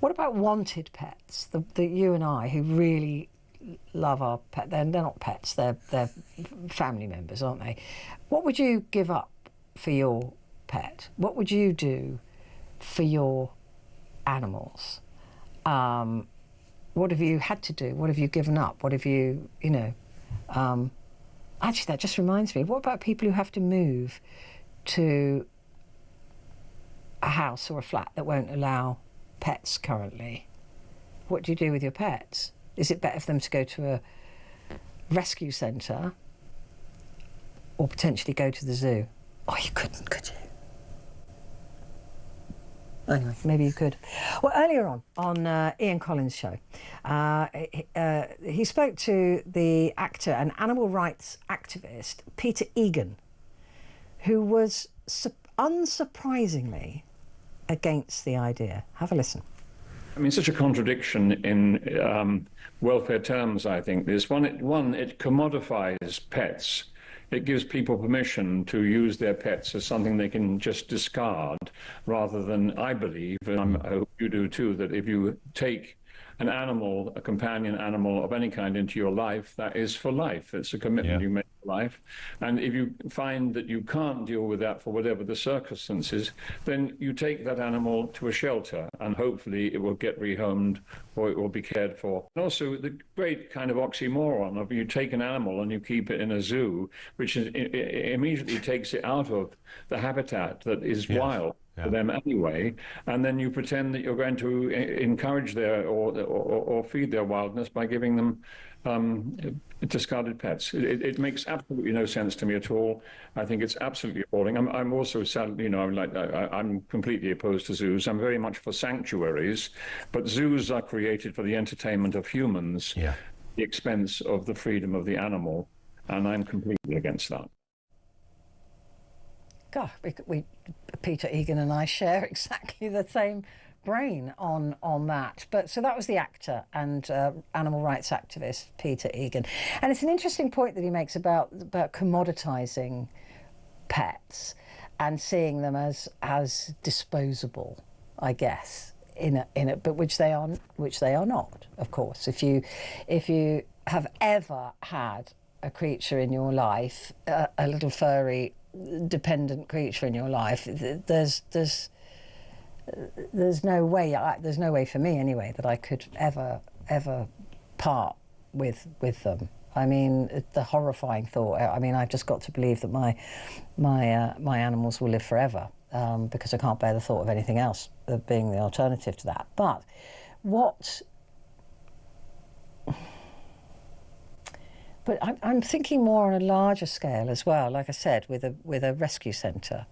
What about wanted pets? The you and I who really love our pet. They're not pets. They're family members, aren't they? What would you give up for your pet? What would you do for your animals? What have you had to do? What have you given up? What have you, actually, that just reminds me, what about people who have to move to a house or a flat that won't allow pets currently? What do you do with your pets? Is it better for them to go to a rescue centre or potentially go to the zoo? Oh, you couldn't, could you? Anyway, maybe you could. Well, earlier on Ian Collins' show, he spoke to the actor and animal rights activist Peter Hosken, who was unsurprisingly against the idea. Have a listen. I mean, such a contradiction in welfare terms, I think. There's one, it commodifies pets. It gives people permission to use their pets as something they can just discard, rather than, I believe, and I hope you do too, that if you take an animal, a companion animal of any kind into your life, that is for life. It's a commitment you make for life. And if you find that you can't deal with that for whatever the circumstances, then you take that animal to a shelter and hopefully it will get rehomed or it will be cared for. And also the great kind of oxymoron of you take an animal and you keep it in a zoo, which immediately takes it out of the habitat that is wild for them anyway, and then you pretend that you're going to encourage their or feed their wildness by giving them discarded pets. It makes absolutely no sense to me at all. I think it's absolutely appalling. I'm also sad, I'm completely opposed to zoos. I'm very much for sanctuaries, but zoos are created for the entertainment of humans, at the expense of the freedom of the animal, and I'm completely against that. God, Peter Hosken and I share exactly the same brain on that. But so that was the actor and animal rights activist Peter Hosken, and it's an interesting point that he makes about commoditising pets and seeing them as disposable, I guess, in it, but which they are not, of course. If you have ever had a creature in your life, a little furry dependent creature in your life, there's no way for me anyway that I could ever part with them. I mean, the horrifying thought. I mean, I've just got to believe that my animals will live forever, because I can't bear the thought of anything else being the alternative to that. But But I'm thinking more on a larger scale as well, like I said, with a rescue centre,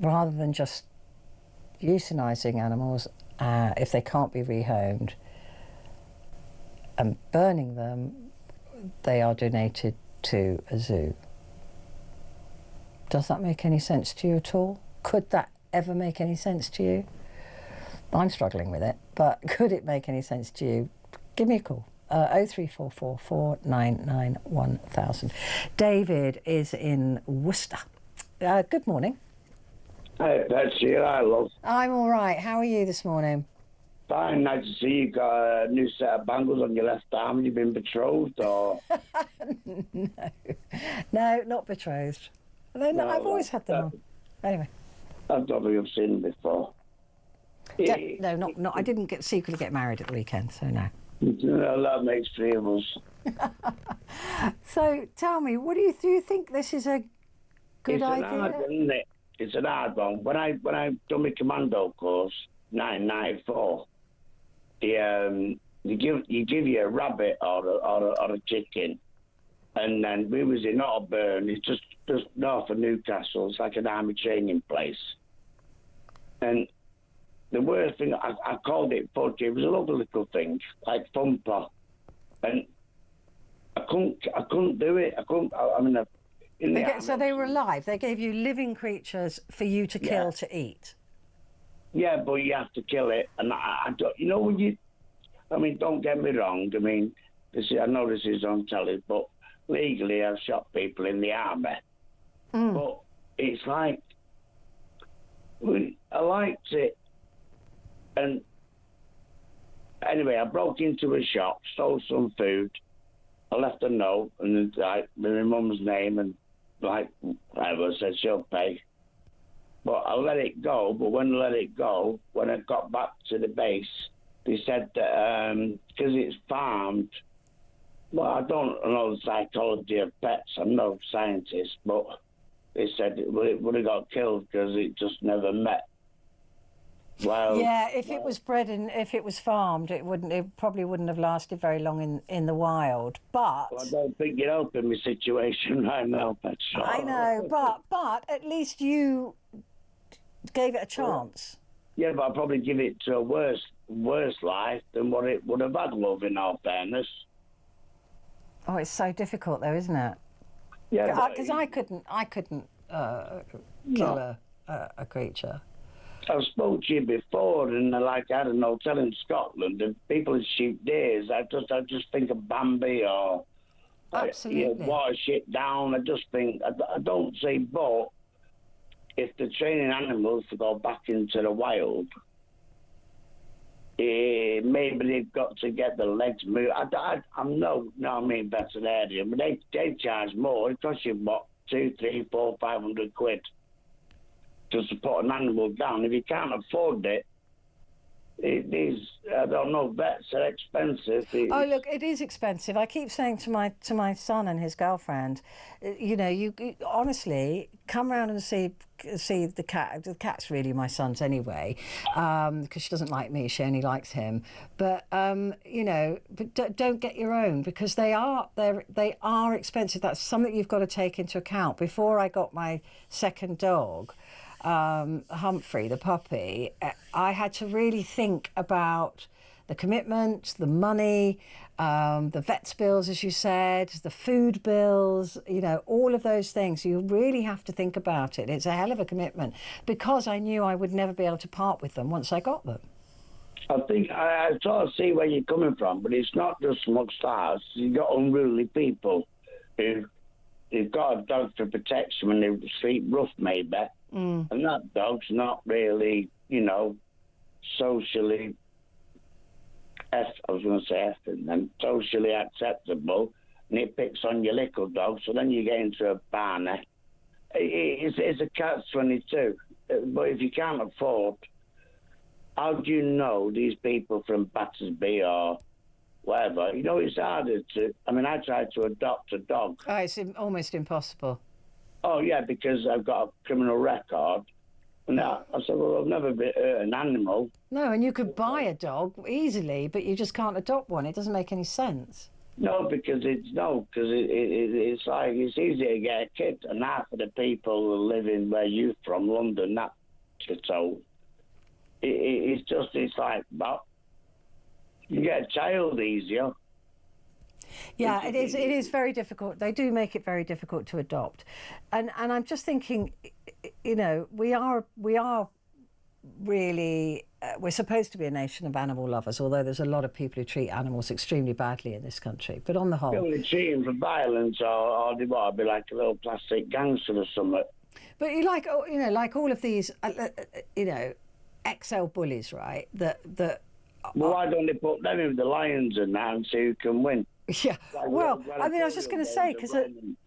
rather than just euthanising animals if they can't be rehomed and burning them, they are donated to a zoo. Does that make any sense to you at all? Could that ever make any sense to you? I'm struggling with it, but could it make any sense to you? Give me a call. 0344 499 1000. David is in Worcester. Good morning. Hey, Betsy, I love. I'm all right. How are you this morning? Fine. Nice to see you got a new set of bangles on your left arm. You've been betrothed, or? No, not betrothed. No, I've always had them on. Anyway. I don't know if you've seen them before. No, not. I didn't secretly get married at the weekend, so no. No, that makes 3 of us. So tell me, what do you think this is a good idea? It's an hard one, isn't it? It's an hard one. When I done my commando course, 1994, you give you a rabbit or a chicken, and then we was in Otterburn. It's just north of Newcastle. It's like an army training place, and the worst thing, I called it fudge. It was a lovely little thing, like thumper, and I couldn't do it. So they were alive. They gave you living creatures for you to kill to eat. Yeah, but you have to kill it, and I don't. You know when you, don't get me wrong. I know this is on telly, but legally I've shot people in the army. But it's like I liked it. And anyway, I broke into a shop, stole some food. I left a note and my mum's name and whatever, said she'll pay. But I let it go. But when I got back to the base, they said that because it's farmed. Well, I don't know the psychology of pets. I'm no scientist, but they said it would have got killed because it just never met. Well, yeah, if it was bred and if it was farmed, it probably wouldn't have lasted very long in the wild. But I don't think you're helping my situation right now, Petrie. I know, but at least you gave it a chance. Yeah, but I'd probably give it to a worse life than what it would have had, love, in all fairness. Oh, it's so difficult, though, isn't it? Yeah, because I couldn't kill a creature. I've spoke to you before, and I had an hotel in Scotland, and people shoot deers. I just think of Bambi or absolutely water shit down. I just think I don't say, but if they're training animals to go back into the wild, maybe they've got to get the legs moved. I'm no veterinarian, but they charge more. It costs you what, 200, 300, 400, 500 quid to support an animal down. If you can't afford it, I don't know, vets are expensive. Oh, look, it is expensive. I keep saying to my son and his girlfriend, you honestly come round and see the cat. The cat's really my son's anyway, because she doesn't like me. She only likes him. But but don't get your own, because they are expensive. That's something you've got to take into account. Before I got my second dog, Humphrey, the puppy, I had to really think about the commitment, the money, the vet's bills, as you said, the food bills, all of those things. You really have to think about it. It's a hell of a commitment, because I knew I would never be able to part with them once I got them. I think I sort of see where you're coming from, but it's not just amongst us. You've got unruly people who've got a dog for protection when they sleep rough, maybe. And that dog's not really, socially, socially acceptable, and it picks on your little dog, so then you get into a barney. It's a catch-22. But if you can't afford, how do you know these people from Battersby or whatever? It's harder to... I tried to adopt a dog. Oh, it's almost impossible. Oh, yeah, because I've got a criminal record. And I said, well, I've never hurt an animal. No, and you could buy a dog easily, but you just can't adopt one. It doesn't make any sense. No, because it's like it's easy to get a kid, and half of the people who live in where you're from, London, that you're told. It's like, but you get a child easier. Yeah, it is very difficult. They do make it very difficult to adopt. And I'm just thinking, we are really, we're supposed to be a nation of animal lovers, although there's a lot of people who treat animals extremely badly in this country. But on the whole... They treat them for violence, or they want to be like a little plastic gangster or something. But like all of these, XL bullies, right, that well, why don't they put them in the lions and that and see who can win? Yeah, I was just going to say, because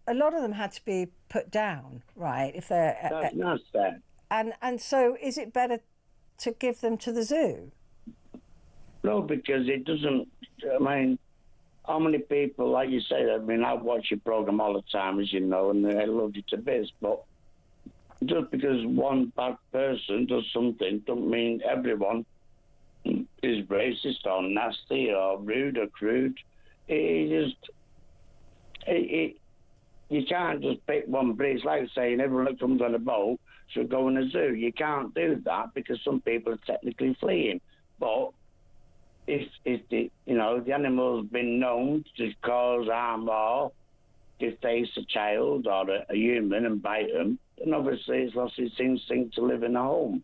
a lot of them had to be put down, right? If they're that's fair. And so, is it better to give them to the zoo? No, because it doesn't. I mean, how many people, like you say, I mean, I watch your program all the time, as you know, and I love you to bits, but just because one bad person does something, don't mean everyone is racist or nasty or rude or crude. You can't just pick one breed. It's like saying everyone that comes on a boat should go in a zoo. You can't do that because some people are technically fleeing. But if the the animal's been known to cause harm or deface a child or a human and bite them, then obviously it's lost its instinct to live in a home.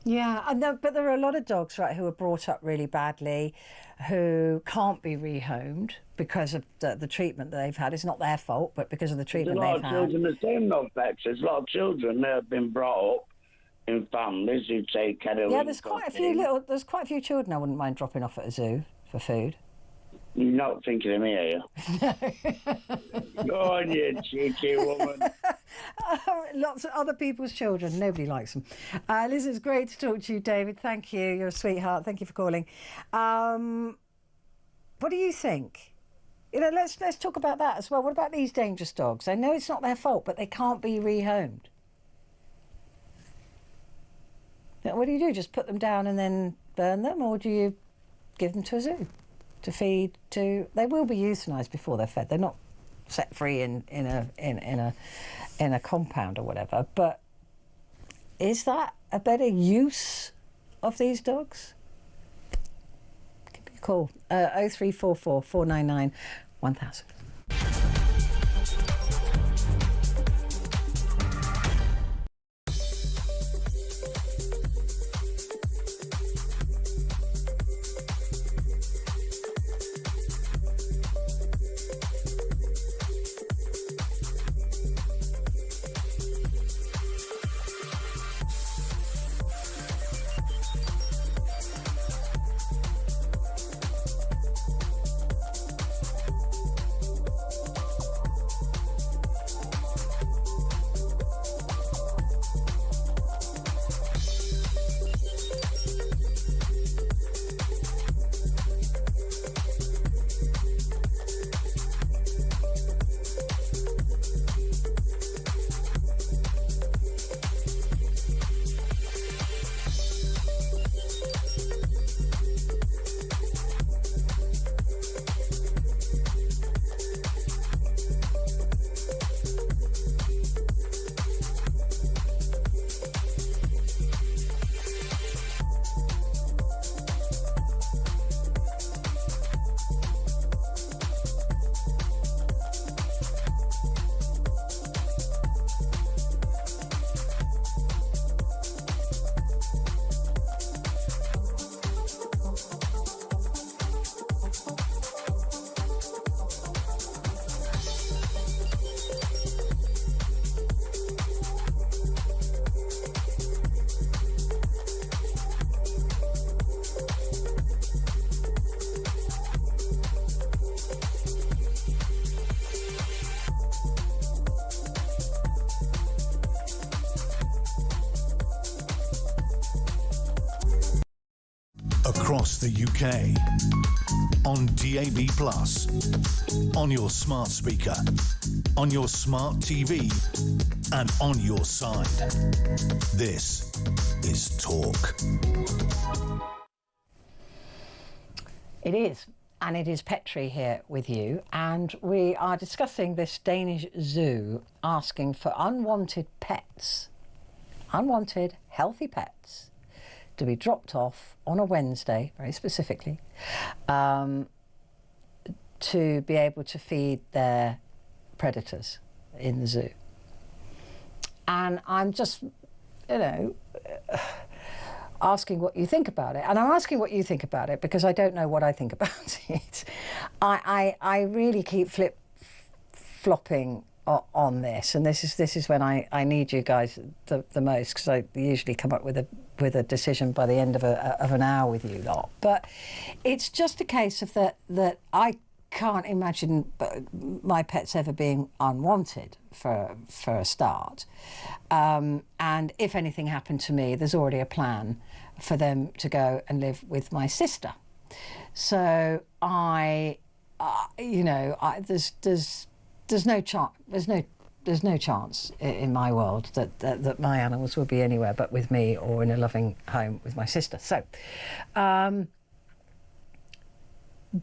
Yeah, but there are a lot of dogs, right, who are brought up really badly, who can't be rehomed because of the treatment that they've had. It's not their fault, but because of the treatment they've had. There's a lot of children the same, though, Bex. There's a lot of children that have been brought up in families who take heroin. Yeah, there's quite a few children I wouldn't mind dropping off at a zoo for food. You're not thinking of me, are you? Go on, you cheeky woman. Lots of other people's children. Nobody likes them. Listen, it's great to talk to you, David. Thank you. You're a sweetheart. Thank you for calling. What do you think? Let's talk about that as well. What about these dangerous dogs? I know it's not their fault, but they can't be rehomed. What do you do? Just put them down and then burn them, or do you give them to a zoo to feed? They will be euthanised before they're fed. They're not set free in a compound or whatever. But is that a better use of these dogs? Give me a call. 0344 499 1000. Across the UK, on DAB+, on your smart speaker, on your smart TV, and on your side. This is Talk. It is, and it is Petrie here with you, and we are discussing this Danish zoo asking for unwanted pets, unwanted healthy pets, to be dropped off on a Wednesday, very specifically, to be able to feed their predators in the zoo. And I'm just, asking what you think about it. And I'm asking what you think about it because I don't know what I think about it. I really keep flip-flopping on this, and this is when I need you guys the most, because I usually come up with a decision by the end of an hour with you lot. But it's just a case of that I can't imagine my pets ever being unwanted for a start. And if anything happened to me, there's already a plan for them to go and live with my sister. So there's no chance. There's no chance in my world that my animals will be anywhere but with me or in a loving home with my sister. So,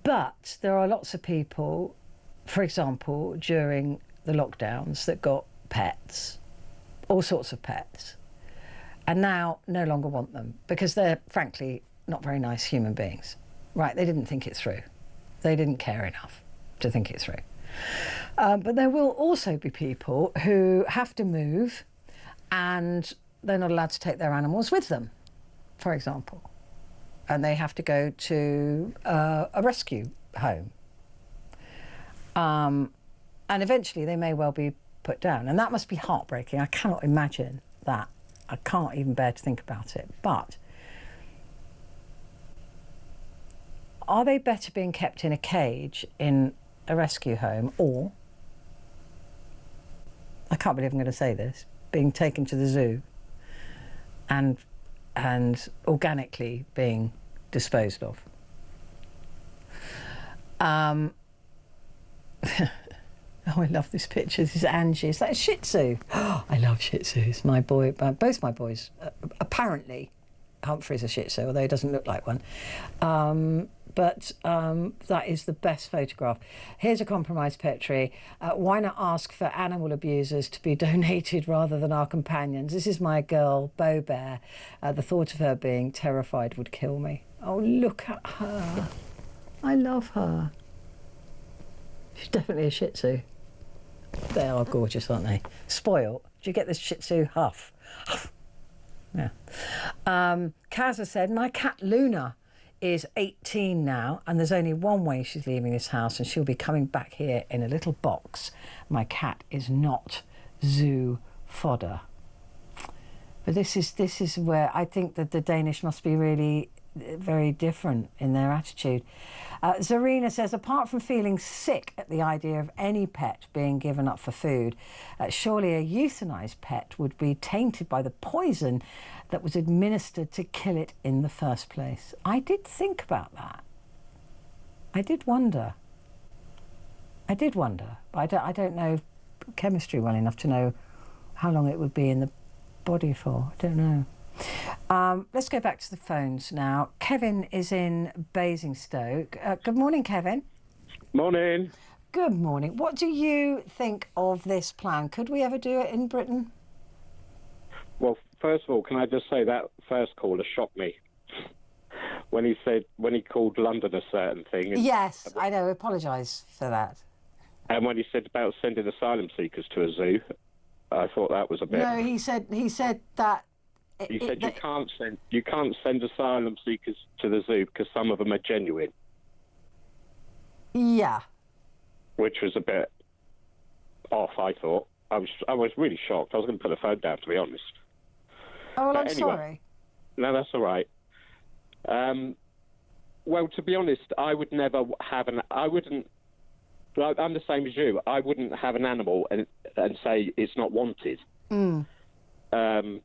but there are lots of people, for example, during the lockdowns that got pets, all sorts of pets, and now no longer want them because they're frankly not very nice human beings. Right, they didn't think it through. They didn't care enough to think it through. But there will also be people who have to move and they're not allowed to take their animals with them, for example. And they have to go to a rescue home. And eventually they may well be put down. And that must be heartbreaking. I cannot imagine that. I can't even bear to think about it. But are they better being kept in a cage in a rescue home, or, I can't believe I'm going to say this, being taken to the zoo and organically being disposed of? Oh, I love this picture. This is Angie. Is that a Shih Tzu? Oh, I love Shih Tzus. My boy, both my boys, apparently, Humphrey's a Shih Tzu, although he doesn't look like one. But that is the best photograph. Here's a compromised Petrie. Why not ask for animal abusers to be donated rather than our companions? This is my girl, Bo Bear. The thought of her being terrified would kill me. Oh, look at her. I love her. She's definitely a Shih Tzu. They are gorgeous, aren't they? Spoiled. Do you get this Shih Tzu? Huff. Huff. Yeah. Kaz has said, my cat Luna is 18 now, and there's only one way she's leaving this house, and she'll be coming back here in a little box. My cat is not zoo fodder. But this is where I think that the Danish must be really very different in their attitude. Zarina says, apart from feeling sick at the idea of any pet being given up for food, surely a euthanized pet would be tainted by the poison that was administered to kill it in the first place. I did think about that. I did wonder. But I don't know chemistry well enough to know how long it would be in the body for. I don't know. Let's go back to the phones now. Kevin is in Basingstoke. Good morning, Kevin. Morning. Good morning. What do you think of this plan? Could we ever do it in Britain? Well, first of all, can I just say that first caller shocked me when he called London a certain thing. Yes, I know. Apologise for that. And when he said about sending asylum seekers to a zoo, I thought that was a bit. No, he said that. He said you can't send asylum seekers to the zoo because some of them are genuine. Yeah. Which was a bit off, I thought. I was really shocked. I was going to put the phone down, to be honest. Oh, well, but I'm anyway, sorry. No, that's all right. Well, to be honest, I would never have I wouldn't. I'm the same as you. I wouldn't have an animal and say it's not wanted.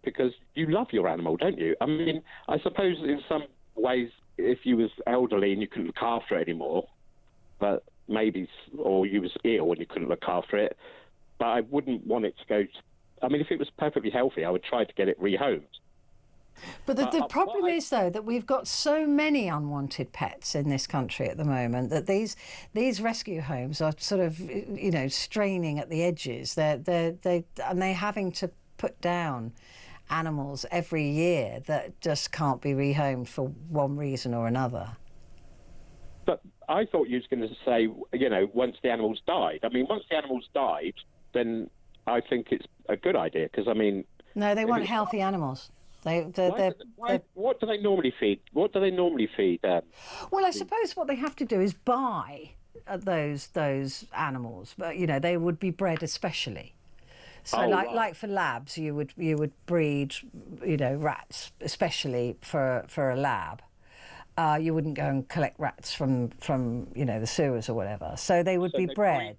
Because you love your animal, don't you? I mean, I suppose in some ways, if you was elderly and you couldn't look after it anymore, but maybe, or you was ill and you couldn't look after it, but I wouldn't want it to go. I mean, if it was perfectly healthy, I would try to get it rehomed. But the problem is, though, that we've got so many unwanted pets in this country at the moment that these rescue homes are sort of, straining at the edges. They're having to put down animals every year that just can't be rehomed for one reason or another. But I thought you was going to say, once the animals died. I mean, once the animals died, then I think it's a good idea because, I mean... No, they want healthy animals. What do they normally feed? What do they normally feed? Well, I suppose what they have to do is buy those animals, but they would be bred especially. So, like for labs, you would breed, rats especially for a lab, you wouldn't go and collect rats from the sewers or whatever. So they would be bred.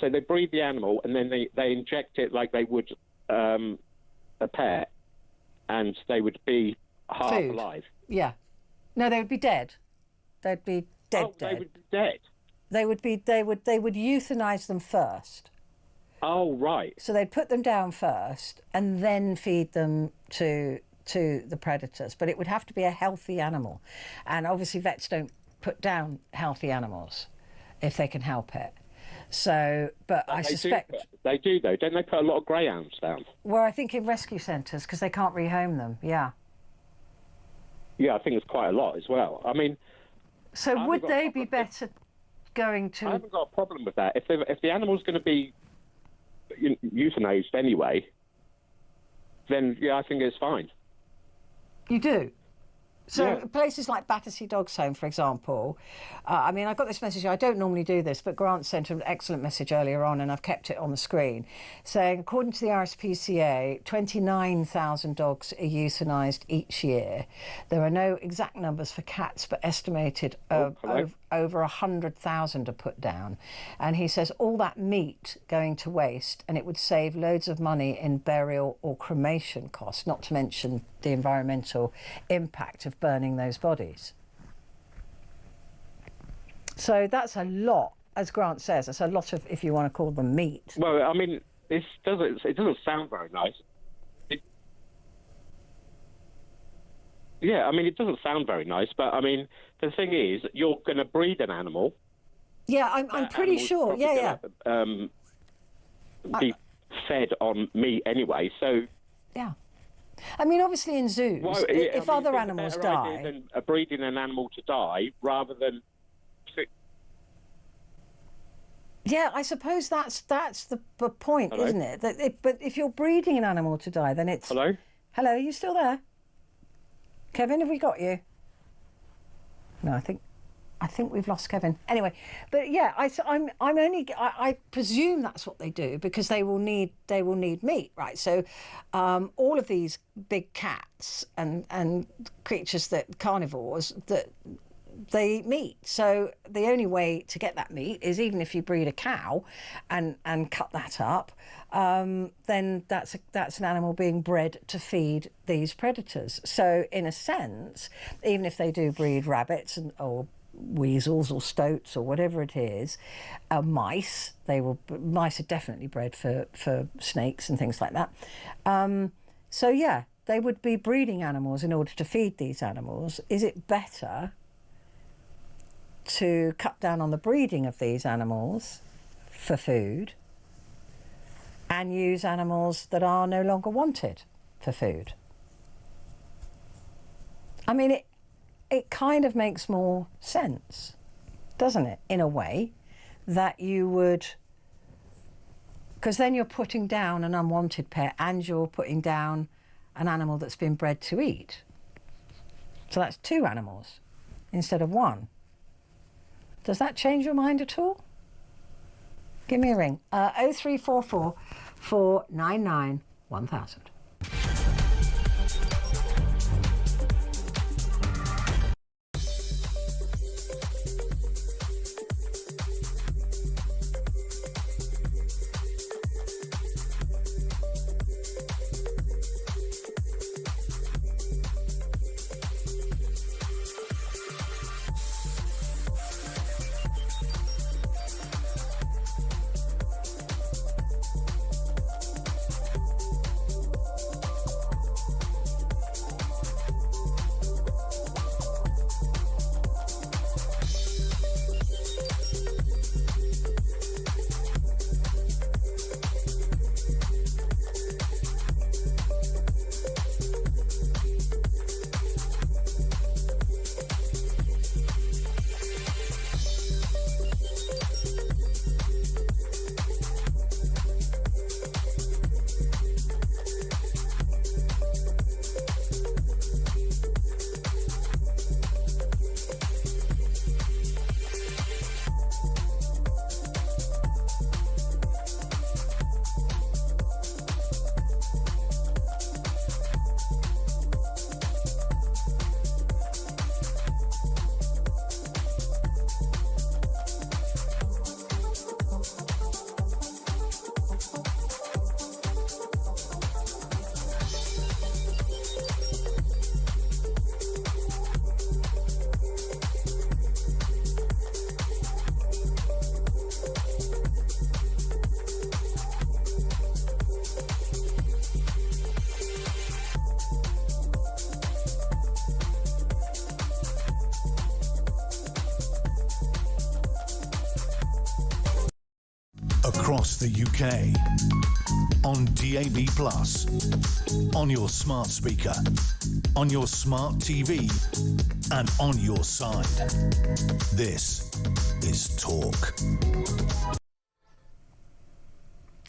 So they breed the animal and then they inject it like they would a pet, and they would be half alive. Yeah. No, they would be dead. They'd be dead. Oh, they would be dead. They would euthanize them first. Oh, right. So they'd put them down first and then feed them to the predators. But it would have to be a healthy animal. And obviously vets don't put down healthy animals if they can help it. So, but I suspect... They do, though. Don't they put a lot of greyhounds down? Well, I think in rescue centres, because they can't rehome them, yeah. Yeah, I think it's quite a lot as well. I mean... So would they be better going to... I haven't got a problem with that. If the animal's going to be euthanized anyway, then, yeah, I think it's fine. You do? So Yeah. places like Battersea Dogs Home, for example, I mean, I got this message, I don't normally do this, but Grant sent an excellent message earlier on and I've kept it on the screen, saying, according to the RSPCA, 29,000 dogs are euthanised each year. There are no exact numbers for cats, but estimated over 100,000 are put down. And he says all that meat going to waste, and it would save loads of money in burial or cremation costs, not to mention the environmental impact of burning those bodies. So that's a lot, as Grant says, that's a lot of, if you want to call them meat. Well, I mean, it doesn't sound very nice. Yeah, I mean, it doesn't sound very nice, but I mean, the thing is, you're going to breed an animal. Yeah, I'm pretty sure. Yeah, yeah. Be fed on meat anyway, so. Yeah. I mean, obviously in zoos, if other animals die... Than breeding an animal to die rather than... Yeah, I suppose that's the point, Hello? isn't it? But if you're breeding an animal to die, then it's... Hello? Hello, are you still there? Kevin, have we got you? No, I think we've lost Kevin. Anyway, but yeah, I presume that's what they do because they will need meat, right? So all of these big cats and creatures that carnivores that they eat meat. So the only way to get that meat is even if you breed a cow and cut that up, then that's an animal being bred to feed these predators. So in a sense, even if they do breed rabbits or weasels or stoats or whatever it is, mice are definitely bred for snakes and things like that. So yeah, they would be breeding animals in order to feed these animals. Is it better to cut down on the breeding of these animals for food and use animals that are no longer wanted for food? I mean, it kind of makes more sense, doesn't it, in a way, that you would... Because then you're putting down an unwanted pet and you're putting down an animal that's been bred to eat. So that's two animals instead of one. Does that change your mind at all? Give me a ring. 0344 499 1000. across the UK, on DAB+, on your smart speaker, on your smart TV, and on your side. This is Talk.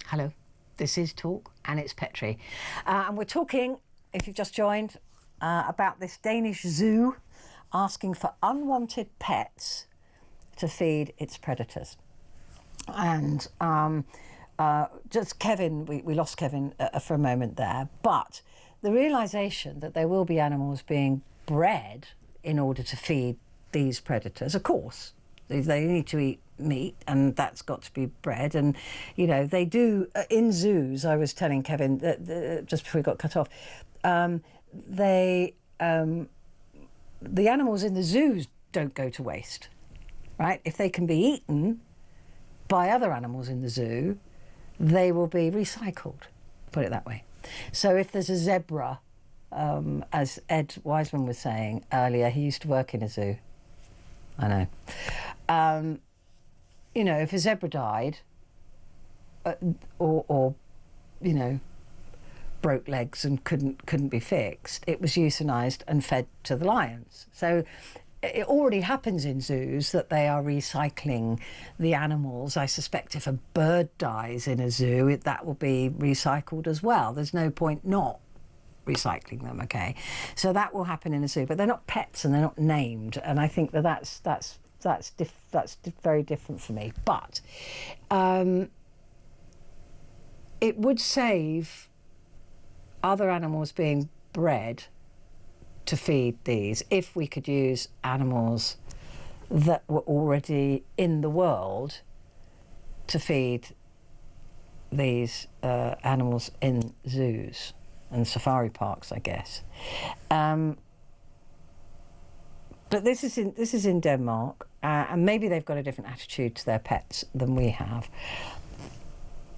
Hello, this is Talk, and it's Petrie. And we're talking, if you've just joined, about this Danish zoo asking for unwanted pets to feed its predators. And just Kevin, we lost Kevin for a moment there, but the realisation that there will be animals being bred in order to feed these predators, of course, they need to eat meat, and that's got to be bred. And you know, they do in zoos. I was telling Kevin that just before we got cut off, the animals in the zoos don't go to waste, right? If they can be eaten by other animals in the zoo, they will be recycled, put it that way. So if there's a zebra, as Ed Wiseman was saying earlier, he used to work in a zoo. I know. You know, if a zebra died, or you know, broke legs and couldn't be fixed, it was euthanized and fed to the lions. So it already happens in zoos that they are recycling the animals. I suspect if a bird dies in a zoo, that will be recycled as well. There's no point not recycling them, okay? So that will happen in a zoo, but they're not pets and they're not named, and I think that's very different for me. But it would save other animals being bred to feed these if we could use animals that were already in the world to feed these animals in zoos and safari parks, I guess. But this is in Denmark, and maybe they've got a different attitude to their pets than we have.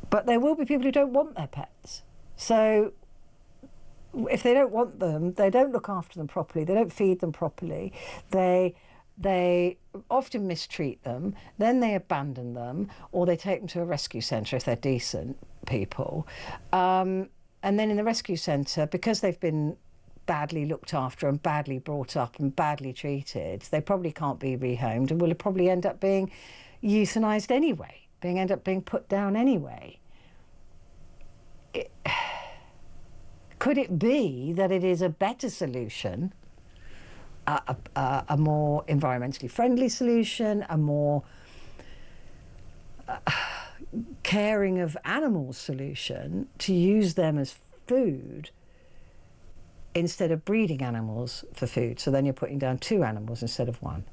But there will be people who don't want their pets. So if they don't want them, they don't look after them properly, they don't feed them properly, they often mistreat them, then they abandon them, or they take them to a rescue centre if they're decent people. And then in the rescue centre, because they've been badly looked after and badly brought up and badly treated, they probably can't be rehomed and will probably end up being euthanised anyway, end up being put down anyway. Could it be that it is a better solution, a more environmentally friendly solution, a more caring of animals solution, to use them as food instead of breeding animals for food? So then you're putting down 2 animals instead of 1.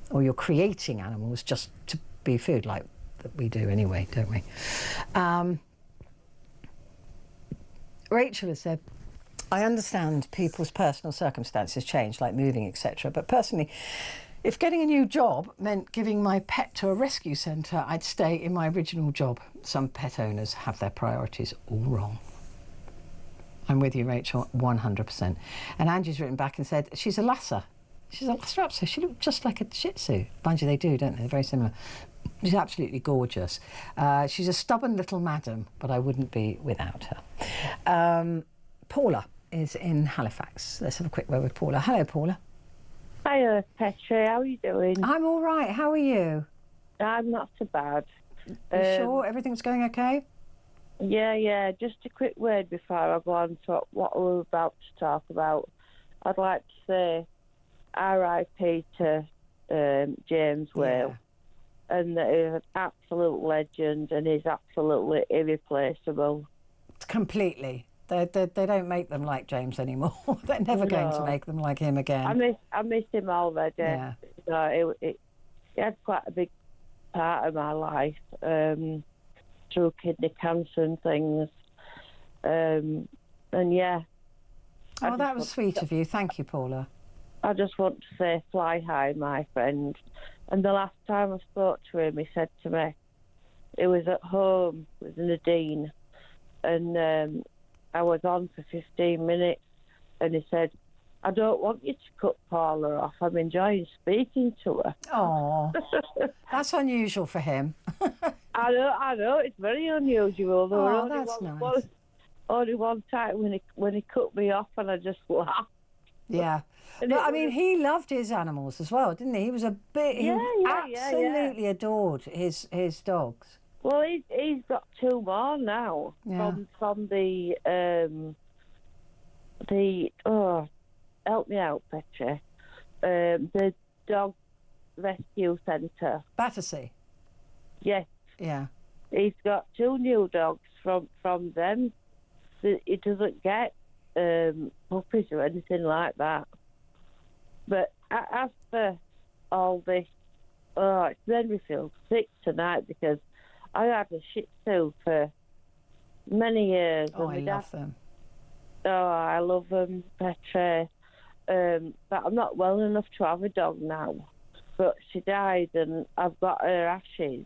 Or you're creating animals just to be food, like we do anyway, don't we? Rachel has said, I understand people's personal circumstances change, like moving, etc. But personally, if getting a new job meant giving my pet to a rescue centre, I'd stay in my original job. Some pet owners have their priorities all wrong. I'm with you, Rachel, 100%. And Angie's written back and said, she's a Lhasa. She's a Lhasa Apso. She looks just like a Shih Tzu. Mind you, they do, don't they? They're very similar. She's absolutely gorgeous. She's a stubborn little madam, but I wouldn't be without her. Paula is in Halifax. Let's have a quick word with Paula. Hello, Paula. Hiya, Petrie. How are you doing? I'm all right. How are you? I'm not so bad. You sure everything's going okay? Yeah. Just a quick word before I go on to what we're about to talk about. I'd like to say R.I.P. to James Whale. And that he's an absolute legend and he's absolutely irreplaceable. Completely. They don't make them like James anymore. They're never going to make them like him again. I miss him already. Yeah. He had quite a big part of my life through kidney cancer and things. And yeah. Oh, that was sweet of you. Thank you, Paula. I just want to say fly high, my friend. And the last time I spoke to him, he said to me, he was at home with Nadine, and I was on for 15 minutes, and he said, I don't want you to cut Paula off. I'm enjoying speaking to her. Oh, that's unusual for him. I know, it's very unusual. There were only that's one, nice. only one time when he cut me off, and I just laughed. Yeah. And But it I mean, was- he loved his animals as well, didn't he? He was a bit. He absolutely adored his dogs. Well, he's got 2 more now from the help me out, Petrie. The dog rescue centre. Battersea. Yes. Yeah. He's got 2 new dogs from them. He doesn't get puppies or anything like that. But after all this, it's made me feel sick tonight because I had a Shih Tzu for many years. Oh, I love them. Oh, I love them, Petrie. But I'm not well enough to have a dog now. But she died, and I've got her ashes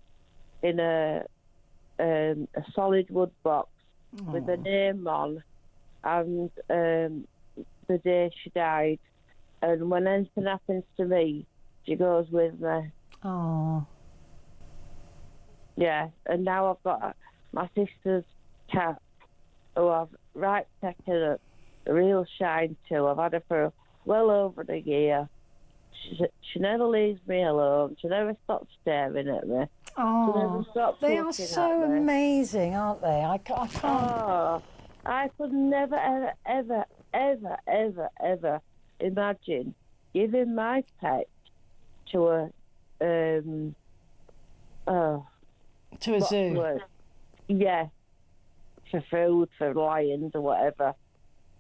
in a solid wood box with her name on. And the day she died, and when anything happens to me, she goes with me. Oh. Yeah, and now I've got my sister's cat, who I've taken a real shine to. I've had her for well over a year. She never leaves me alone. She never stops staring at me. Oh, she never stops they are looking so at me. amazing, aren't they? I can't. Oh, I could never, ever, ever, ever, ever, ever imagine giving my pet to a to a zoo. word? Yeah, for food, for lions or whatever.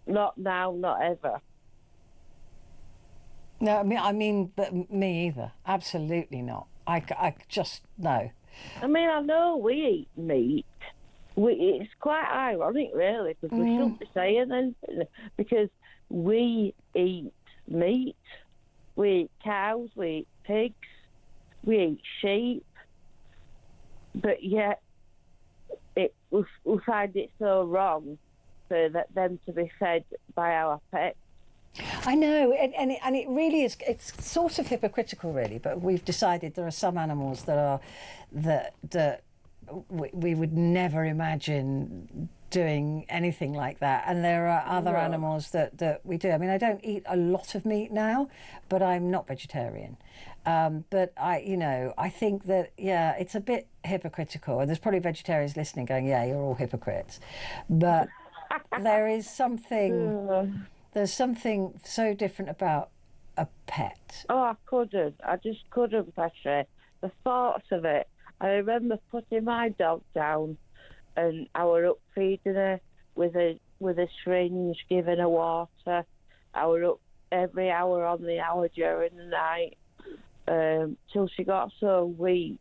Not now, not ever. No, I mean, but me either. Absolutely not. I just no. I mean, I know we eat meat. It's quite ironic, really, because we shouldn't be saying anything, because we eat meat. We eat cows, we eat pigs, we eat sheep, but yet we find it so wrong for them to be fed by our pets. I know, and it really is. It's sort of hypocritical, really. But we've decided there are some animals that we would never imagine doing anything like that, and there are other animals that we do. I mean, I don't eat a lot of meat now, but I'm not vegetarian. But I think that it's a bit hypocritical, and there's probably vegetarians listening going, "Yeah, you're all hypocrites," but there is something. There's something so different about a pet. Oh, I just couldn't, Petrie. The thoughts of it. I remember putting my dog down, and I were up feeding her with a syringe, giving her water. I were up every hour on the hour during the night, till she got so weak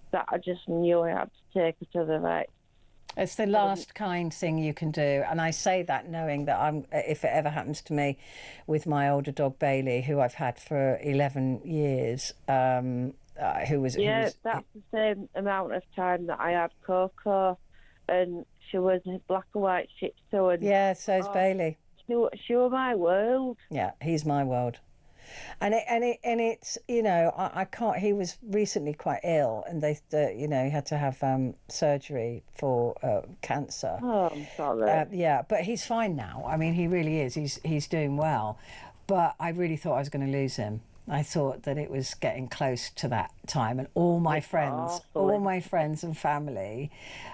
that I just knew I had to take her to the vet. It's the last kind thing you can do, and I say that knowing that if it ever happens to me with my older dog Bailey, who I've had for 11 years, that's the same amount of time that I had Coco, and she was a black and white Shih Tzu. And so's Bailey. She was my world. Yeah, he's my world. And it's I can't. He was recently quite ill, and they he had to have surgery for cancer. Oh, I'm sorry. But he's fine now. I mean, he really is. He's doing well. But I really thought I was going to lose him. I thought that it was getting close to that time, and all my friends and family,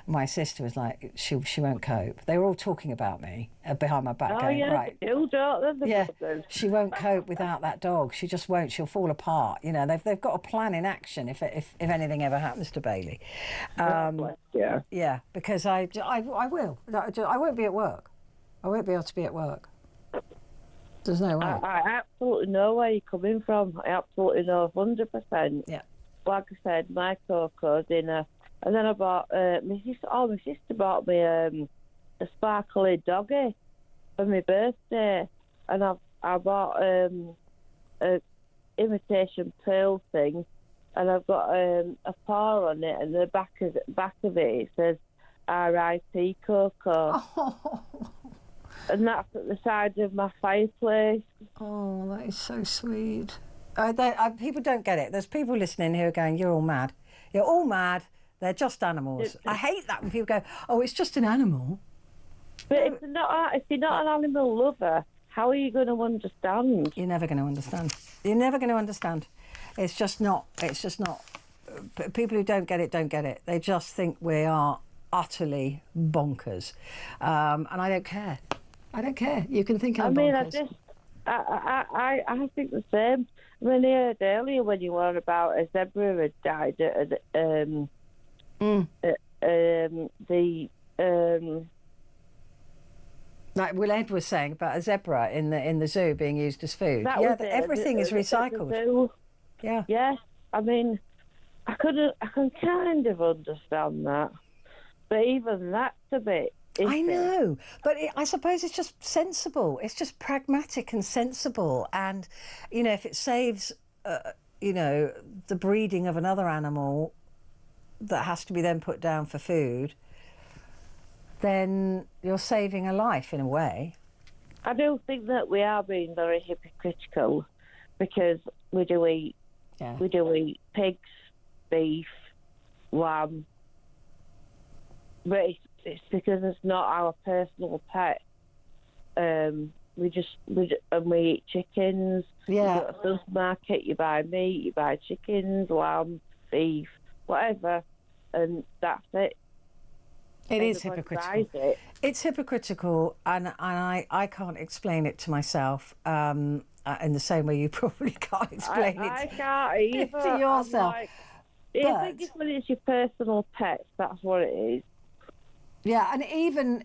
my sister was like, she won't cope. They were all talking about me behind my back, going, right, she won't cope without that dog. She just won't. She'll fall apart. They've got a plan in action if anything ever happens to Bailey. Because I will. I won't be at work. I won't be able to be at work. There's no way. I absolutely know where you're coming from. I absolutely know, 100%. Yeah. Like I said, my Coco dinner, and then I bought my sister bought me a sparkly doggy for my birthday, and I bought a imitation pearl thing, and I've got a paw on it, and the back of it says R.I.P. Coco. Oh. And that's at the side of my fireplace. Oh, that is so sweet. People don't get it. There's people listening who are going, "You're all mad. You're all mad. They're just animals. I hate that when people go, "Oh, it's just an animal." But if you're not an animal lover, how are you going to understand? You're never going to understand. You're never going to understand. It's just not. People who don't get it don't get it. They just think we are utterly bonkers, and I don't care. I don't care. You can think I'm bonkers. I think the same. I mean, I heard earlier when you were about a zebra had died at like Will Ed was saying about a zebra in the zoo being used as food. Everything is recycled. Yeah. Yes. I mean, I can kind of understand that, but even that's a bit. I know, but I suppose it's just sensible. It's just pragmatic and sensible. And, if it saves, the breeding of another animal that has to be then put down for food, then you're saving a life in a way. I don't think that we are being very hypocritical, because we do eat pigs, beef, lamb, but it's because it's not our personal pet. We eat chickens. Yeah. You go to the supermarket, you buy meat, you buy chickens, lamb, beef, whatever, and that's it. It is hypocritical. It's hypocritical, and I can't explain it to myself in the same way you probably can't explain I can't either. to yourself. I think it's when it's your personal pet, that's what it is. Yeah, and even,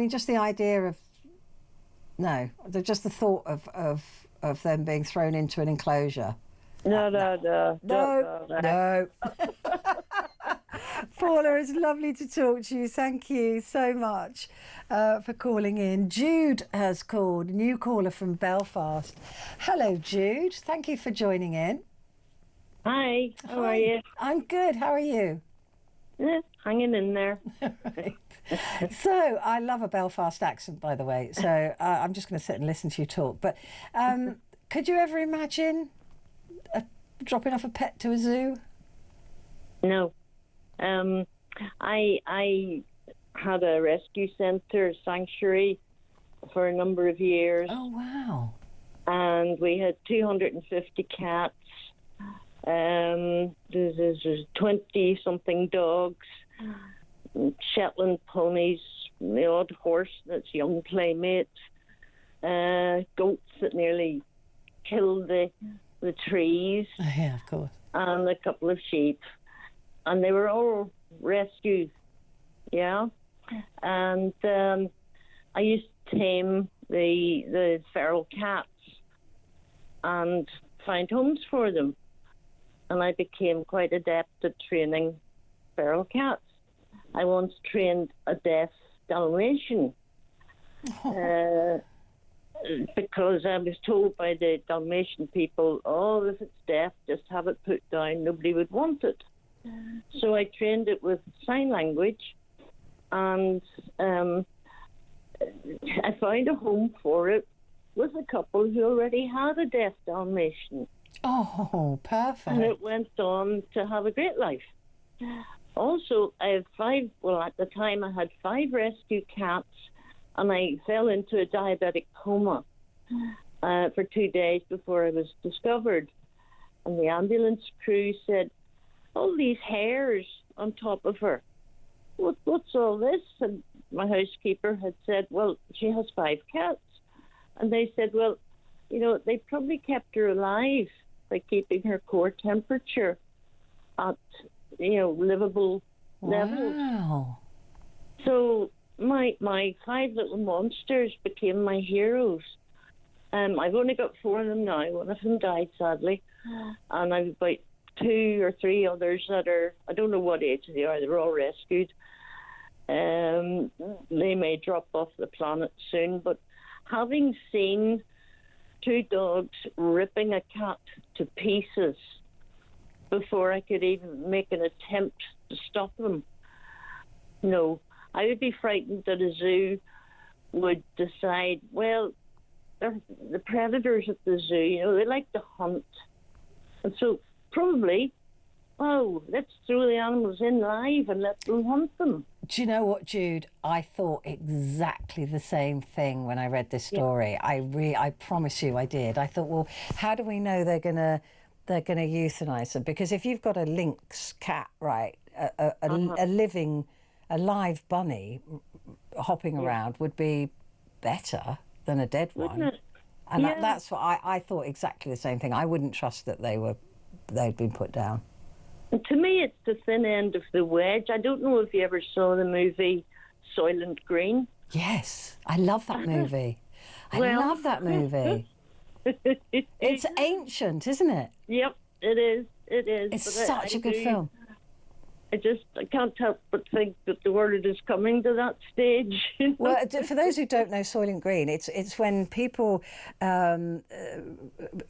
just the idea of, just the thought of them being thrown into an enclosure. No. Paula, it's lovely to talk to you. Thank you so much for calling in. Jude has called, new caller from Belfast. Hello, Jude. Thank you for joining in. Hi, how are you? I'm good. How are you? Yeah, hanging in there. Right. So, I love a Belfast accent, by the way. So, I'm just going to sit and listen to you talk. But could you ever imagine dropping off a pet to a zoo? No. I had a rescue centre, sanctuary, for a number of years. Oh, wow. And we had 250 cats. There's 20-something dogs, Shetland ponies, the odd horse that's young playmate, goats that nearly killed the trees. Yeah, of course. And a couple of sheep. And they were all rescued, yeah. And I used to tame the feral cats and find homes for them. And I became quite adept at training feral cats. I once trained a deaf Dalmatian because I was told by the Dalmatian people, oh, if it's deaf, just have it put down. Nobody would want it. So I trained it with sign language, and I found a home for it with a couple who already had a deaf Dalmatian. Oh, perfect. And it went on to have a great life. Also, I have at the time I had 5 rescue cats, and I fell into a diabetic coma for 2 days before I was discovered. And the ambulance crew said, all these hairs on top of her. What's all this? And my housekeeper had said, well, she has 5 cats. And they said, well, they probably kept her alive by keeping her core temperature at, livable levels. Wow. So my 5 little monsters became my heroes. I've only got 4 of them now. One of them died, sadly. And I've about 2 or 3 others that are, I don't know what age they are. They're all rescued. They may drop off the planet soon, but having seen 2 dogs ripping a cat to pieces before I could even make an attempt to stop them, no, I would be frightened that a zoo would decide, well, they're the predators at the zoo, they like to hunt. And so probably oh, let's throw the animals in live and let them hunt them. Do you know what, Jude? I thought exactly the same thing when I read this story. I promise you I did. I thought, well, how do we know they're gonna euthanize them? Because if you've got a lynx cat, right, a live bunny hopping around would be better than a dead one. And that's what I thought exactly the same thing. I wouldn't trust that they'd been put down. And to me, it's the thin end of the wedge. I don't know if you ever saw the movie Soylent Green. Yes, I love that movie. I love that movie. It's ancient, isn't it? Yep, it is. It is. It's such a good film. I can't help but think that the world is coming to that stage. Well, for those who don't know Soylent Green, it's when people,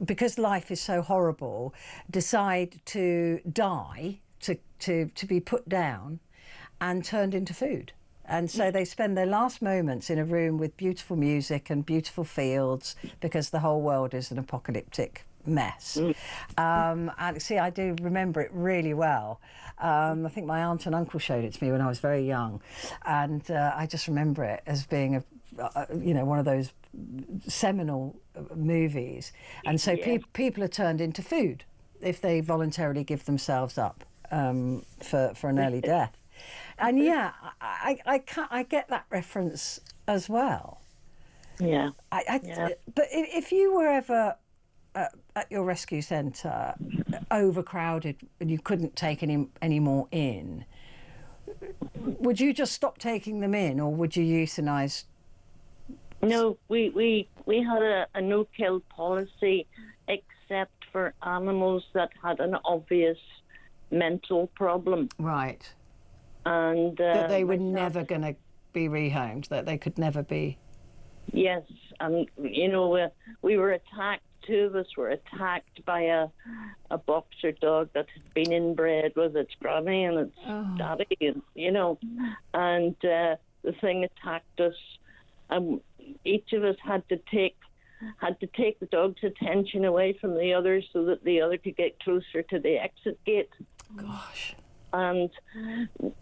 because life is so horrible, decide to die, to be put down and turned into food. And so they spend their last moments in a room with beautiful music and beautiful fields because the whole world is an apocalyptic mess. And see, I do remember it really well. I think my aunt and uncle showed it to me when I was very young, and I just remember it as being one of those seminal movies. And so people are turned into food if they voluntarily give themselves up for an early death. And I get that reference as well. Yeah. But if you were ever at your rescue centre overcrowded and you couldn't take any more in, would you just stop taking them in, or would you euthanise? No, we had a no-kill policy, except for animals that had an obvious mental problem. Right. And that they were never going to be rehomed, that they could never be. Yes, and we were attacked. Two of us were attacked by a boxer dog that had been inbred with its granny and its daddy, and the thing attacked us, and each of us had to take the dog's attention away from the other so that the other could get closer to the exit gate. Gosh. And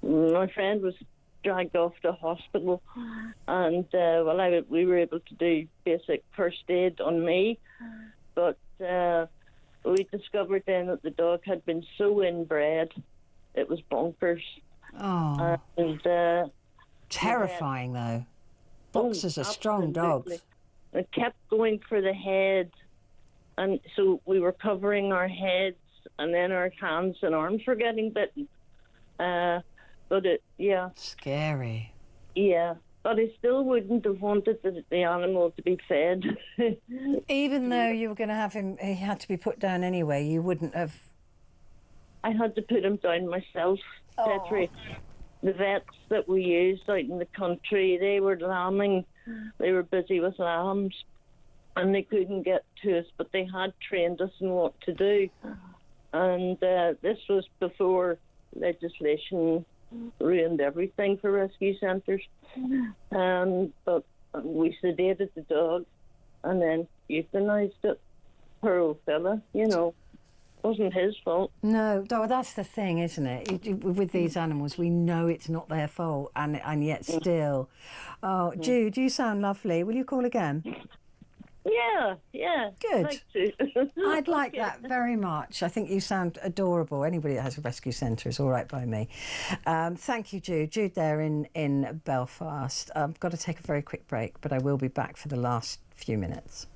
my friend was dragged off to hospital, and we were able to do basic first aid on me, but we discovered then that the dog had been so inbred, it was bonkers. Oh. And terrifying though. Boxers are strong dogs. It kept going for the head, and so we were covering our heads, and then our hands and arms were getting bitten. Scary. Yeah, but I still wouldn't have wanted the animal to be fed. Even though you were going to have him, he had to be put down anyway, you wouldn't have... I had to put him down myself, Petrie. The vets that we used out in the country, they were lambing. They were busy with lambs, and they couldn't get to us, but they had trained us in what to do. And this was before legislation ruined everything for rescue centres. But we sedated the dog and then euthanized it. Poor old fella, wasn't his fault. No, that's the thing, isn't it? With these animals, we know it's not their fault, and yet still. Oh, Jude, you sound lovely. Will you call again? Yeah. Good. Like to. I'd like that very much. I think you sound adorable. Anybody that has a rescue centre is all right by me. Thank you, Jude. Jude there in Belfast. I've got to take a very quick break, but I will be back for the last few minutes.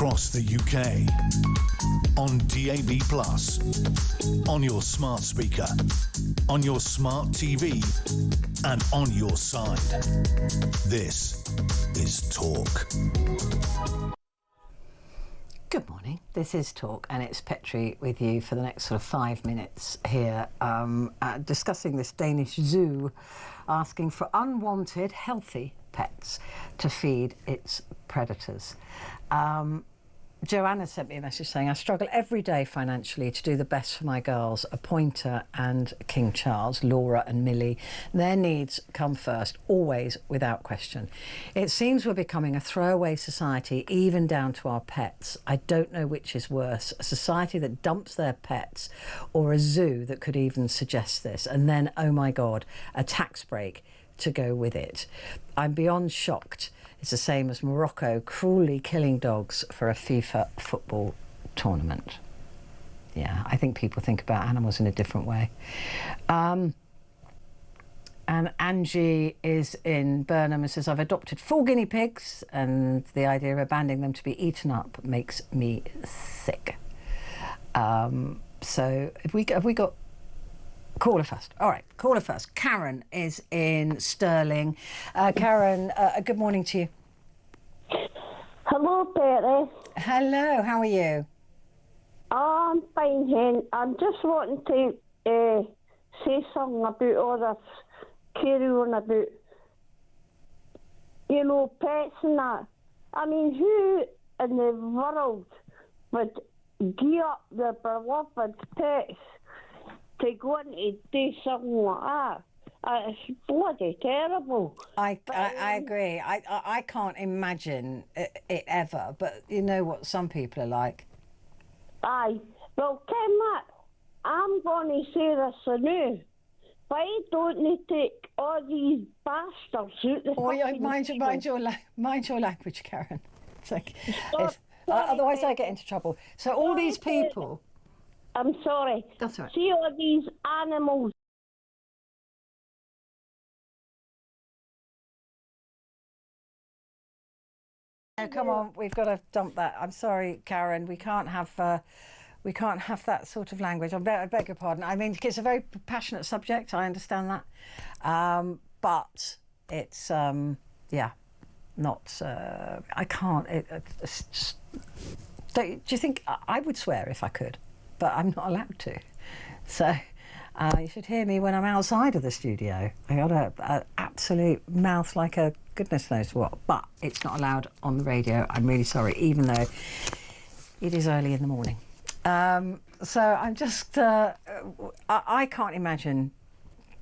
across the UK, on DAB+, on your smart speaker, on your smart TV, and on your side. This is Talk. Good morning. This is Talk, and it's Petrie with you for the next sort of 5 minutes here, discussing this Danish zoo asking for unwanted, healthy pets to feed its predators. Joanna sent me a message saying, I struggle every day financially to do the best for my girls, a pointer and King Charles, Laura and Millie. Their needs come first, always, without question. It seems we're becoming a throwaway society, even down to our pets. I don't know which is worse, a society that dumps their pets or a zoo that could even suggest this. And then, oh my God, a tax break to go with it. I'm beyond shocked. It's the same as Morocco cruelly killing dogs for a FIFA football tournament. Yeah, I think people think about animals in a different way. And Angie is in Burnham and says, I've adopted 4 guinea pigs and the idea of abandoning them to be eaten up makes me sick. So have we got... Caller first. All right, caller first. Karen is in Stirling. Karen, good morning to you. Hello, Petrie. Hello, how are you? I'm fine, Hen. I'm just wanting to say something about all this carry on about, pets and that. I mean, who in the world would give up their beloved pets to go on to do something like that? It's bloody terrible. I agree. I can't imagine it ever, but you know what some people are like. Aye. Well, Kim, I'm going to say this anew. Why don't they take all these bastards out the mind your language, Karen. Otherwise I get into trouble. So all these people... I'm sorry. That's all right. See all these animals. Oh, come on, we've got to dump that. I'm sorry, Karen. We can't have that sort of language. I beg your pardon. I mean, it's a very passionate subject. I understand that, but it's not. I can't. It's just. Do you think I would swear if I could? But I'm not allowed to. So you should hear me when I'm outside of the studio. I got an absolute mouth like a goodness knows what, but it's not allowed on the radio. I'm really sorry, even though it is early in the morning. So I'm just, I can't imagine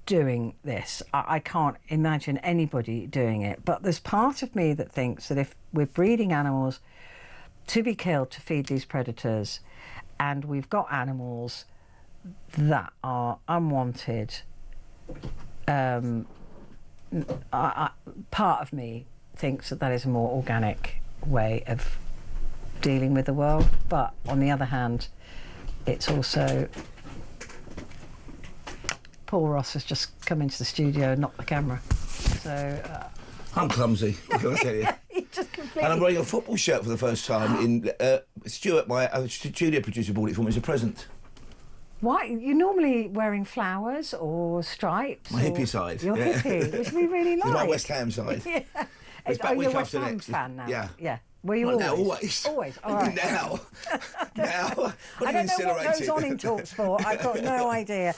doing this. I can't imagine anybody doing it. But there's part of me that thinks that if we're breeding animals to be killed to feed these predators, and we've got animals that are unwanted, part of me thinks that is a more organic way of dealing with the world. But on the other hand, it's also... Paul Ross has just come into the studio and knocked the camera. So... I'm clumsy, what can I tell you? Just completely... And I'm wearing a football shirt for the first time. Stuart, my studio producer, bought it for me as a present. Why? You're normally wearing flowers or stripes? My hippie side. Your hippie, which we really like. It's my West Ham side. Yeah. You're a West Ham fan now? Yeah. Yeah. Were you always? Now, always. Always, all right. Now. I don't know what goes on in Talks for. I've got no idea.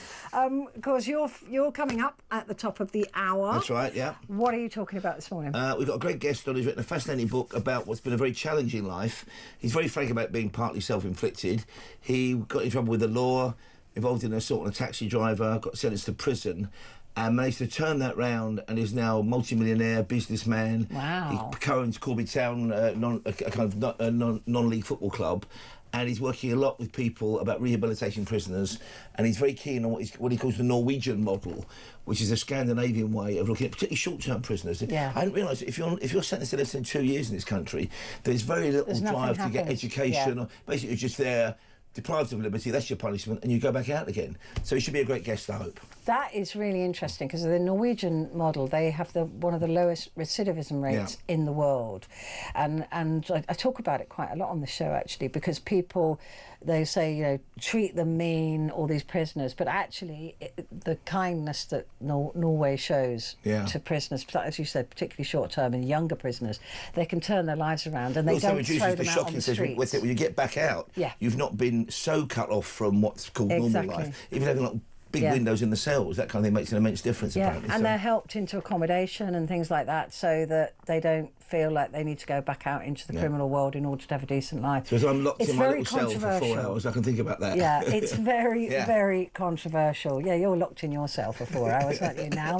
Because you're coming up at the top of the hour. That's right, yeah. What are you talking about this morning? We've got a great guest on who's written a fascinating book about what's been a very challenging life. He's very frank about being partly self-inflicted. He got in trouble with the law, involved in an assault on a taxi driver, got sentenced to prison, and managed to turn that round and is now a multi-millionaire businessman. Wow. He co-owns Corby Town, a non-league football club, and he's working a lot with people about rehabilitating prisoners, and he's very keen on what he calls the Norwegian model, which is a Scandinavian way of looking at particularly short-term prisoners. Yeah. I didn't realise if you're sentenced to less than 2 years in this country, there's very little drive to get education. Yeah. Or basically, you're just there deprived of liberty, that's your punishment, and you go back out again. So he should be a great guest, I hope. That is really interesting because the Norwegian model, they have one of the lowest recidivism rates in the world, and I talk about it quite a lot on the show actually, because people, they say, you know, treat them mean, all these prisoners, but actually the kindness that Norway shows to prisoners, as you said, particularly short term and younger prisoners, they can turn their lives around and they don't throw them out on the streets. With it, when you get back out, you've not been so cut off from what's called normal life, even having like big windows in the cells, that kind of thing makes an immense difference. Apparently, and they're helped into accommodation and things like that, so that they don't feel like they need to go back out into the criminal world in order to have a decent life. So as I'm locked in my little cell for 4 hours, I can think about that. Yeah, it's very, very controversial. Yeah, you're locked in your cell for 4 hours, aren't you now?